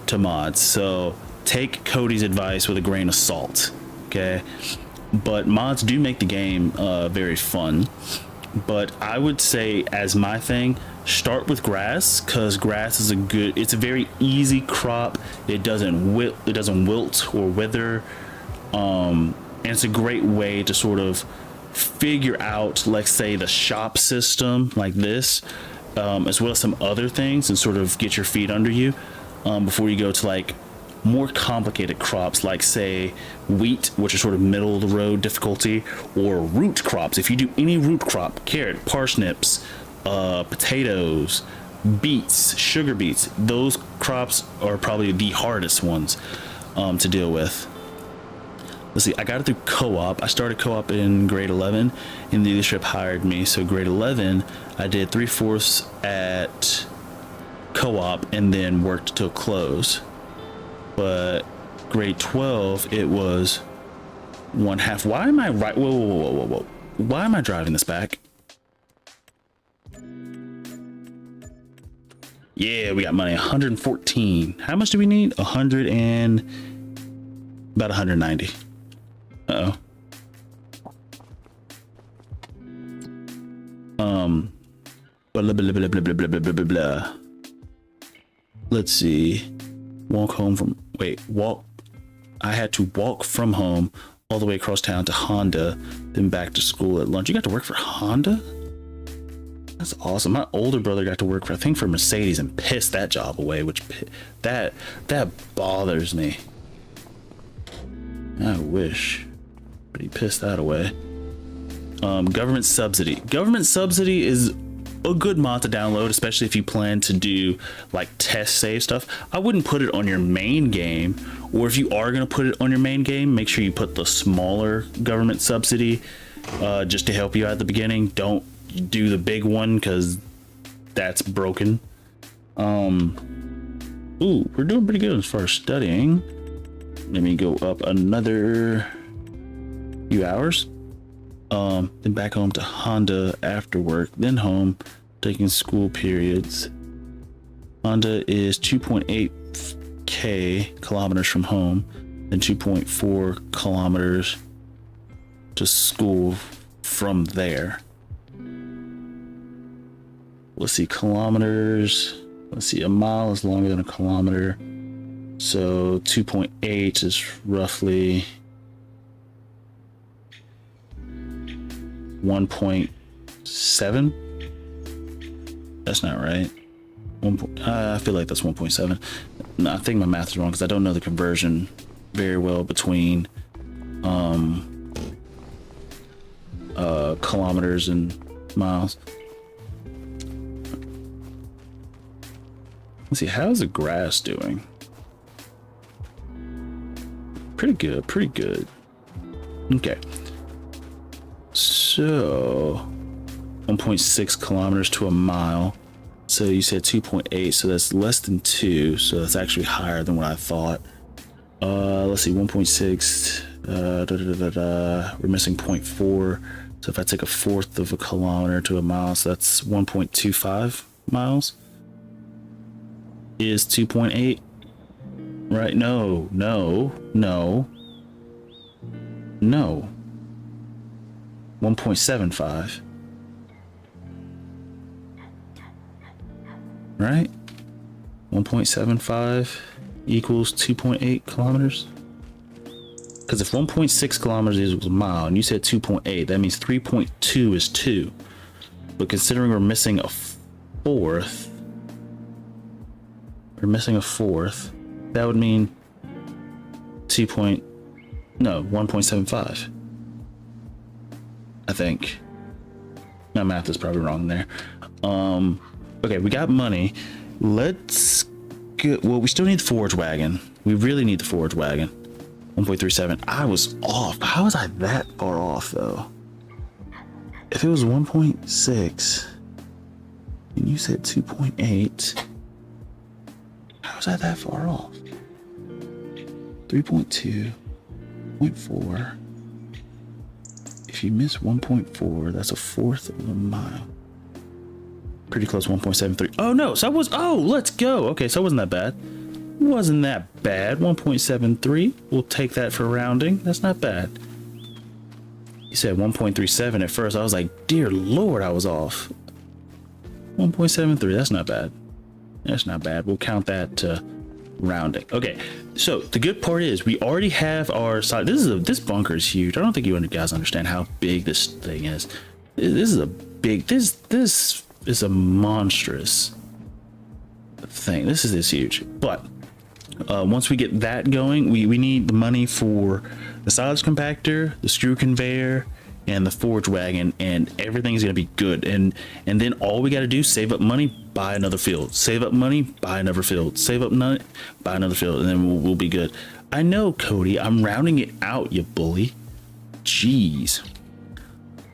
to mods. So take Cody's advice with a grain of salt. Okay, but mods do make the game very fun. But I would say, as my thing, start with grass, because grass is it's a very easy crop. It doesn't wilt or wither, and it's a great way to sort of figure out, let's say, the shop system like this, as well as some other things, and sort of get your feet under you before you go to like more complicated crops, like say wheat, which is sort of middle of the road difficulty, or root crops. If you do any root crop, carrot, parsnips, potatoes, beets, sugar beets, those crops are probably the hardest ones to deal with. Let's see, I got it through co-op. I started co-op in grade 11 and the leadership hired me. So grade 11, I did 3/4 at co-op and then worked till close. But grade 12, it was 1/2. Why am I right? Whoa. Why am I driving this back? Yeah, we got money. 114. How much do we need? About 190. Uh-oh. Blah, blah, blah, blah, blah, blah, blah, blah, blah. Let's see. I had to walk from home all the way across town to Honda, then back to school at lunch. You got to work for Honda? That's awesome. My older brother got to work for Mercedes and pissed that job away, which that bothers me. I wish, but he pissed that away. Government subsidy. Government subsidy is a good mod to download, especially if you plan to do like test save stuff. I wouldn't put it on your main game, or if you are going to put it on your main game, make sure you put the smaller government subsidy just to help you out at the beginning. Don't do the big one because that's broken. Ooh, we're doing pretty good as far as studying. Let me go up another few hours. Then back home to Honda after work, then home, taking school periods. Honda is 2.8 kilometers from home, then 2.4 kilometers to school from there. Let's see, kilometers. Let's see, a mile is longer than a kilometer. So 2.8 is roughly 1.7. That's not right. I feel like that's 1.7. No, I think my math is wrong because I don't know the conversion very well between kilometers and miles. Let's see, how's the grass doing? Pretty good, pretty good. Okay. So 1.6 kilometers to a mile. So you said 2.8, so that's less than 2, so that's actually higher than what I thought. Let's see, 1.6, we're missing 0.4. So if I take a fourth of a kilometer to a mile, so that's 1.25 miles. Is 2.8 right? No. 1.75. Right? 1.75 equals 2.8 kilometers. Because if 1.6 kilometers is a mile and you said 2.8, that means 3.2 is 2. But considering we're missing a fourth, that would mean 1.75. I think. My math is probably wrong there. Okay, we got money. Let's get, well, we still need the forage wagon. We really need the forage wagon. 1.37. I was off. How was I that far off though? If it was 1.6 and you said 2.8, how was I that far off? 3.2, 0.4. If you miss 1.4, that's a fourth of a mile. Pretty close, 1.73. Oh no, so I was, oh, let's go. Okay, so it wasn't that bad. Wasn't that bad. 1.73. We'll take that for rounding. That's not bad. You said 1.37 at first. I was like, dear Lord, I was off. 1.73. That's not bad. That's not bad. We'll count that to rounding. Okay, so the good part is we already have our side. This bunker is huge. I don't think you guys understand how big this thing is. This is a big. This is a monstrous thing. This is huge. But once we get that going, we need the money for the silage compactor, the screw conveyor, and the forage wagon, and everything's gonna be good. And then all we got to do is save up money, buy another field, save up money, buy another field, save up money, buy another field, and then we'll be good. I know, Cody, I'm rounding it out, you bully. Jeez.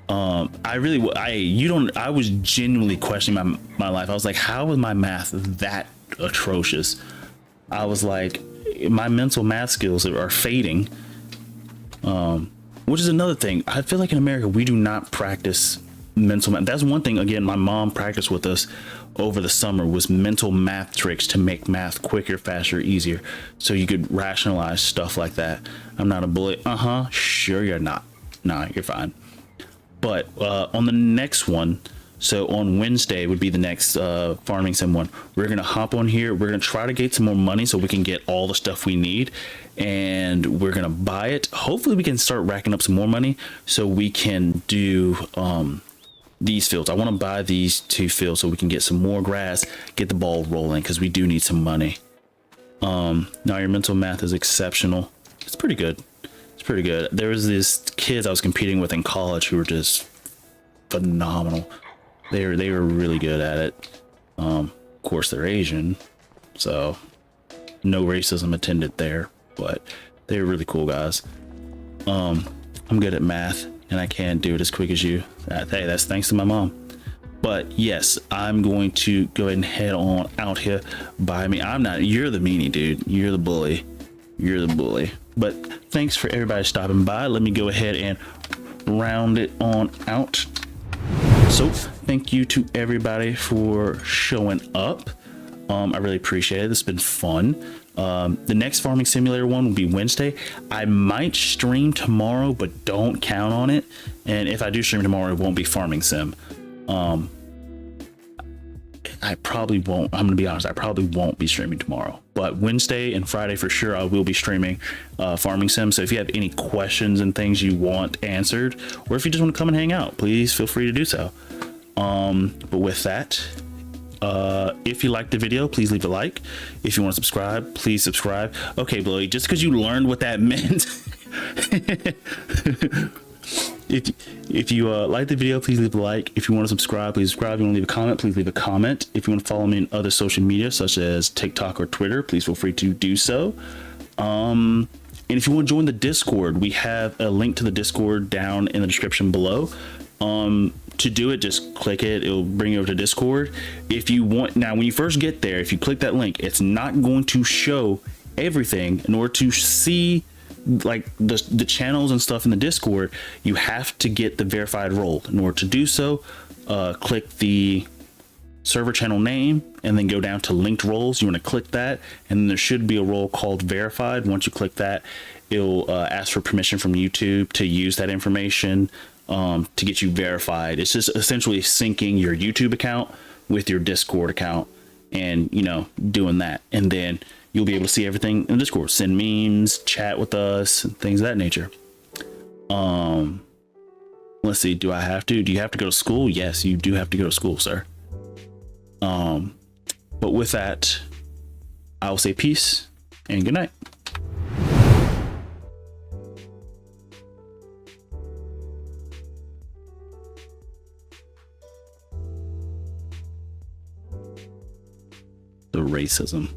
I was genuinely questioning my life. I was like, how is my math that atrocious? I was like, my mental math skills are fading. Which is another thing. I feel like in America, we do not practice mental math. That's one thing, again, my mom practiced with us over the summer, was mental math tricks to make math quicker, faster, easier. So you could rationalize stuff like that. I'm not a bully. Sure you're not. Nah, you're fine. But on the next one, so on Wednesday would be the next farming sim one. We're gonna hop on here. We're gonna try to get some more money so we can get all the stuff we need, and we're gonna buy it. Hopefully we can start racking up some more money so we can do these fields. I want to buy these 2 fields so we can get some more grass, get the ball rolling, because we do need some money. Now your mental math is exceptional. It's pretty good. It's pretty good. There was these kids I was competing with in college who were just phenomenal. They were really good at it. Of course they're Asian, so no racism attended there, but they were really cool guys. I'm good at math and I can't do it as quick as you. Hey, that's thanks to my mom. But yes, I'm going to go ahead and head on out here. Buy me. I'm not, you're the meanie, dude. You're the bully. You're the bully. But thanks for everybody stopping by. Let me go ahead and round it on out. So thank you to everybody for showing up. I really appreciate it. This has been fun. The next farming simulator one will be Wednesday. I might stream tomorrow, but don't count on it. And if I do stream tomorrow, it won't be farming sim. I probably won't. I'm gonna be honest, I probably won't be streaming tomorrow, but Wednesday and Friday for sure I will be streaming farming sim. So if you have any questions and things you want answered, or if you just want to come and hang out, please feel free to do so. But with that, if you liked the video, please leave a like. If you want to subscribe, please subscribe. Okay, Blowy, just because you learned what that meant. If you like the video, please leave a like. If you want to subscribe, please subscribe. If you want to leave a comment, please leave a comment. If you want to follow me on other social media such as TikTok or Twitter, please feel free to do so. And if you want to join the Discord, we have a link to the Discord down in the description below. To do it, just click it. It'll bring you over to Discord. If you want, now when you first get there, if you click that link, it's not going to show everything. In order to see like the channels and stuff in the Discord, you have to get the verified role. In order to do so, click the server channel name and then go down to linked roles. You want to click that, and then there should be a role called verified. Once you click that, it'll ask for permission from YouTube to use that information to get you verified. It's just essentially syncing your YouTube account with your Discord account, and doing that, and then you'll be able to see everything in Discord, send memes, chat with us, and things of that nature. Let's see, do you have to go to school? Yes, you do have to go to school, sir. But with that, I will say peace and good night. The racism.